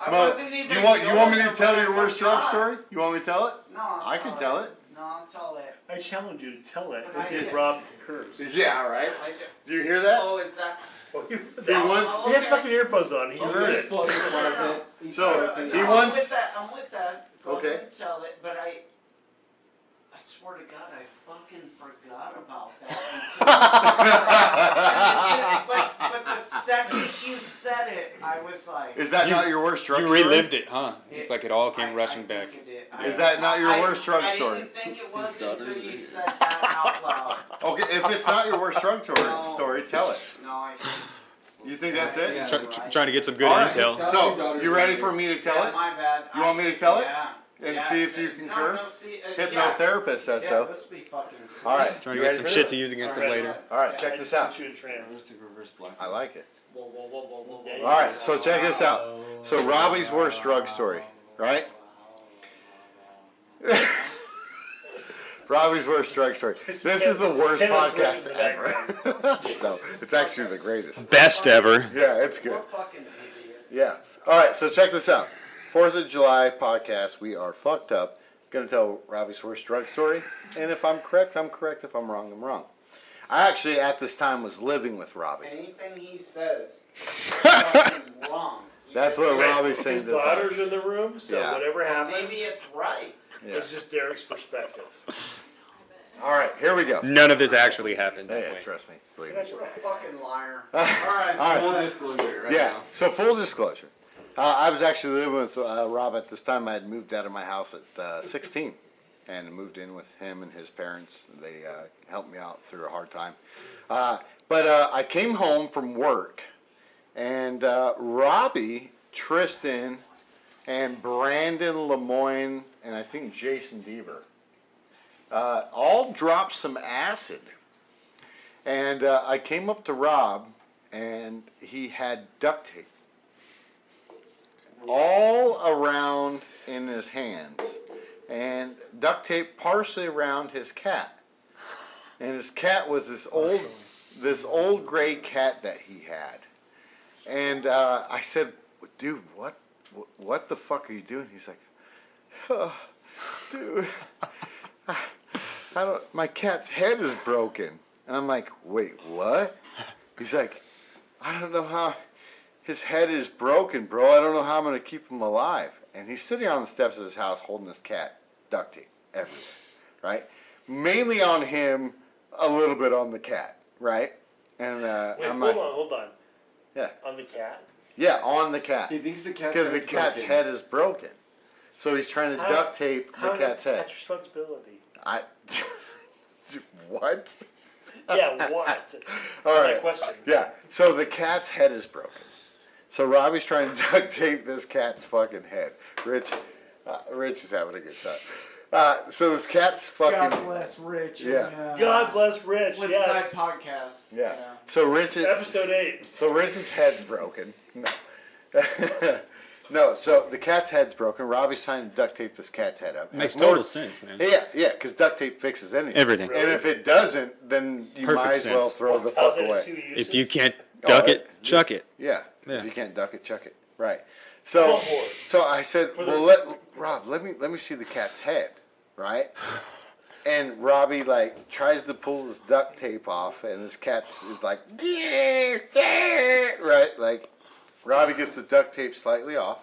I Mo, wasn't even you want me going to there, tell but your I worst drug forgot. story? You want me to tell it? No, I can tell it. No, I'll tell it. I challenge you to tell it. But Let's I see if did. Rob concurs. Yeah, right. I do. Do you hear that? Oh, is that? He wants- has fucking earphones on. He Oh, heard yes, it. but it wasn't. So, No, he I'm wants- with that. I'm with that. Go Okay. ahead and tell it, but I swear to God, I fucking forgot about that. but the second you said it, I was like. Is that not your worst drug You story? relived it, huh? It's like it all came I rushing think back. it did. Is that not your worst drug story? I didn't think it was until you said that out loud. Okay, if it's not your worst drug No. story, tell it. No, I think. You think that's it? Yeah. Trying to get some good All right. intel. So, you ready for me to tell Yeah, it? my bad. You want me to tell it? Yeah. And Yeah. see if you No, concur? no, see, Hypnotherapist says yeah, so. let's be fucking. All right. Trying to You get ready some for shit this? to use against All him right. later. All right, Yeah, check I this just out. put you in trance. I like it. Whoa, whoa, whoa, whoa, whoa, Yeah, whoa. All right, so check this out. So Robbie's worst drug story, right? Robbie's worst drug story. This is the worst Tennis podcast in the ever. No, it's actually the greatest. Best ever. Yeah, it's good. We're fucking idiots. Yeah. All right, so check this out. 4th of July podcast. We are fucked up. Gonna tell Robbie's worst drug story. And if I'm correct, I'm correct. If I'm wrong, I'm wrong. I actually, at this time, was living with Robbie. Anything he says is fucking wrong. That's what Robbie's saying. His this time. daughter's in the room, so Yeah. whatever Well, happens, maybe it's right. Yeah. it's just Derek's perspective. All right, here we go. None of this actually happened that Hey, way. trust me. Believe me. You're a fucking liar. All Alright, right. Full disclosure right Yeah, now. so full disclosure. I was actually living with Rob at this time. I had moved out of my house at 16 and moved in with him and his parents. They helped me out through a hard time. But I came home from work, and Robbie, Tristan, and Brandon Lemoyne, and I think Jason Deaver all dropped some acid. And I came up to Rob, and he had duct tape all around in his hands, and duct tape partially around his cat. And his cat was this old gray cat that he had. And I said, "Dude, what the fuck are you doing?" He's like, "Oh, dude, I don't. My cat's head is broken." And I'm like, "Wait, what?" He's like, "I don't know how. His head is broken, bro. I don't know how I'm going to keep him alive." And he's sitting on the steps of his house holding this cat, duct tape everywhere, right? Mainly on him, a little bit on the cat, right? And Wait, I'm hold like, on. Yeah. On the cat? yeah, on the cat. He thinks the cat's Because the head's cat's broken. head is broken. So he's trying to How- duct tape the How cat's head. That's responsibility. I, what? Yeah, what? All My right. question. Yeah. So the cat's head is broken. So Robbie's trying to duct tape this cat's fucking head. Rich is having a good time. So this cat's fucking. God bless Rich. Yeah. And, God bless Rich, Flipside yes. podcast. Yeah. So Episode 8. So Rich's head's broken. No. No. So the cat's head's broken. Robbie's trying to duct tape this cat's head up. Makes More- total sense, man. Yeah, because duct tape fixes anything. Everything. And if it doesn't, then you Perfect might as well sense. throw the fuck 1002 away. uses. If you can't Oh, duck yeah. it, chuck it. Yeah. Yeah. If you can't duck it, chuck it. Right. So Go for it. so I said, For the- well, Rob, let me see the cat's head, right? And Robbie like tries to pull his duct tape off, and his cat is like, right? Like Robbie gets the duct tape slightly off,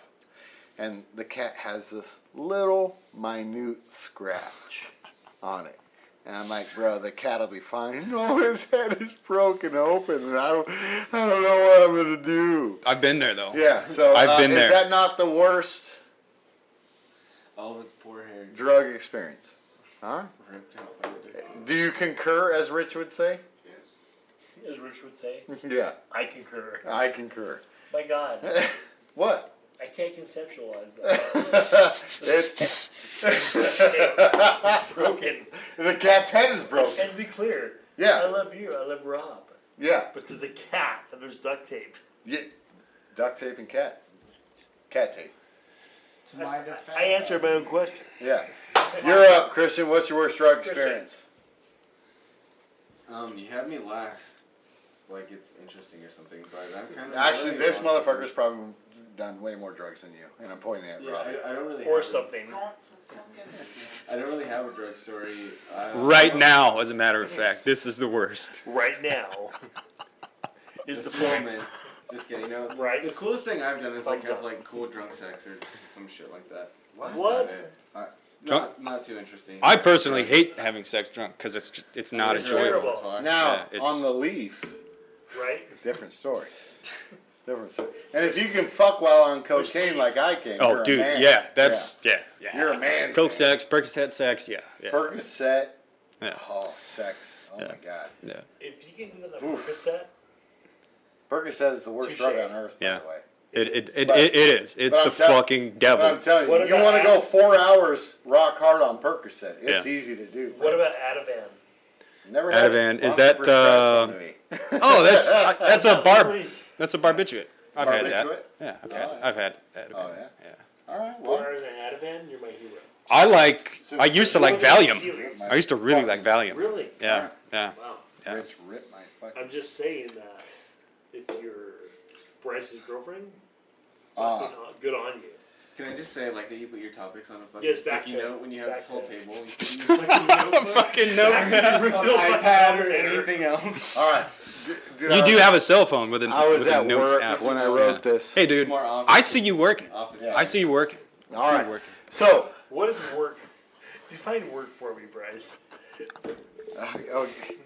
and the cat has this little minute scratch on it. And I'm like, bro, the cat'll be fine. No, his head is broken open, and I don't know what I'm gonna do. I've been there though. Yeah, so I've been there. Is that not the worst All of its poor hair. drug experience? Huh? Ripped out by the dick. Do you concur, as Rich would say? Yes. As Rich would say, Yeah, I concur. I concur. My God, What? I can't conceptualize that. It- Broken. The cat's head is broken. And to be clear, I Yeah, love you, I love Rob. yeah, But there's a cat and there's duct tape. yeah. Duct tape and cat. Cat tape. To my defense. I answered my own question. Yeah. You're up, Christian. What's your worst drug experience? You had me last like it's interesting or something. But I'm kind of Actually, this motherfucker's probably done way more drugs than you, and I'm pointing at Yeah, Robbie. I don't really. Or have something. I don't really have a drug story. Right now, as a matter of fact, this is the worst. Right now is the This point. moment. Just kidding. No, Right. The coolest thing I've done is like Thumbs have up. like cool drunk sex or some shit like that. What? That's about it. Drunk- Not too interesting. I personally hate having sex drunk because it's not It's enjoyable. terrible. Now, Yeah, it's- on the leaf, Right? different story. Different story. And if you can fuck while on cocaine like I can, Oh, you're dude, a man. yeah, that's yeah. You're a man. Coke sex, Percocet sex, yeah. Percocet. Yeah. Oh, sex. Oh Yeah. my god. Yeah. If you can get Oof. a Percocet, Percocet is the worst Touche. drug on earth, Yeah. by the way. It But- is. It's but the I'm tell- fucking But devil. I'm telling What you, you about want to go Ad- 4 hours rock hard on Percocet. It's Yeah. easy to do. what about Ativan? Never had Ativan, is bumpy that, prescription to me. Oh, that's a That's a barbiturate. I've had that. Barbiturate? Yeah, Oh, yeah. I've had Ativan. Oh, yeah? Yeah. All right, 4 well. hours in Ativan, you're my hero. I used to like What are the Valium. feelings? I used to really like Valium. Really? Yeah, yeah. Wow. Yeah. Rich rip my fucking. I'm just saying that if you're Bryce's girlfriend, Ah. fucking good on you. Can I just say, like, that you put your topics on a fucking Yes, back sticky to- note when you have back this whole to- table? You put your fucking notebook, Fucking Back to the note. original on fucking iPad or commentator. anything else. All right. Dude, You do have a cell phone with a I was with a at notes work app. when I wrote this. Hey, dude, More office. I see you working. Office. Yeah. I see you working. All I see right. you working. So, What is work? Define work for me, Bryce.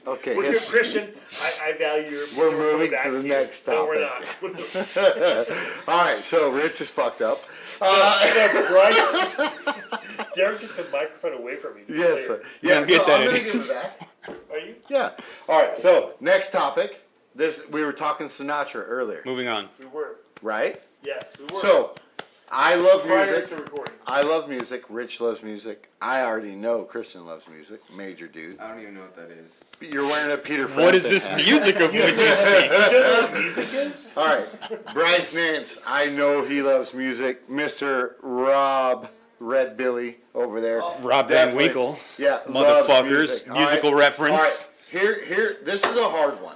okay. We're his- Christian. I value your. We're your moving back to the you. next No, we're topic. not. All right, so Rich is fucked up. Bryce, Derek took the microphone away from me. Yes, sir. Yeah, Don't get so that I'm in. gonna give it back. Are you? Yeah. All right. So next topic. This we were talking Sinatra earlier, Moving on. We were. right? Yes, we were. So I love prior music. to recording. I love music. Rich loves music. I already know Christian loves music. Major dude. I don't even know what that is. You're wearing a Peter. What is Frampton this hat. music of which you speak? You don't know what music is? All right, Bryce Nance. I know he loves music. Mr. Rob Red Billy over there. Rob Van Definitely. Winkle. Yeah, loves Motherfuckers. music. All Musical right. reference. All right, here. This is a hard one,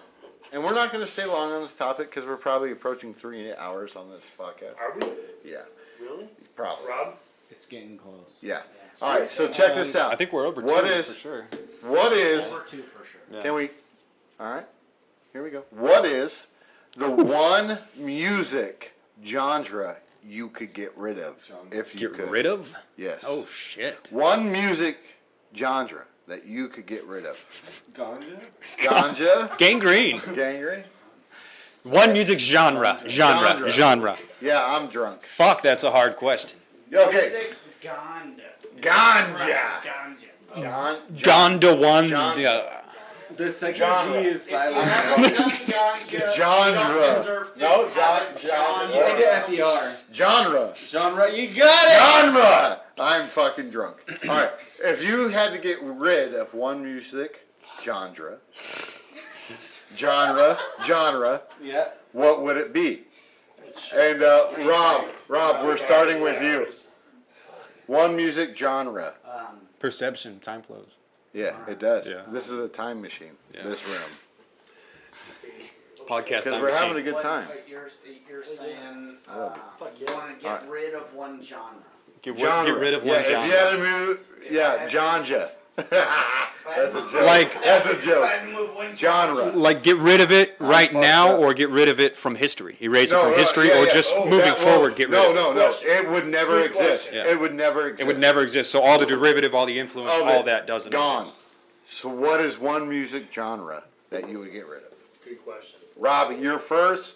and we're not going to stay long on this topic because we're probably approaching 3 hours on this podcast. Are we? Yeah, Really? probably. Rob? It's getting close. Yeah. All right, so check this out. I think we're over What two is- for sure. What is? Over 2 for sure. Yeah. Can we? All right. Here we go. What is the one music genre you could get rid of if you Get could? rid of? Yes. Oh shit. One music genre that you could get rid of. Ganja? Ganja. Gangrene. Gangrene. One music genre. Genre. Yeah, I'm drunk. Fuck, that's a hard question. Okay. Ganja. Ganja. Ganja. Gonda one. Genre. Yeah. The second Genre. G is If you silent. haven't done ganja, you Genre. don't deserve to No, have a genre. You end it at the R. Genre. Genre, you got it! Genre. I'm fucking drunk. All right. If you had to get rid of one music genre, Yeah. what would it be? And Rob, we're starting with you. One music genre. Perception. Time flows. Yeah, it does. Yeah. This is a time machine. Yeah. This room. Podcast Because time we're having a machine. good time. You're saying Fuck you yeah. want to get Alright. rid of one genre. Get Genre. rid of yeah, one if genre. you had to move, yeah, Janja. That's a joke. Like- That's a If I joke. had to move one Genre. Like get rid of it right fucked now, up. or get rid of it from history. Erase it from history, yeah, or yeah. just Oh, moving that- forward. Get rid of it. No. It would never Good exist. question. Yeah. It would never exist. It would never exist. So all the derivative, all the influence, Of all it, that doesn't gone. exist. So what is one music genre that you would get rid of? Good question. Robbie, you're first.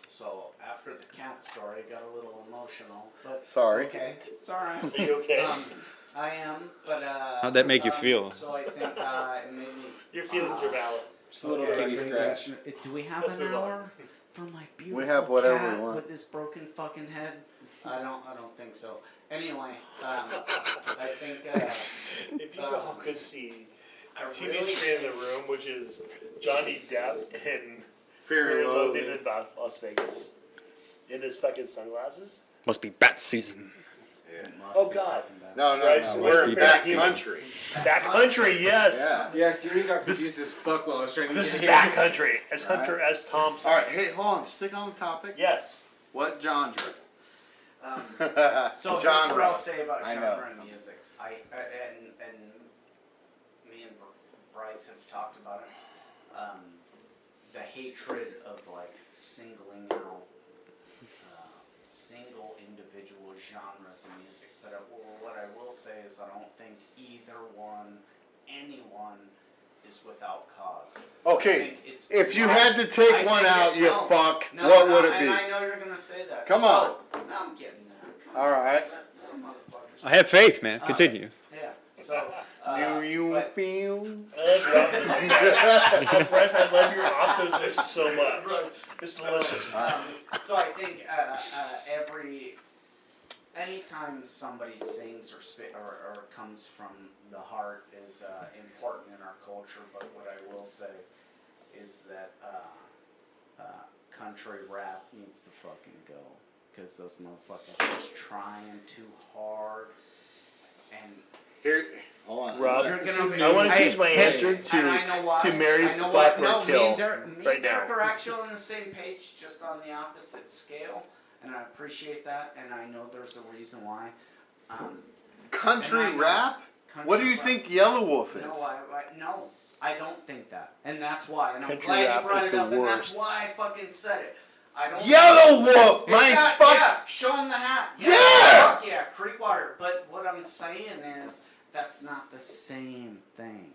So after the cat story, got a little emotional, but Sorry. okay, it's all right. Are you okay? I am, but How'd that make you feel? So I think it made me. Your feelings are valid. Just a little Okay. kitty scratch. Do we have Let's an move on. hour for my beautiful have whatever cat we want. with this broken fucking head? I don't think so. Anyway, I think If you all could see I a TV really screen in the room, which is Johnny Depp in Fear Fear and and Loathing Loathing. in Las Vegas, in his fucking sunglasses. Must be bat season. Yeah. Oh God, No, Bryce, what's we're your in back favorite country. Backcountry, yes. Yeah. Yeah, Siri got confused as fuck while I was trying to This get is backcountry. As Hunter Right. S. Thompson. All right, hey, hold on. Stick on the topic. Yes. What genre? So here's what Genre. I'll say about I know. genre and music. And me and Bryce have talked about it. The hatred of like singling out single individual genres of music. But what I will say is I don't think anyone is without cause. I Okay, think it's if you right. had to take I one think out, it- you no, fuck, no, what no, would it and be? I know you're gonna say that. Come So, on. I'm getting that. Come All on. right. That motherfucker's- I have faith, man. Continue. Yeah. So. Do you but- feel? Bryce, I love your optimism so much. It's delicious. So I think anytime somebody sings or comes from the heart is important in our culture. But what I will say is that country rap needs to fucking go because those motherfuckers are just trying too hard and. Here, hold on. Rob, You're gonna, I want to change my answer and I know why. to marry, I know why. fuck, No, or kill me and right Derek now. are actually on the same page, just on the opposite scale, and I appreciate that, and I know there's a reason why. Country and I know- rap? Country What do you rap- think Yellow Wolf is? No, I don't think that, and that's why. And I'm Country glad rap you brought is it the up, and that's worst. why I fucking said it. I don't. Yellow Wolf! It's My got- fuck! Yeah, show him the hat. Yeah! Fuck yeah, Creekwater. But what I'm saying is, that's not the same thing.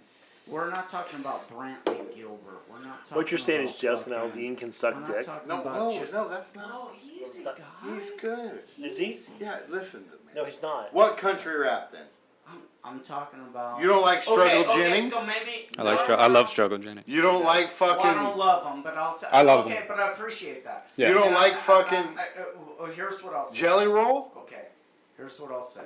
We're not talking about Brantley Gilbert. We're not talking. What you're saying is about Justin fucking- Aldean can we're suck not dick. talking No, about just- no, that's not. No, he's a Well, guy. He's good. Is he? Yeah, listen to me. No, he's not. What country rap then? I'm talking about. You don't like Struggle okay, Jennings? so maybe. I love Struggle Jennings. You don't like Well, I don't fucking. love them, but I'll. I love okay, them. but I appreciate that. Yeah. You don't And like fucking here's what I'll say. Jelly Roll? Okay, here's what I'll say.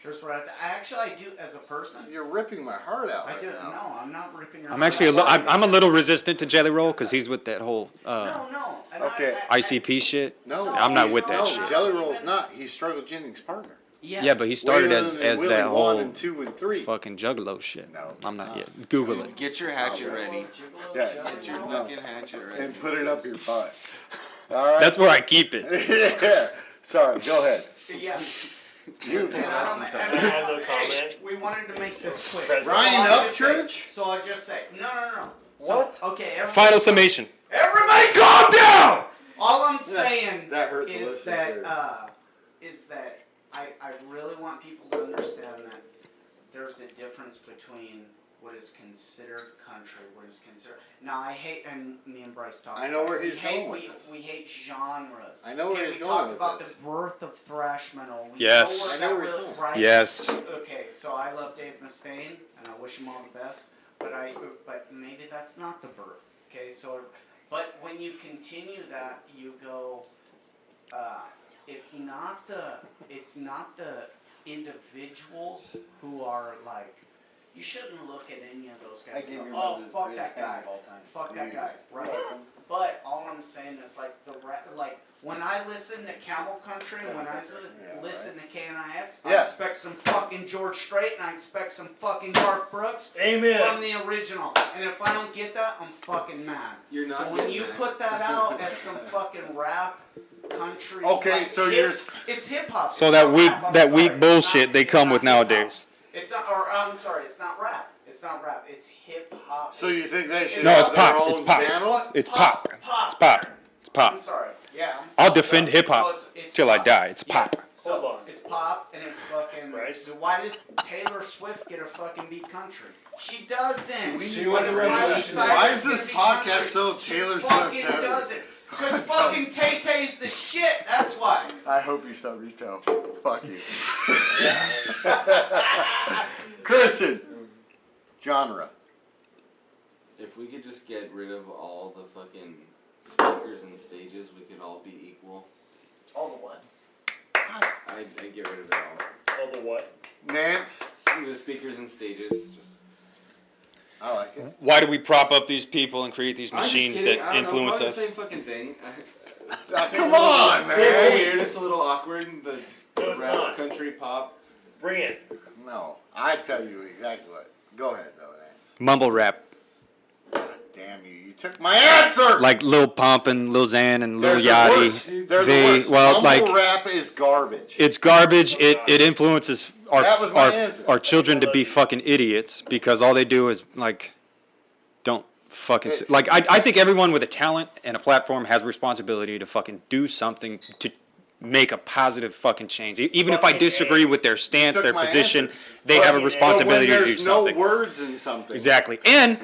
Here's what I do as a person. You're ripping my heart out I right do. now. No, I'm not ripping your. I'm heart actually out. I'm a little resistant to Jelly Roll because he's with that whole No. And Okay. ICP shit. No, I'm not with that no, shit. Jelly Roll's not. He's Struggle Jennings' partner. Yeah, but he started Way as other than Willie that 1 whole and 2 and 3. fucking Juggalo shit. No. I'm not yet. Google it. Get your hatchet ready. Yeah, Get your No. fucking hatchet ready. And put it up your butt. All right. That's where I keep it. Yeah. Sorry. Go ahead. Yeah. You. And I don't- I have no comment. We wanted to make this quick. Ryan So I'll just say- Upchurch? So I'll just say no. So, What? Okay. Everybody, Final summation. Everybody, calm down. All I'm saying That hurt the is listeners' that ears. I really want people to understand that there's a difference between what is considered country, what is considered. Now I hate, and me and Bryce talked. I know where about it. he's going with this. We hate genres. I know where Okay, he's we going talked with about this. the birth of thrash metal. We Yes. know where I know that where he's really- going. right? Yes. Okay, so I love Dave Mustaine, and I wish him all the best. But maybe that's not the birth. Okay, so, but when you continue that, you go. It's not the individuals who are like. You shouldn't look at any of those guys. I And gave go, your oh, mother the fuck greatest that guy. fan of all time. Fuck that You guy. used. Right. But all I'm saying is like like when I listen to Camel Country, when I listen to KNIX, I Yeah. expect some fucking George Strait and I expect some fucking Garth Brooks from Amen. the original. And if I don't get that, I'm fucking mad. You're not So when getting you that. put that out as some fucking rap country, Okay, like, so it's hip hop. So It's that not weak rap, I'm that sorry. weak It's bullshit not- they it's come not with hip-hop. nowadays. It's not, or I'm sorry, it's not rap. It's not rap. It's hip hop. So you think they should No, have it's their pop. own It's pop. channel? It's pop. Pop. It's pop. It's I'm pop. sorry. Yeah. I'll defend hip hop it's till I pop. die. It's Yeah. pop. So Hold on. it's pop and it's fucking. Bryce? So why does Taylor Swift get a fucking beat country? She doesn't. She Why was a does Miley revolutionary. Cyrus Why is get this a beat podcast country? so Taylor She Swift fucking heavy? doesn't. Because fucking Tay Tay's the shit. That's why. I hope you stub your toe. Fuck you. Kristen. Genre. If we could just get rid of all the fucking speakers and stages, we could all be equal. All the what? I'd get rid of it all. All the what? Nance. The speakers and stages, just. I like it. Why do we prop up these people and create these I'm just machines kidding, that I don't know, influence probably us? the same fucking thing. Come on, It's a little man. weird. It's a little awkward. The No, it's rap, not. country, pop. Bring it. No, I tell you exactly what. Go ahead, though, Lance. Mumble rap. God damn you! You took my answer. Like Lil Pump and Lil Xan and Lil They're Yachty. the worst. They're the worst. Well, Mumble like rap is garbage. it's garbage. It influences That was my answer. our children to be fucking idiots because all they do is like don't fucking like I think everyone with a talent and a platform has a responsibility to fucking do something to make a positive fucking change. Even if I disagree with their stance, took their my position, answer. they have a responsibility but when to do there's something. no words in something. Exactly. And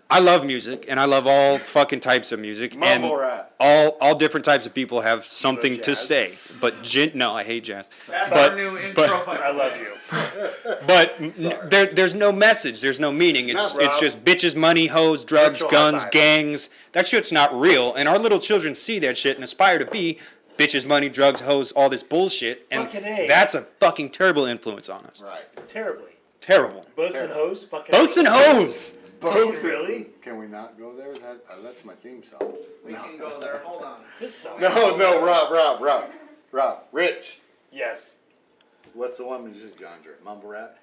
I love music, and I love all fucking types of music, Mumble and rap. all different types of people have something to jazz? say. But no, I hate jazz. That's but, our new intro. I love you. But there's no message, there's no meaning. It's Not Rob. just bitches, money, hoes, drugs, Virtual guns, high five. gangs. That shit's not real, and our little children see that shit and aspire to be bitches, money, drugs, hoes, all this bullshit, and Fucking A. that's a fucking terrible influence on us. Right. Terribly. Terrible. Boats and hoes? Fucking Boats and hoes. Boats. Really? Can we not go there? That's my theme song. We can go there. Hold on. No, Rob, Rich. Yes. What's the one with just genre? Mumble rap?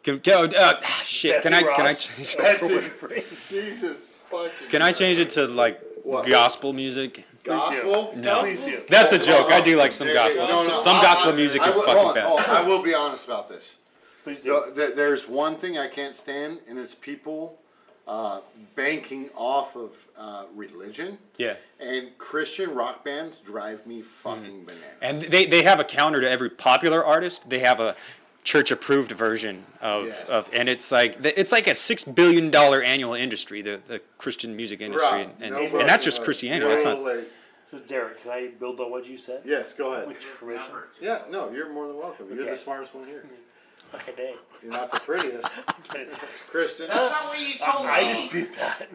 Shit, Betsy can I Ross. change That's Oprah it. Winfrey. Jesus fucking. can I change it to like What? gospel music? Gospel? No. Please do. That's a joke. I do like some Hey, gospel. no, Some gospel music is hold fucking on. bad. Oh, I will be honest about this. Please do. There's one thing I can't stand, and it's people banking off of religion. Yeah. And Christian rock bands drive me fucking bananas. And they have a counter to every popular artist. They have a church approved version of, Yes. and it's like a $6 billion annual industry, the Christian music industry, Right. and No that's just fucking Christianity. way. That's You're a not. little late. So, Derek, can I build on what you said? Yes, go ahead. With your permission? Yeah, no, you're more than welcome. You're Okay. the smartest one here. Fucking A. You're not the prettiest. Kristen. That's not what you told me. I dispute that.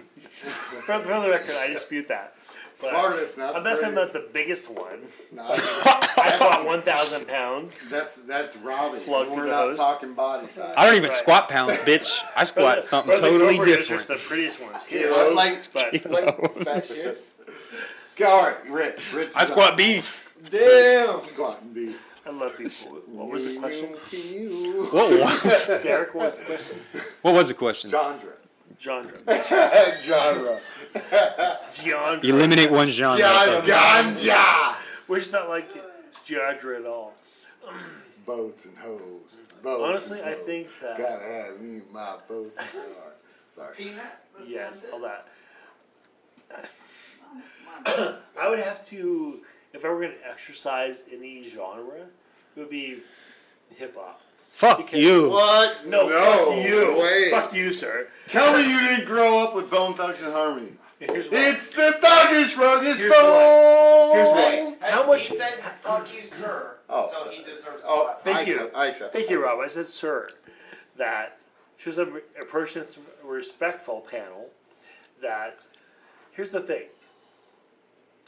For the record, I dispute that. But Smartest, not the unless I'm prettiest. not the biggest one. No, I squat 1,000 pounds. that's Robbie. Plug We're for the not host. talking body size. I don't even Right. squat pounds, bitch. I squat something totally It's just different. the prettiest ones here. Kilos. But Fat shits. All right, Rich. I squat beef. Damn. Squatting beef. I love people. What was the question? What Derek, what was the question? was the question? Genre. Genre. Genre. Genre. Eliminate one genre. Ganja. Which is not like genre at all. Boats and hoes. Boats Honestly, and I hoes. think that. Gotta have me my boats and hoes. Sorry. Peanut. That Yes, sounds all that. it. I would have to, if I were going to exercise any genre, it would be hip hop. Fuck Because- you. What? No, fuck you. Wait. Fuck you, sir. Tell me you didn't grow up with Bone Thugs and Harmony. And here's why. It's the thuggish rugged Here's bone. Here's Hey, what? hey, How much- He said, "Fuck you, sir." Oh. So he deserves. Oh, Thank I you. accept, I accept. Thank you, Rob. I said, sir, that she was a person that's a respectful panel. That here's the thing.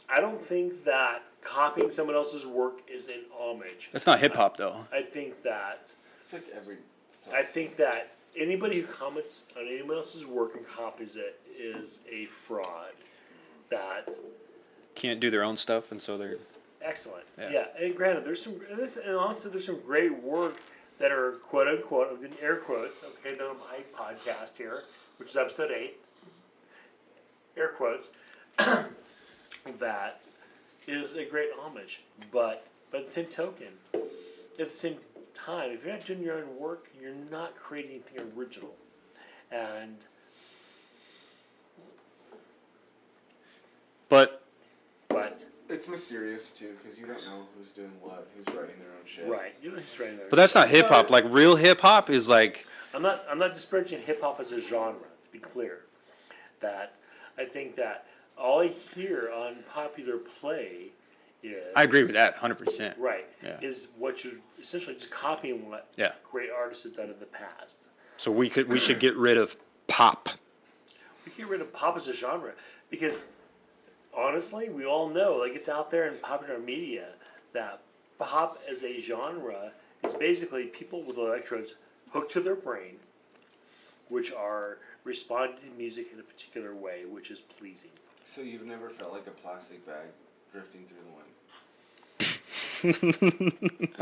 I don't think that copying someone else's work is an homage. That's not hip hop though. I think that It's like every. anybody who comments on anyone else's work and copies it is a fraud. That Can't do their own stuff, and so they're. excellent. Yeah. Yeah, and granted, and honestly, there's some great work that are quote unquote, I'm doing air quotes, like I done on my podcast here, which is episode 8. Air quotes. That is a great homage, but at the same token, at the same time, if you're not doing your own work, you're not creating anything original, and But It's mysterious too, because you don't know who's doing what, who's writing their own shit. right, you know he's right there. that's not hip hop. Like real hip hop is like. I'm not disparaging hip hop as a genre. To be clear, that I think that all I hear on popular play is I agree with that 100%. Right, Yeah. is what you're essentially just copying what Yeah. great artists have done in the past. So we should get rid of pop. We get rid of pop as a genre because honestly, we all know, like it's out there in popular media, that pop as a genre is basically people with electrodes hooked to their brain, which are responding to music in a particular way, which is pleasing. So you've never felt like a plastic bag drifting through the wind?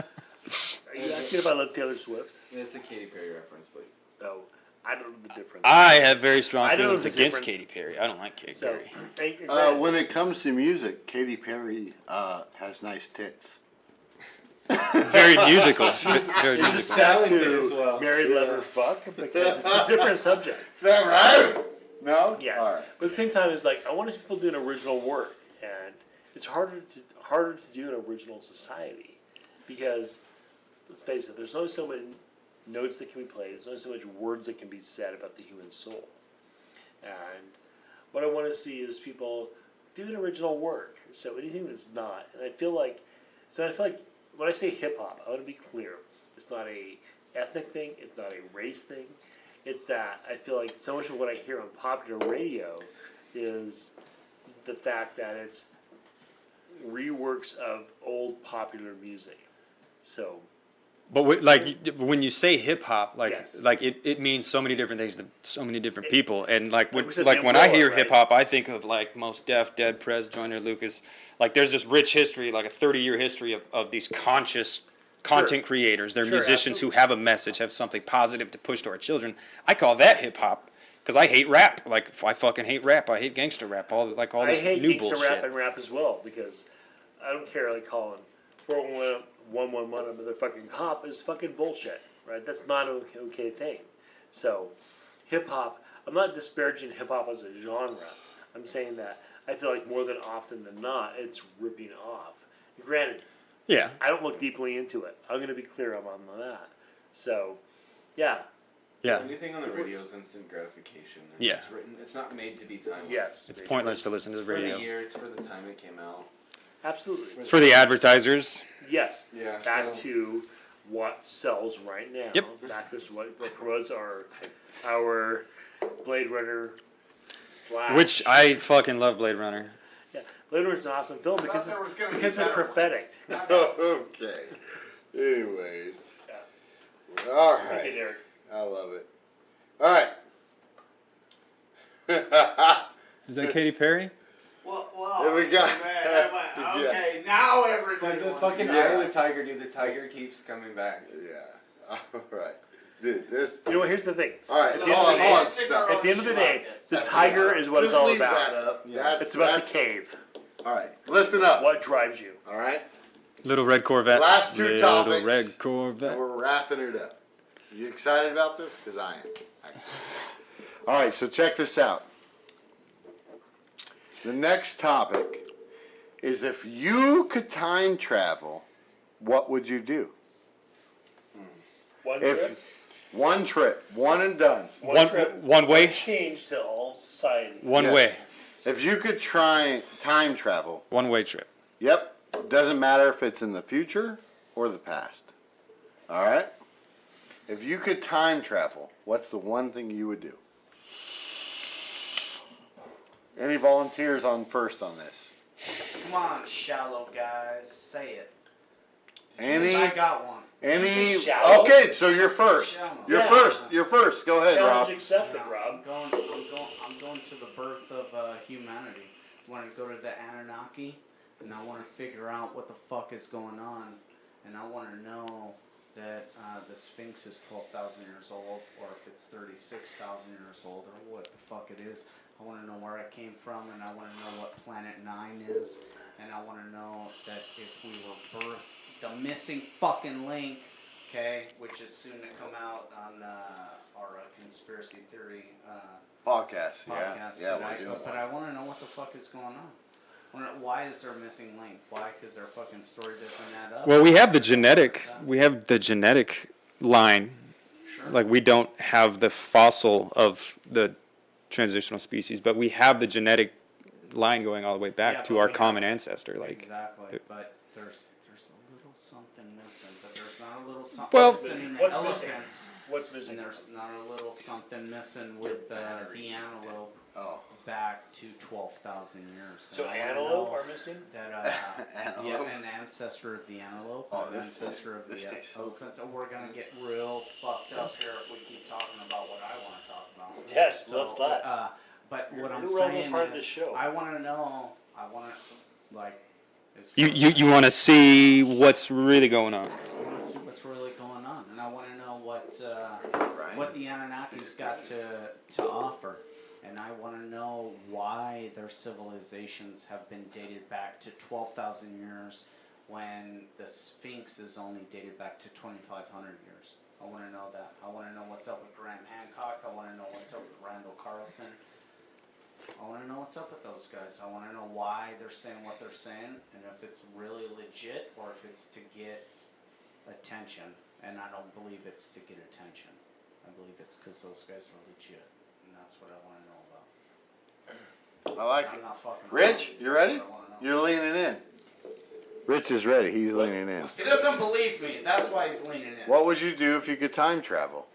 Are you asking if I love Taylor Swift? It's a Katy Perry reference, but No, I don't know the difference. I have very strong I don't know feelings the against difference. Katy Perry. I don't like Katy So, Perry. When it comes to music, Katy Perry has nice tits. Very musical. Very Is this musical. back Talented as to well. married, lover, fuck? Because it's a different subject. Is that right? No? Yes, All right. but at the same time, it's like I want to see people doing original work, and it's harder to do in original society because let's face it, there's only so many notes that can be played. There's only so much words that can be said about the human soul, and what I want to see is people doing original work. So anything that's not, and I feel like when I say hip hop, I want to be clear. It's not a ethnic thing. It's not a race thing. It's that I feel like so much of what I hear on popular radio is the fact that it's reworks of old popular music. So, When you say hip hop, Yes. it means so many different things to so many different people, and Like we said, when I hear umbrella, hip hop, I think of like Mos Def, Dead Prez, Joyner Lucas. Like there's this rich history, like a 30-year history of these conscious content creators. They're Sure, musicians absolutely. who have a message, have something positive to push to our children. I call that hip hop because I hate rap. Like I fucking hate rap. I hate gangster rap. All I this hate new gangsta bullshit. rap and rap as well because I don't care like calling 411 a motherfucking cop is fucking bullshit, right? That's not an okay thing. So, hip hop, I'm not disparaging hip hop as a genre. I'm saying that I feel like more than often than not, it's ripping off. Granted, Yeah. I don't look deeply into it. I'm going to be clear on that. So, yeah, Yeah. anything on the radio is instant gratification. Yeah. It's written. It's not made to be timeless. yes. It's pointless to listen to the It's for radio. the year. It's for the time it came out. Absolutely. It's for the advertisers. Yes. Yeah, Back so- to what sells right now. Yep. Back to what promotes our Blade Runner / Which I fucking love Blade Runner. Yeah, Blade Runner's an awesome film because there was gonna be it's better prophetic. Okay. Anyways. Yeah. All Okay, right. Derek. I love it. All right. Is that Katy Perry? Well, There we go. man, okay, now everybody. The wants fucking to Yeah. eye of the tiger, dude. The tiger keeps coming back. Yeah. All right. Dude, this. You know what? Here's the thing. All right. At the Hold end on. of the day- Stop. At the end of the day, the That's tiger enough. is what Just it's all leave about. that up. Yeah. It's about the cave. All right. Listen up. What drives you? All right. Little Red Corvette. Last two Little topics. Red Corvette. And we're wrapping it up. You excited about this? Because I am. All right. So check this out. The next topic is if you could time travel, what would you do? One If trip. one trip, one and done. One- trip. one way? Change to all society. One Yes. way. If you could try time travel, One way trip. yep, doesn't matter if it's in the future or the past. All right? If you could time travel, what's the one thing you would do? Any volunteers on first on this? Come on, shallow guys, say it. Any? I got one. Any? Shallow? Okay, so you're first. Shallow. You're Yeah. first. You're first. Go ahead, Challenge Rob. accepted, I'm Rob. going to the birth of humanity. I want to go to the Anunnaki, and I want to figure out what the fuck is going on, and I want to know that the Sphinx is 12,000 years old, or if it's 36,000 years old, or what the fuck it is. I want to know where I came from, and I want to know what Planet 9 is, and I want to know that if we were birthed, the missing fucking link, okay, which is soon to come out on our conspiracy theory Podcast. podcast. Yeah, but we're doing but one. I want to know what the fuck is going on. Why is there a missing link? Why? Because their fucking story doesn't add up. Well, we have the genetic line. Sure. Like we don't have the fossil of the transitional species, but we have the genetic line going all the way back Yeah, to but our we common have- ancestor. Like Exactly, but there's a little something missing. But there's not a little something Well- missing in the What's elephants. missing? What's missing? And there's not a little something missing with the antelope Oh. back to 12,000 years. So And I wanna antelope know are missing? that yeah, Antelope? an ancestor of the antelope, Oh, an this ancestor of this the tastes so elephants. And we're gonna get real fucked up here if we keep talking about what I want to talk about. Yes, So, let's. But You're what I'm an irrelevant saying part of is, the show. I want to know. I want to like. as You far you, as- you want to see what's really going on. I want to see what's really going on, and I want to know what the Anunnaki's got to offer, and I want to know why their civilizations have been dated back to 12,000 years, when the Sphinx is only dated back to 2,500 years. I want to know that. I want to know what's up with Graham Hancock. I want to know what's up with Randall Carlson. I want to know what's up with those guys. I want to know why they're saying what they're saying, and if it's really legit or if it's to get attention. And I don't believe it's to get attention. I believe it's because those guys are legit, and that's what I want to know about. I like I'm it. not fucking. Rich, you ready? That's what I wanna know. You're leaning in. Rich is ready. He's leaning in. He doesn't believe me. That's why he's leaning in. What would you do if you could time travel?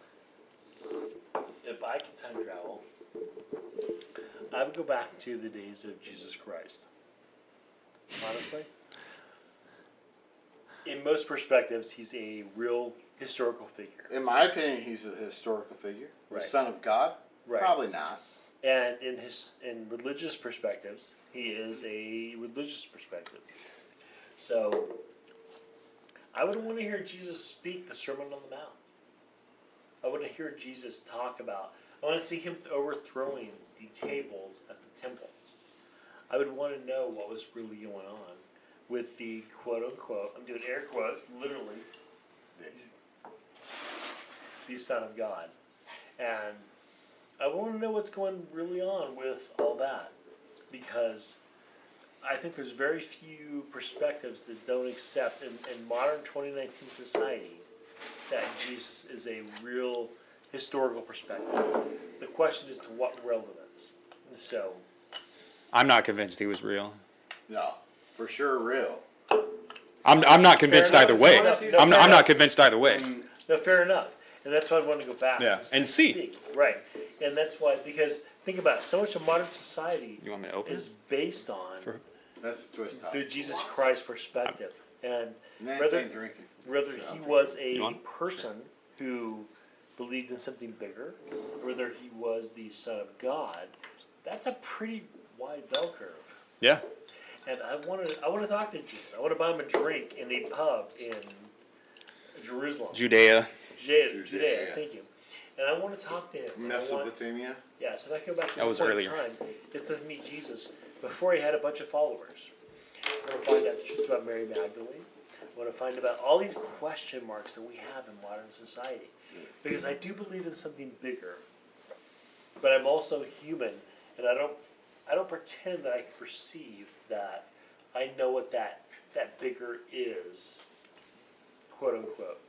If I could time travel, I would go back to the days of Jesus Christ. Honestly. In most perspectives, he's a real historical figure. In my opinion, he's a historical figure. Right. The Son of God? Right. Probably not. And in religious perspectives, he is a religious perspective. So, I would want to hear Jesus speak the Sermon on the Mount. I want to hear Jesus talk about, I want to see him overthrowing the tables at the temples. I would want to know what was really going on with the quote unquote, I'm doing air quotes, literally, the Son of God. And I want to know what's going really on with all that, because I think there's very few perspectives that don't accept in modern 2019 society that Jesus is a real historical perspective. The question is to what relevance. So, I'm not convinced he was real. No. For sure real. I'm not convinced enough. either way. Fair enough. I'm Fair enough. not convinced either way. no, fair enough. And that's why I want to go back Yeah, and see. speak. Right. And that's why, because think about it, so much of modern society You want me to open? is based on For- That's a twist top. the Jesus Christ perspective. And Nancy whether, ain't drinking. whether he was a You want? person who believed in something bigger, whether he was the Son of God, that's a pretty wide bell curve. Yeah. And I want to talk to Jesus. I want to buy him a drink in a pub in Jerusalem. Judea. Judea, thank you. And I want to talk to him. And I want, Mesopotamia? yes, and I go back to That was point in earlier. time is to meet Jesus before he had a bunch of followers. I want to find out the truth about Mary Magdalene. I want to find about all these question marks that we have in modern society. Because I do believe in something bigger. But I'm also human, and I don't pretend that I can perceive that I know what that bigger is, quote unquote.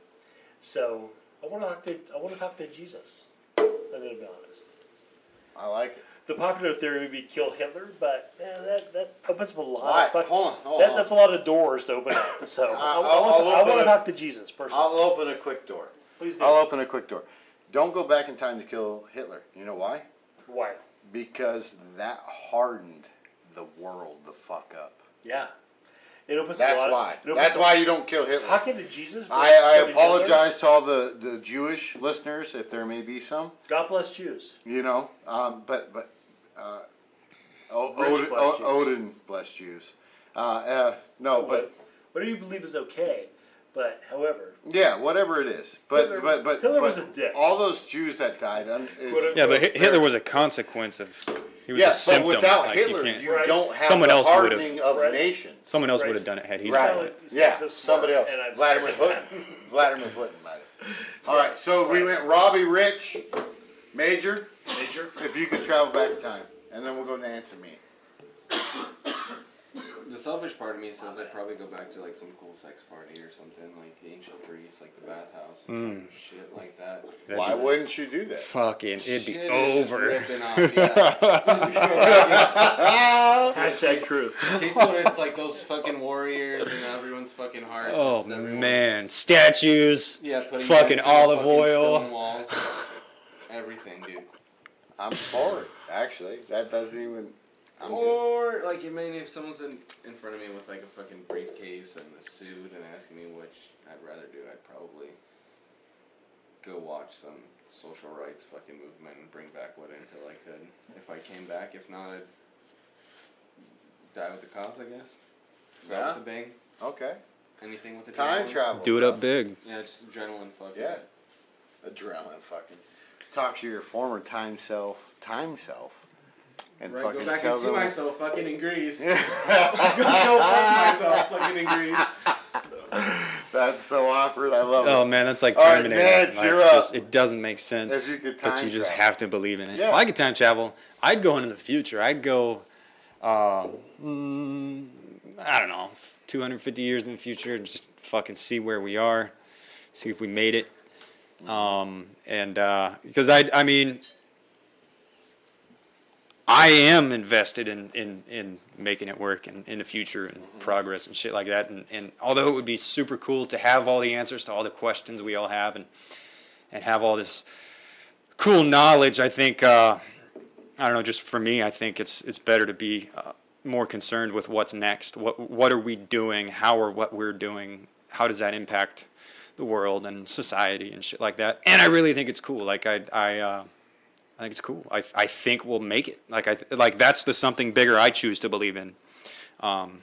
So I want to talk to Jesus. I'm gonna be honest. I like it. The popular theory would be kill Hitler, but that opens up a lot Why? of fucking. Hold on. That's a lot of doors to open up. So I I'll want open to it. talk to Jesus personally. I'll open a quick door. Please do. I'll open a quick door. Don't go back in time to kill Hitler. You know why? Why? Because that hardened the world the fuck up. Yeah. It opens a That's lot. why. It opens That's a- why you don't kill Hitler. Talking to Jesus. I versus killing apologize to all the Jewish listeners if there may be some. Hitler. God bless Jews. You know, but British blessed Jews. Odin blessed Jews. No, but Whatever you believe is okay, but however, yeah, whatever it is. But Hitler was a dick. all those Jews that died. Yeah, but Hitler was a consequence of. He was a Yes, but symptom. without Like, you Hitler, can't- you Right. don't have Someone the else would've. hardening of Right. nations. Someone else Right. would have done it had he Right. done it. Yeah, so smart, somebody else. and I- Vladimir Putin. Vladimir Putin might have. All right, so we went Robbie, Rich, Major. Major. If you could travel back in time, and then we'll go Nance and me. The selfish part of me says I'd probably go back to like some cool sex party or something, like the ancient Greece, like the bathhouse, or some shit like that. That'd Why be wouldn't you do that? fucking, it'd be Shit is just over. ripping off, yeah. Hashtag truth. Case when it's like those fucking warriors and everyone's fucking heart. Oh just everyone- man, statues. Yeah, putting Fucking guns in the olive fucking oil. stone walls. Everything, dude. I'm for it, actually. That doesn't even. I'm good. Or like, I mean, if someone's in front of me with like a fucking briefcase and a suit and asking me which I'd rather do, I'd probably go watch some social rights fucking movement and bring back what intel I could. If I came back, if not, I'd die with the cause, I guess. Die Yeah. with a bang. Okay. Anything with a Time travel. Do it bro. up big. Yeah, just adrenaline fuck. Yeah. Adrenaline fucking. Talk to your former time self, and Right, fucking go back tell and see them. myself fucking in Greece. go Yeah. fuck myself fucking in Greece. That's so awkward. I love Oh it. man, that's like All right, Terminator. Nance, Like, you're up. just- it doesn't make sense, If you could but time you just travel. have to believe in it. Yeah. If I could time travel, I'd go into the future. I'd go, I don't know, 250 years in the future and just fucking see where we are, see if we made it. Because I mean, I am invested in making it work and in the future and progress and shit like that. And although it would be super cool to have all the answers to all the questions we all have and have all this cool knowledge, I think, I don't know, just for me, I think it's better to be more concerned with what's next. What are we doing? How are what we're doing? How does that impact the world and society and shit like that? And I really think it's cool. Like I think it's cool. I think we'll make it. Like that's the something bigger I choose to believe in. And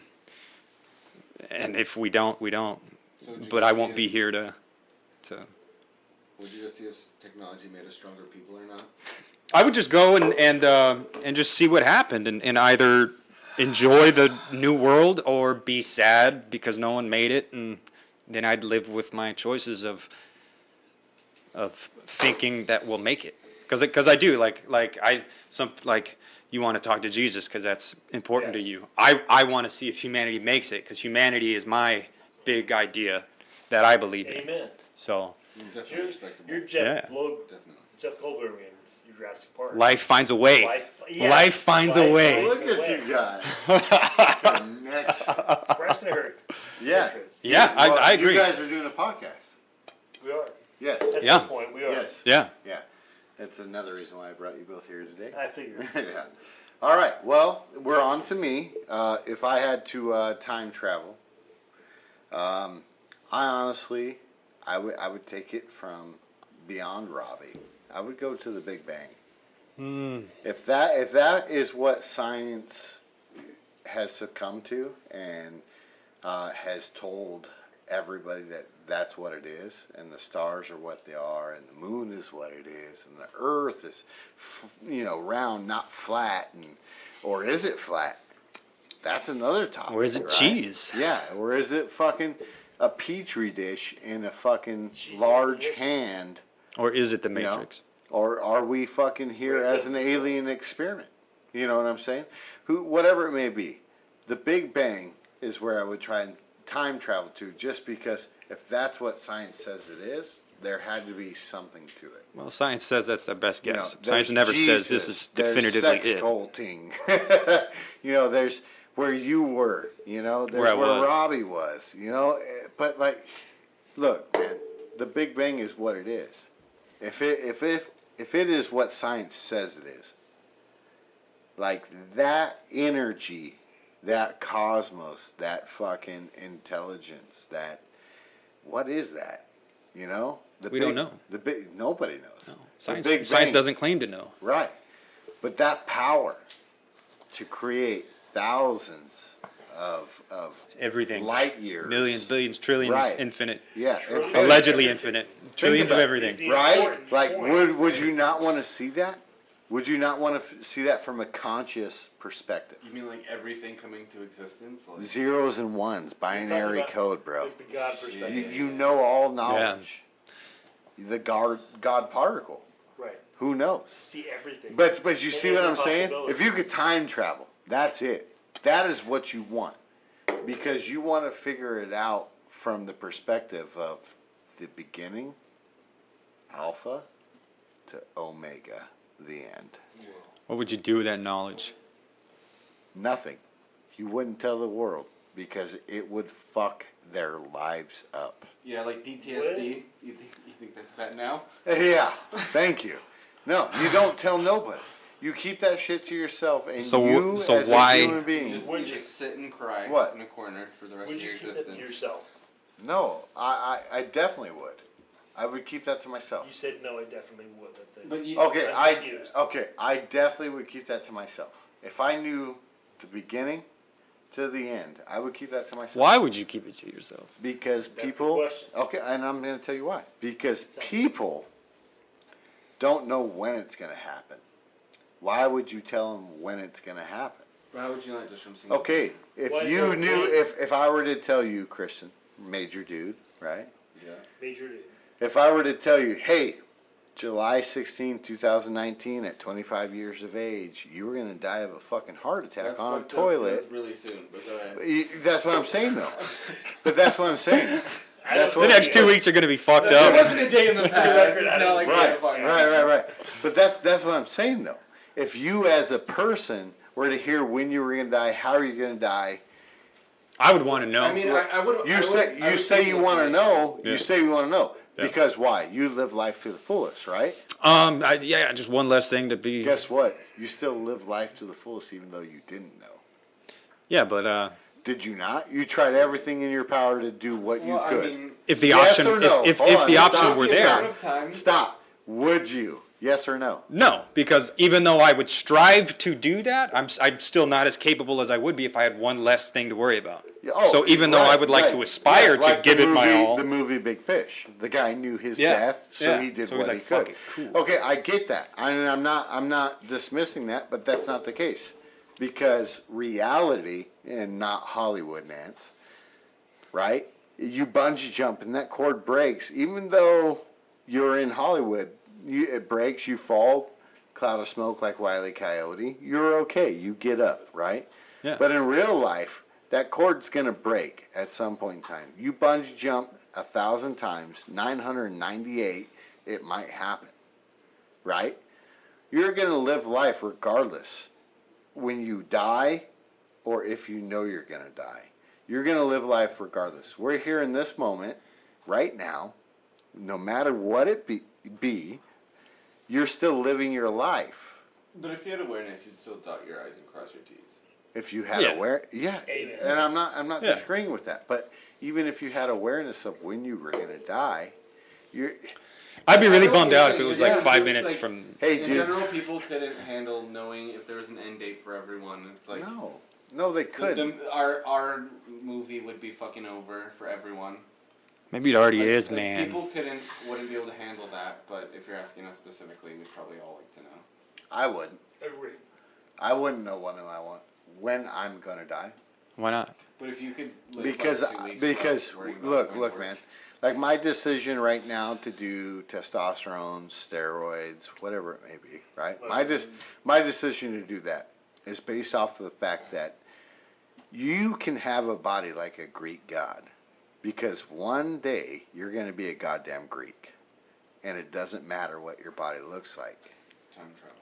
if we don't, we don't. So would you But go I see won't if- be here to. Would you just see if technology made us stronger people or not? I would just go and just see what happened and either enjoy the new world or be sad because no one made it, and then I'd live with my choices of thinking that we'll make it. Because I do like you want to talk to Jesus because that's important to Yes. you. I want to see if humanity makes it because humanity is my big idea that I believe in. Amen. So Definitely You're, respectable. you're Yeah. Definitely. Jeff Goldblum in Jurassic Park. life finds a way. Yes. Life finds a way. Look at you guys. Next. Preston Hurt. Yeah. Yeah, Well, I agree. You guys are doing a podcast. We are. Yes. At Yeah. some point, we are. Yes. Yeah. Yeah. That's another reason why I brought you both here today. I figured. Yeah. All right. Well, we're on to me. If I had to time travel, I honestly, I would take it from beyond Robbie. I would go to the Big Bang. If that is what science has succumbed to and has told everybody that that's what it is, and the stars are what they are, and the moon is what it is, and the Earth is, round, not flat, or is it flat? That's another topic. Or is it right? cheese? Yeah, or is it fucking a petri dish in a fucking Jesus, large delicious. hand? Or is it the You know? Matrix? Or are we fucking here as an alien experiment? You know what I'm saying? Whatever it may be, the Big Bang is where I would try and time travel to, just because if that's what science says it is, there had to be something to it. Well, science says that's the best You know, guess. there's Science never says Jesus, this is there's definitively sex it. culting. There's where you were. There's Where I was. Robbie was. But look, man, the Big Bang is what it is. If it is what science says it is, like that energy, that cosmos, that fucking intelligence, what is that? We don't know. Nobody knows. No. The Science Big science Bang- doesn't claim to know. Right. But that power to create thousands of Everything. light years. Millions, billions, trillions, Right. infinite. Yeah. Trillions. infinity. Allegedly infinite. Trillions of about it. everything. The Right? important Like, point. would you not want to see that? Would you not want to see that from a conscious perspective? You mean like everything coming to existence? Like, Zeros and ones, binary about- code, bro. Like the God perspective. You know all knowledge. The God particle. Right. Who knows? See everything. But you see what I'm Every saying? possibility. If you could time travel, that's it. That is what you want. Because you want to figure it out from the perspective of the beginning, alpha, to omega, the end. What would you do with that knowledge? Nothing. You wouldn't tell the world because it would fuck their lives up. yeah, like DTSD. You think that's bad now? Yeah, thank you. No, you don't tell nobody. You keep that shit to yourself, and So as why- a human You being. just, Would you you- just sit and cry What? in a corner for the rest Would of you your keep that existence. to yourself? No, I definitely would. I would keep that to myself. You said no, I definitely would. That's it. But you, Okay, I'm confused. I definitely would keep that to myself. If I knew the beginning to the end, I would keep that to myself. Why would you keep it to yourself? Because That's the people. question. Okay, and I'm going to tell you why. Because Tell me. people don't know when it's going to happen. Why would you tell them when it's going to happen? How would you not just from seeing? Okay, if Why is you there knew, one- if I were to tell you, Christian, major dude, right? Yeah. Major dude. If I were to tell you, hey, July 16, 2019, at 25 years of age, you were going to die of a fucking heart attack That's on a fucked up. toilet. That's really soon. But go ahead. That's what I'm saying, though. But that's what I'm saying. I That's don't The what- next 2 weeks are going to be fucked There up. wasn't a day in the past. record, It's I not like didn't we see had it. to find out. Right. But that's what I'm saying, though. If you, as a person, were to hear when you were going to die, how are you going to die, I would want to know. I mean, I would. you I say would you say say you want to know. Yeah. You say you want to know Yeah. because why? You live life to the fullest, right? Yeah, just one less thing to be. Guess what? You still live life to the fullest, even though you didn't know. Yeah, but Did you not? You tried everything in your power to do what you Well, could. I mean, if the Yes option, or no? if Hold on, the stop. option were the there, amount of time. Stop. Would you? Yes or no? no, because even though I would strive to do that, I'm still not as capable as I would be if I had one less thing to worry about. Yeah, oh, So even though I would like to aspire to like give the it my movie- all. The movie Big Fish. The guy knew his Yeah, death, so yeah. he did So what he's he like, could. "Fuck it, cool." Okay, I get that. I'm not dismissing that, but that's not the case. Because reality, and not Hollywood, Nance, right? You bungee jump and that cord breaks, even though you're in Hollywood, it breaks, you fall, cloud of smoke like Wile E. Coyote, you're okay, you get up, right? Yeah. But in real life, that cord's gonna break at some point in time. You bungee jump 1,000 times, 998, it might happen, right? You're gonna live life regardless. When you die, or if you know you're gonna die, you're gonna live life regardless. We're here in this moment, right now, no matter what it be, you're still living your life. But if you had awareness, you'd still dot your I's and cross your T's. If you had Yeah. Amen. and I'm not Yeah. disagreeing with that. But even if you had awareness of when you were gonna die, you're I'd be I really know what bummed you're out if saying. it was Yeah, like 5 dude, minutes like- from. hey, In dude. general, people couldn't handle knowing if there was an end date for everyone. It's like No, they couldn't. our movie would be fucking over for everyone. Maybe it already Like- is, like, man. People wouldn't be able to handle that. But if you're asking us specifically, we'd probably all like to know. I wouldn't. Agreed. I wouldn't know when I'm gonna die. Why not? But if you could live Because like 2 weeks because without worrying about look going to work. man, like my decision right now to do testosterone, steroids, whatever it may be, right? My decision to do that is based off of the fact that you can have a body like a Greek god, because one day you're going to be a goddamn Greek, and it doesn't matter what your body looks like. Time travel.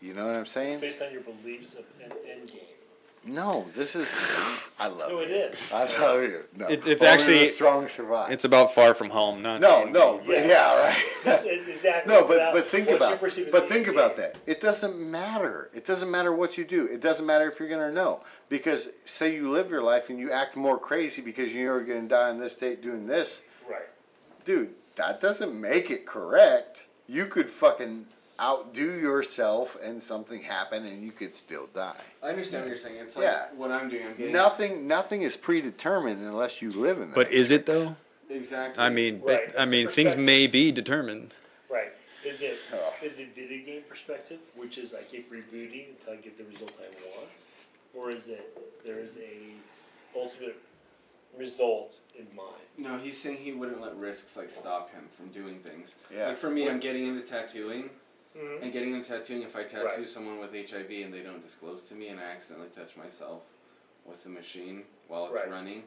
You know what I'm It's saying? based on your beliefs of an end game. No, this is. I love No, you. it is. I love you. No, It's only actually- the strong survive. It's about Far From Home, not. No, Endgame. no, Yeah. yeah, right. That's exactly. No, it's about but think what you about perceive as but the think end about game. that. It doesn't matter. It doesn't matter what you do. It doesn't matter if you're gonna know. Because say you live your life and you act more crazy because you know you're gonna die in this state doing this, Right. dude, that doesn't make it correct. You could fucking outdo yourself and something happen and you could still die. I understand what you're saying. It's like Yeah. what I'm doing. I'm getting Nothing is predetermined unless you live in that. But is it though? exactly. I mean, Right. things Perspective. may be determined. Right. Is it Oh. video game perspective, which is I keep rebooting until I get the result I want, or is it there is a ultimate result in mind? No, he's saying he wouldn't let risks like stop him from doing things. Yeah. Like for me, I'm getting into tattooing, Mm-hmm. and getting into tattooing. If I tattoo Right. someone with HIV and they don't disclose to me, and I accidentally touch myself with the machine while it's Right. running,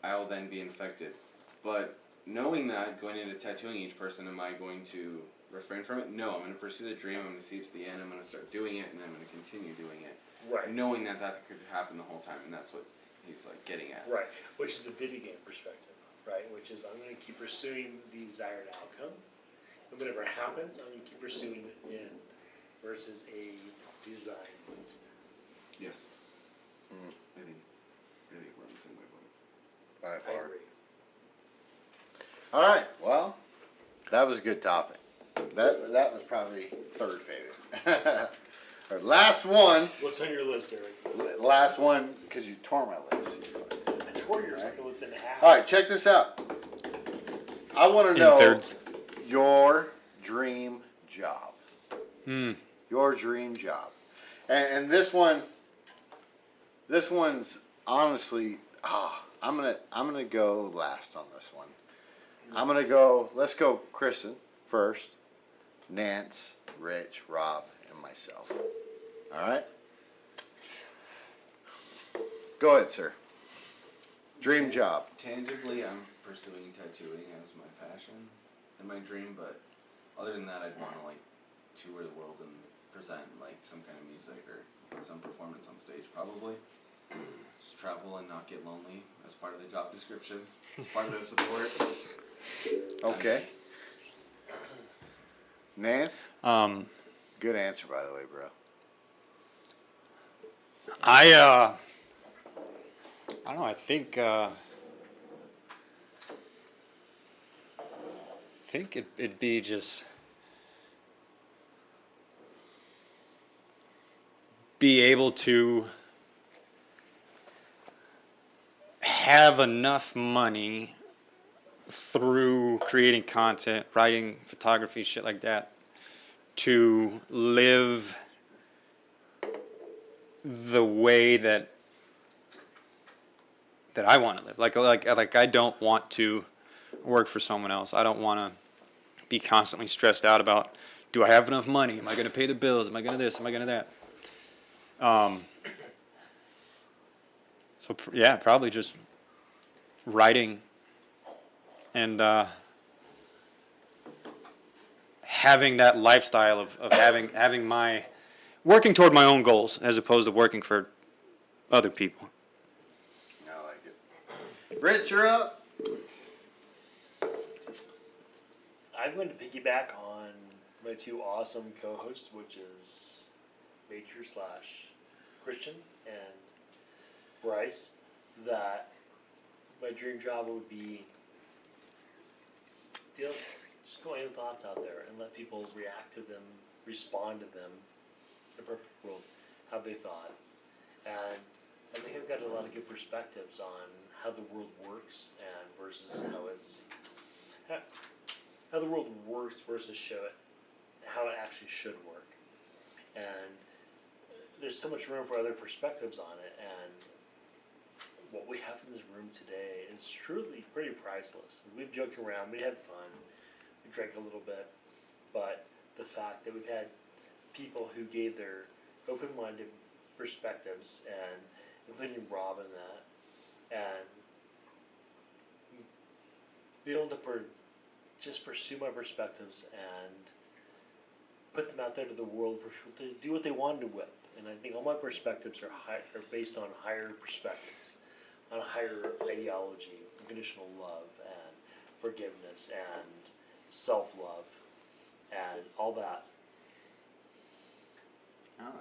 I'll then be infected. But knowing that, going into tattooing each person, am I going to refrain from it? No, I'm going to pursue the dream. I'm going to see it to the end. I'm going to start doing it, and then I'm going to continue doing it, Right. knowing that that could happen the whole time, and that's what he's like getting at. Right. Which is the video game perspective, right? Which is I'm going to keep pursuing the desired outcome, and whatever happens, I'm going to keep pursuing the end versus a design. Yes. Mm. I think we're on the same wavelength. By I far. agree. All right. Well, That was a good topic. That was probably third favorite. Our last one. What's on your list, Eric? Last one, because you tore my list. I tore your fucking list in half. All right, check this out. I want to In know thirds. your dream job. Hmm. Your dream job. And this one's honestly, I'm gonna go last on this one. Let's go Kristen first, Nance, Rich, Rob, and myself. All right? Go ahead, sir. Dream job. Tangibly, I'm pursuing tattooing as my passion and my dream, but other than that, I'd want to like tour the world and present like some kind of music or some performance on stage, probably. Just travel and not get lonely as part of the job description, as part of the support. Okay. Nance? Um, Good answer, by the way, bro. I don't know. I think it'd be just be able to have enough money through creating content, writing, photography, shit like that, to live the way that I want to live. Like I don't want to work for someone else. I don't want to be constantly stressed out about, do I have enough money? Am I going to pay the bills? Am I going to this? Am I going to that? Yeah, probably just writing and having that lifestyle of having my working toward my own goals as opposed to working for other people. I like it. Rich, you're up. I'm going to piggyback on my two awesome co-hosts, which is Nature / Christian and Bryce, that my dream job would be just put my own thoughts out there and let people react to them, respond to them, the perfect world, how they thought. And I think I've got a lot of good perspectives on how the world works and versus how the world works versus how it actually should work. And there's so much room for other perspectives on it, and what we have in this room today is truly pretty priceless. We've joked around, we had fun, we drank a little bit, but the fact that we've had people who gave their open-minded perspectives, and including Rob in that, and be able to just pursue my perspectives and put them out there to the world for people to do what they wanted with. And I think all my perspectives are based on higher perspectives, on a higher ideology, unconditional love and forgiveness and self-love and all that.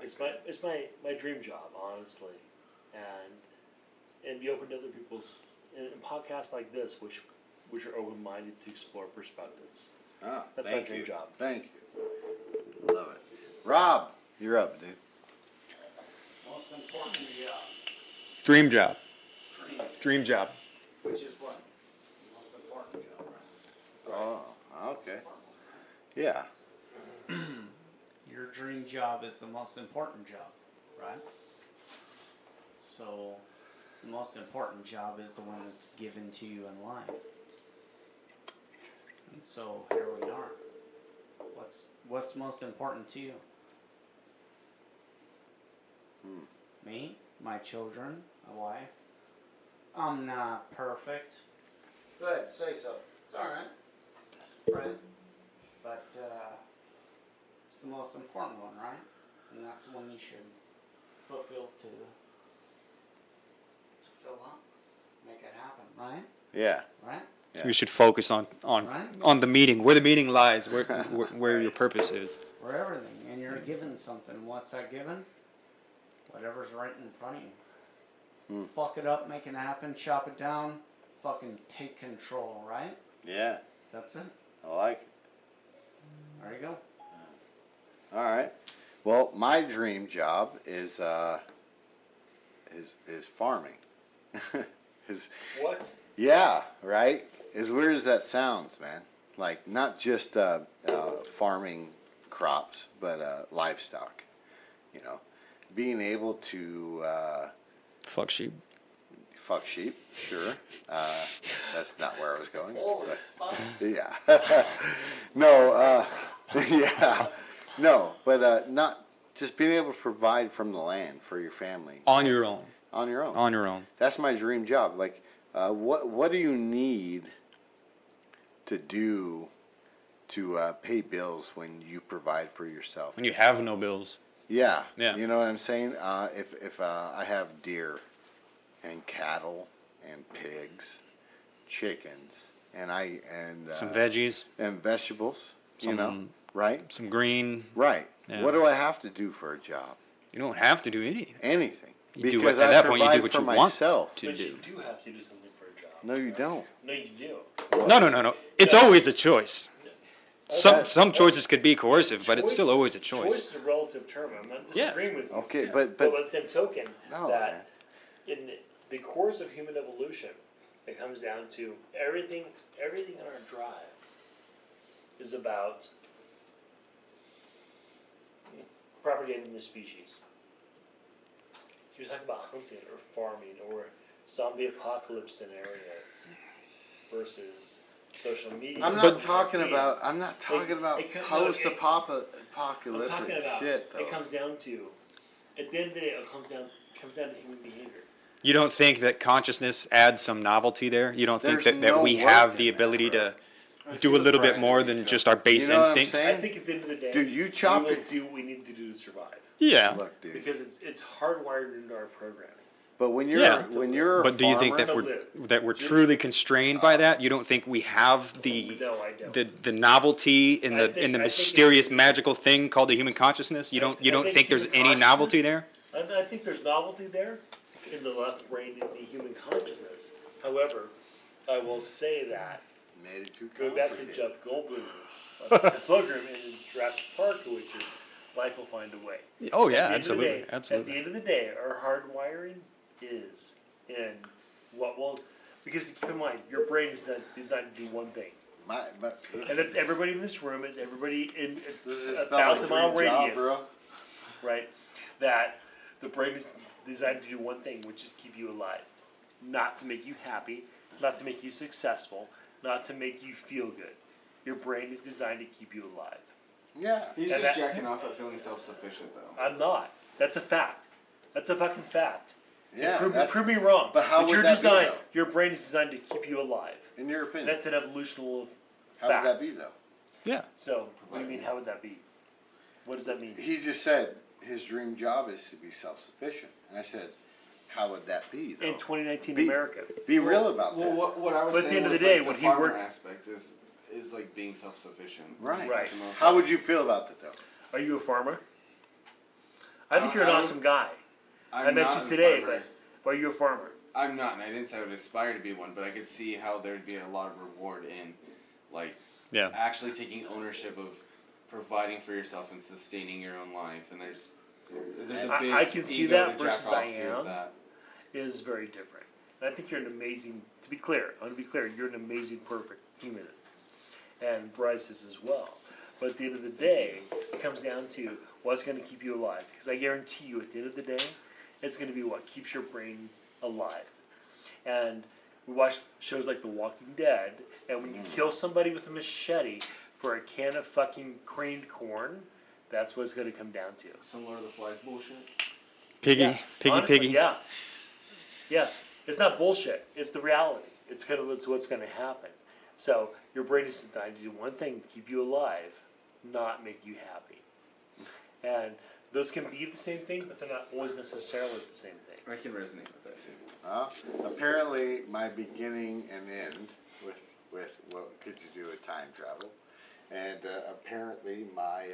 It's my dream job, honestly, and be open to other people's and podcasts like this, which are open-minded to explore perspectives. Oh, That's my dream job. Thank you. Love it. Rob, you're up, dude. Most important job. Dream job. Dream. Dream job. Which is what? Most important job, right? Oh, okay. Yeah. Your dream job is the most important job, right? So, the most important job is the one that's given to you in life. And so, here we are. What's most important to you? Me, my children, my wife. I'm not perfect. Go ahead, say so. It's alright. Right? But, it's the most important one, right? And that's the one you should fulfill to fill up, make it happen, right? Yeah. Right? Yeah. We should focus on the meeting, where the meeting lies, where your purpose is. For everything, and you're given something. What's that given? Whatever's right in front of you. Fuck it up, make it happen, chop it down, fucking take control, right? Yeah. That's it. I like it. There you go. All right. Well, my dream job is farming. is What? Yeah, right? As weird as that sounds, man. Like, not just farming crops, but livestock. You know, being able to Fuck sheep. fuck sheep, sure. That's not where I was going. Holy but- fuck. Yeah. No, yeah. No, but not just being able to provide from the land for your family On your own. on your own. On your own. That's my dream job. Like, what do you need to do to pay bills when you provide for yourself? When you have no bills. Yeah. Yeah. You know what I'm saying? If I have deer and cattle and pigs, chickens, and Some veggies. and vegetables, you know, Some- right? Some green. Right. Yeah. What do I have to do for a job? You don't have to do anything. Anything. You do Because what, at I that point, you do provide what for you want myself. to But do. you do have to do something for a job. No, you don't. No, you do. No. It's Yeah. always a choice. Okay. Some choices could be coercive, but it's still always a Choice choice. is a relative term. I'm not Yeah. disagreeing with you. Okay, Yeah. but by the same token, No, that man. in the course of human evolution, it comes down to everything in our drive is about propagating the species. You're talking about hunting or farming or zombie apocalypse scenarios versus social media. I'm But- not talking routine. about. I'm not talking about it co- no, post-apocalyptic I'm talking about shit, though. it comes down to at the end of the day it comes down to human behavior. You don't think that consciousness adds some novelty there? You don't think There's that no we work have in the that, ability bro. to do a little bit more than just our base You know what I'm instincts? saying? I think at the end of the day, Dude, you chop we will it- do what we need to do to survive Yeah. Look, dude. because it's hardwired into our programming. But when you're Yeah. when you're a But do you think farmer- that we're truly constrained by that? You don't think we have the No, I don't. the novelty in I the think- I think mysterious it's- magical thing called the human consciousness? You I don't think think there's human any novelty consciousness- there? I think there's novelty there in the left brain in the human consciousness. However, I will say that Made it too go back to complicated. Jeff Goldblum, Fulgrim in Jurassic Park, which is life will find a way. Oh yeah, At the end of the absolutely, day- absolutely. At the end of the day, our hardwiring is in what will, because keep in mind, your brain is not designed to do one thing. But And that's everybody in this room, it's everybody in this is a about 1,000-mile dream job, radius, bro. right? That the brain is designed to do one thing, which is keep you alive. Not to make you happy, not to make you successful, not to make you feel good. Your brain is designed to keep you alive. Yeah. He's And just that- jacking off at feeling self-sufficient, though. I'm not. That's a fact. That's a fucking fact. Yeah. prove, that's- prove me wrong. but how would your that be, design, though? your brain is designed to keep you alive. in your opinion, That's an evolutional how fact. would that be though? Yeah. So, what do you mean? How would that be? What does that mean? He just said his dream job is to be self-sufficient, and I said, how would that be though? In 2019 Be- America, Be real about Well, that. what I was But at the saying end of the was, day, like, when the he farmer worked- aspect is like being self-sufficient. Right. Right. The most- How would you feel about that though? are you a farmer? I think you're an I would- awesome guy. I'm I met not you a today, farmer. but are you a farmer? I'm not, and I didn't say I would aspire to be one, but I could see how there'd be a lot of reward in, like, Yeah. actually taking ownership of providing for yourself and sustaining your own life. And there's a big I can see ego that to jack versus off I to with am. that. Is very different. And I think you're an amazing. To be clear, I want to be clear. You're an amazing, perfect human, and Bryce is as well. But at the end of the day, it comes down to what's going to keep you alive. Because I guarantee you, at the end of the day, it's going to be what keeps your brain alive. And we watch shows like The Walking Dead, and when you kill somebody with a machete for a can of fucking creamed corn, that's what it's going to come down to. Similar to the Flies bullshit. Piggy, Yeah, piggy, honestly, piggy. Yeah, yeah. It's not bullshit. It's the reality. It's what's going to happen. So your brain is designed to do one thing: keep you alive, not make you happy. And those can be the same thing, but they're not always necessarily the same thing. I can resonate with that too. Apparently, my beginning and end with what could you do with time travel, and apparently my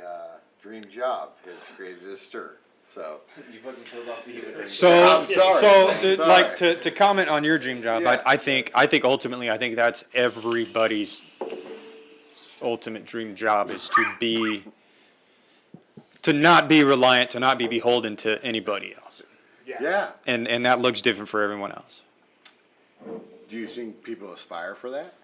dream job has created a stir. So You fucking killed off the human So, I'm sorry. so I'm sorry. like to comment on your dream job, Yes, I think ultimately I think that's everybody's ultimate dream job is to not be reliant, to not be beholden to anybody else. Yeah. And that looks different for everyone else. Do you think people aspire for that?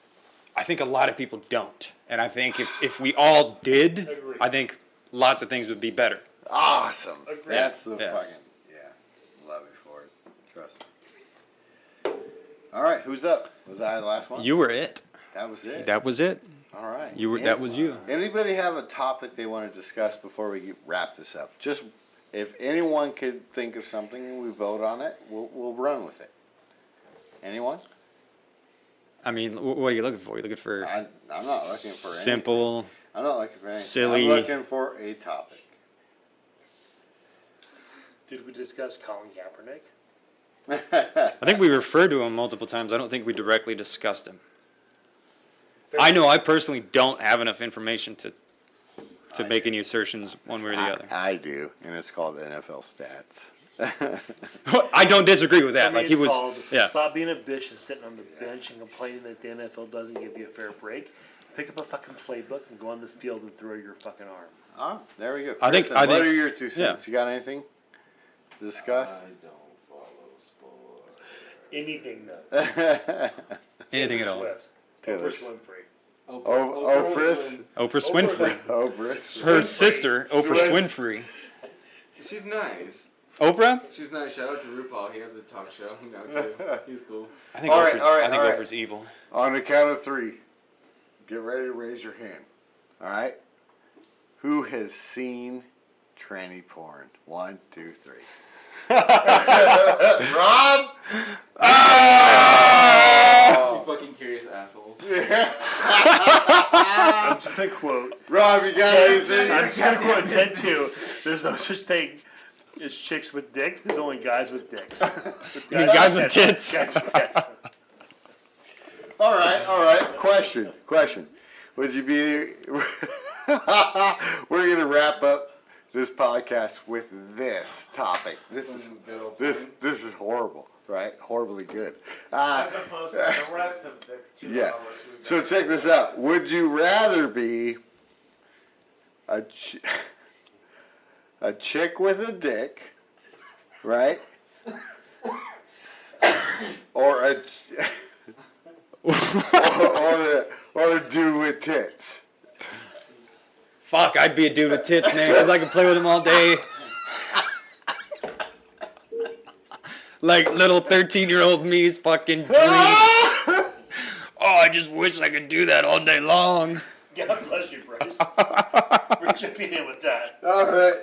I think a lot of people don't. And I think if we all did, Agreed. I think lots of things would be better. Awesome. Agreed. That's the Yes. fucking, love you for it. Trust me. All right, who's up? Was I the last one? You were it. That was it. That was it. All right. That was you. Anybody have a topic they want to discuss before we wrap this up? Just if anyone could think of something and we vote on it, we'll run with it. Anyone? I mean, what are you looking for? You're looking for I'm not looking for anything. simple. I'm not looking for anything. Silly. I'm looking for a topic. Did we discuss Colin Kaepernick? I think we referred to him multiple times. I don't think we directly discussed him. I know I personally don't have enough information to make any assertions one way or the other. I do, and it's called NFL stats. I don't disagree with that. I mean, Like he it's was, called, yeah. Stop being a bitch and sitting on the bench and complaining that the NFL doesn't give you a fair break. Pick up a fucking playbook and go on the field and throw your fucking arm. Oh, there we go. I think- Kristen, I think- what are your 2 cents? yeah. You got anything to discuss? don't follow sports. Anything though. Anything at all. Swift. Taylor Oprah Winfrey. Oprah Oprah Winfrey. Oprah. Her sister, Oprah Winfrey. She's nice. Oprah? She's nice. Shout out to RuPaul. He has a talk show now too. He's cool. I think All right, Oprah's, all right, I think all right. Oprah's evil. On the count of 3, get ready to raise your hand. All right? Who has seen tranny porn? 1, 2, 3. Rob? You fucking curious assholes. I'm just gonna quote. Rob, you got anything? I'm just gonna quote Ted 2. There's no such thing as chicks with dicks. There's only guys with dicks. You mean guys with tits? Guys with tits. All right. Question. Would you be... We're going to wrap up this podcast with this topic. This is horrible, right? Horribly good. As opposed to the rest of the 2 Yeah. hours we've So got. check this out. Would you rather be a chick with a dick, right? Or a or a dude with tits? Fuck, I'd be a dude with tits, man, because I could play with them all day. Like little 13-year-old me's fucking dream. Oh, I just wish I could do that all day long. God bless you, Bryce. We're chipping in with that. All right.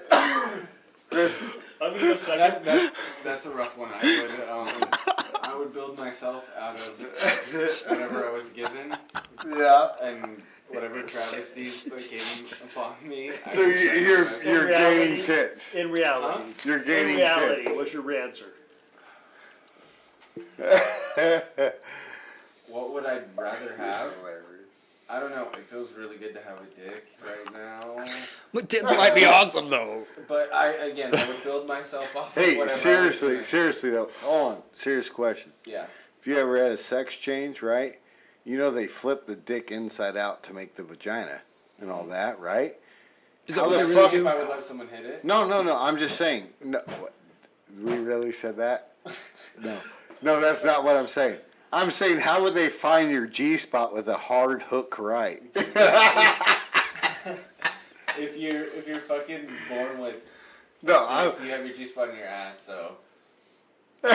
Chris, I'm gonna go second. That's a rough one. I would build myself out of whatever I was given yeah. and whatever travesties that came upon me. So you're reality- gaining tits. In reality. You're In gaining reality, tits. what's your answer? What would I rather have? I don't know. It feels really good to have a dick right now. But tits might be awesome, though. But I would build myself off of Hey, whatever. seriously though. Hold on. Serious question. Yeah. If you ever had a sex change, right? You know they flip the dick inside out to make the vagina and all that, right? Is that How what the they fuck- really If I do? would let someone hit it. No. I'm just saying. No, what? We really said that? No, that's not what I'm saying. I'm saying, how would they find your G spot with a hard hook right? If you're fucking born with, No, you have your G spot in your ass, so. Is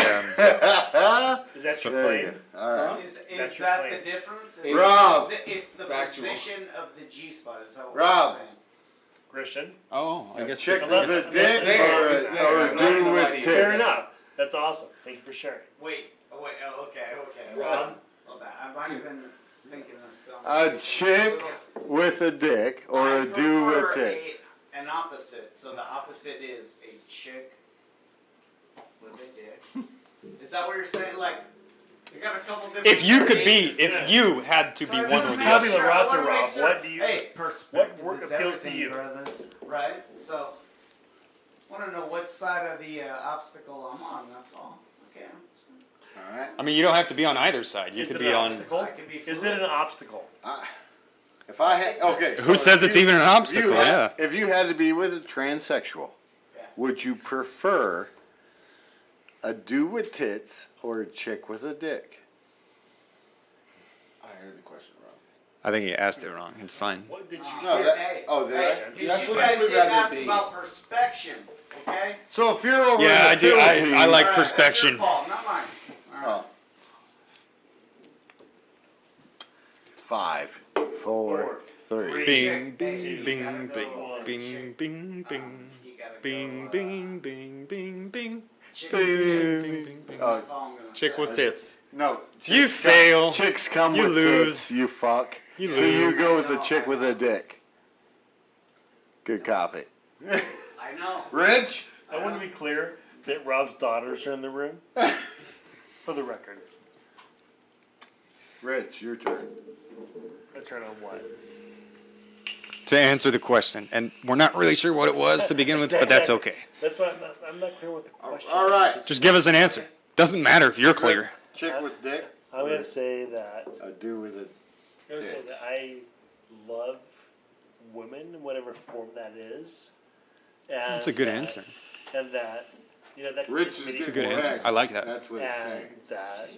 that your There you claim? go. All right. Is That's your that claim. the difference? Rob. It's the Factual. position of the G spot. Is that what Rob. you're saying? Christian? Oh, I guess. Chick Unless- with a dick unless- or It's there. a I'm not dude gonna lie with to you. tits? Fair enough. That's awesome. Thank you for sharing. Okay. Rob? Well, that I might have been thinking this. A chick with a dick or a dude with prefer tits? an opposite. So the opposite is a chick with a dick. Is that what you're saying? Like, you got a couple different. If you could be, variations. if you had to be So one this or is the Tabula other. sure, I rasa, wanna make Rob. sure- What do you- Hey, perspective work is appeals to everything, you? brothers. Right. So, want to know what side of the obstacle I'm on. That's all. Okay. All right. I mean, you don't have to be on either side. You Is could it be an on. obstacle? I could be Is it fluid. an obstacle? If I had, okay. Who says it's even an obstacle? Yeah. If you had to be with a transsexual, would you prefer a dude with tits or a chick with a dick? I heard the question wrong. I think he asked it wrong. It's fine. What did you No, hear? that, Hey, oh, did I? Hey, That's you what I guys would didn't rather ask be. about perspection, okay? So if you're over Yeah, I in the do. I Philippines, like All right, that's perspection. your fault, not mine. All right. Oh. 5, 4, 3. Bing, Chick, bing, hey, you bing, gotta bing, go, bing, chick. bing, bing, You gotta bing, go, bing, bing, bing, bing, chick Bing. with tits. bing, bing. Oh, That's all I'm gonna Chick say. with tits. No. You chicks fail. Chicks come You with lose. tits, you fuck. You So you lose. go with the No, chick I with know. a dick. Good copy. I know. Rich? I want to be clear that Rob's daughters are in the room. For the record. Rich, your turn. I turn on what? To answer the question, and we're not really sure what it was to begin with, but that's okay. That's why I'm not clear what the question All right. is. Just give us an answer. Doesn't matter if you're clear. Chick with dick? I'm going to say that A dude with a I'm going to say Tits. that I love women in whatever form that is. And That's a good that- answer. And that, you know, that Rich keeps is me getting a good answer. wrecked. I like that. That's what it's and saying. that,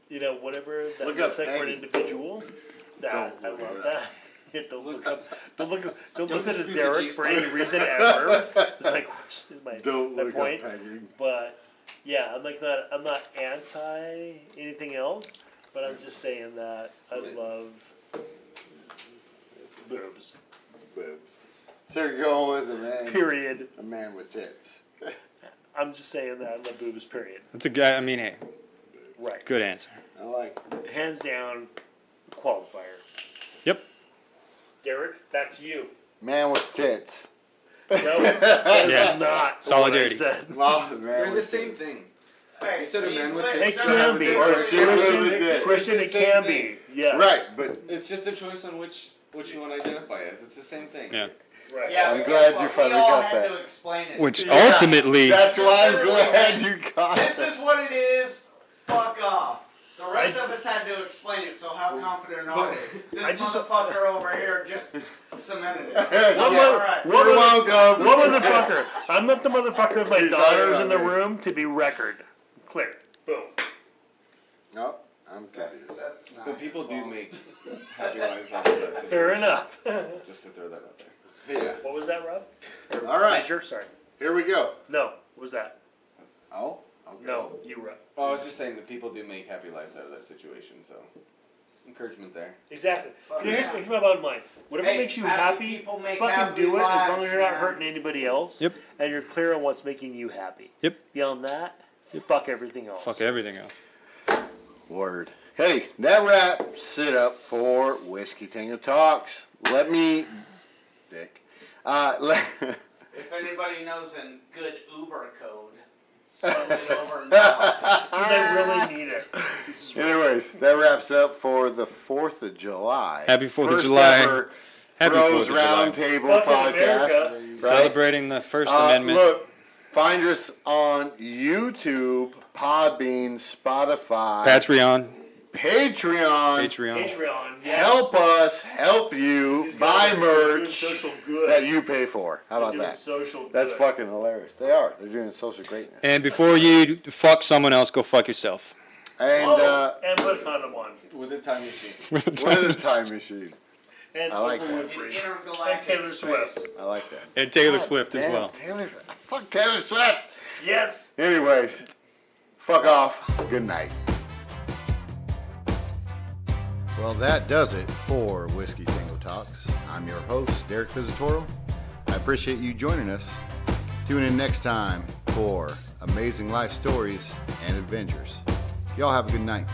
you know, whatever that Look looks up like for an Peggy. individual, that Don't I look love it that. Yeah, don't look up. Don't Don't listen to dispute the Derek G for any reason ever. Is my question. Is Don't my look point. up Peggy. But yeah, I'm not anti anything else, but I'm just saying that I love boobs. Boobs. So you're going with a man. Period. A man with tits. I'm just saying that I love boobs. Period. That's a guy. I mean, hey, Right. good answer. I like it. Hands down, qualifier. Yep. Derek, back to you. Man with tits. No, that is Yeah. not Solidarity. what I said. Well, man They're the with same tits. thing. Hey, Instead of these men with lips tits, It are can not be. different. Or a chick with a Christian, dick. Christian, it It's the can same be. Yes. Right, but It's just a choice on which you want to identify as. It's the same thing. Yeah. Right. Yeah, I'm but glad guess you what? finally we all got had that. to explain it. Which Yeah. ultimately, that's why I'm glad you got This it. is what it is. Fuck off. The rest of us had to explain it, so how confident are we? I This just- motherfucker over here just cemented it. Yeah. What, All right. You're welcome. What motherfucker? I'm not the motherfucker with my He's daughters talking in the about me. room to be record. Clear. Boom. No, I'm confused. That's not But people his do fault. make happy lives out of that situation. Fair enough. Just to throw that out there. Yeah. What was that, Rob? All right. Major? Sorry. Here we go. No. What was that? Oh, okay. No. You, Rob. Oh, I was just saying that people do make happy lives out of that situation, so encouragement there. Exactly. Fuck Here's yeah. my bottom line. Whatever Hey, makes you happy happy, people make fucking happy do it as long lives, as you're not man. hurting anybody else. Yep. And you're clear on what's making you happy. Yep. Beyond that, fuck everything else. fuck everything else. Word. Hey, that wraps it up for Whiskey Tango Talks. Let me, Dick. If anybody knows a good Uber code, send it over now. Because I really need it. Anyways, that wraps up for the 4th of July. Happy 4th of First July. ever Happy Bros 4th of July. Roundtable Fucking podcast. America. Right? Celebrating the First Amendment. Look, find us on YouTube, Podbean, Spotify, Patreon. Patreon. Patreon. Yes. Help us help you These buy guys are doing merch social good. that you pay for. How They're about doing that? Social That's good. fucking hilarious. They are. They're doing social greatness. And before you fuck someone else, go fuck yourself. And And put a condom on. With a time machine. what is a time machine? And I like Oprah that. In Winfrey. intergalactic And Taylor space. Swift. I like that. And Taylor God Swift as damn, well. Taylor, fuck Taylor Swift. Yes. Anyways, fuck off. Good night. Well, that does it for Whiskey Tango Talks. I'm your host, Derek Visitoro. I appreciate you joining us. Tune in next time for amazing life stories and adventures. Y'all have a good night.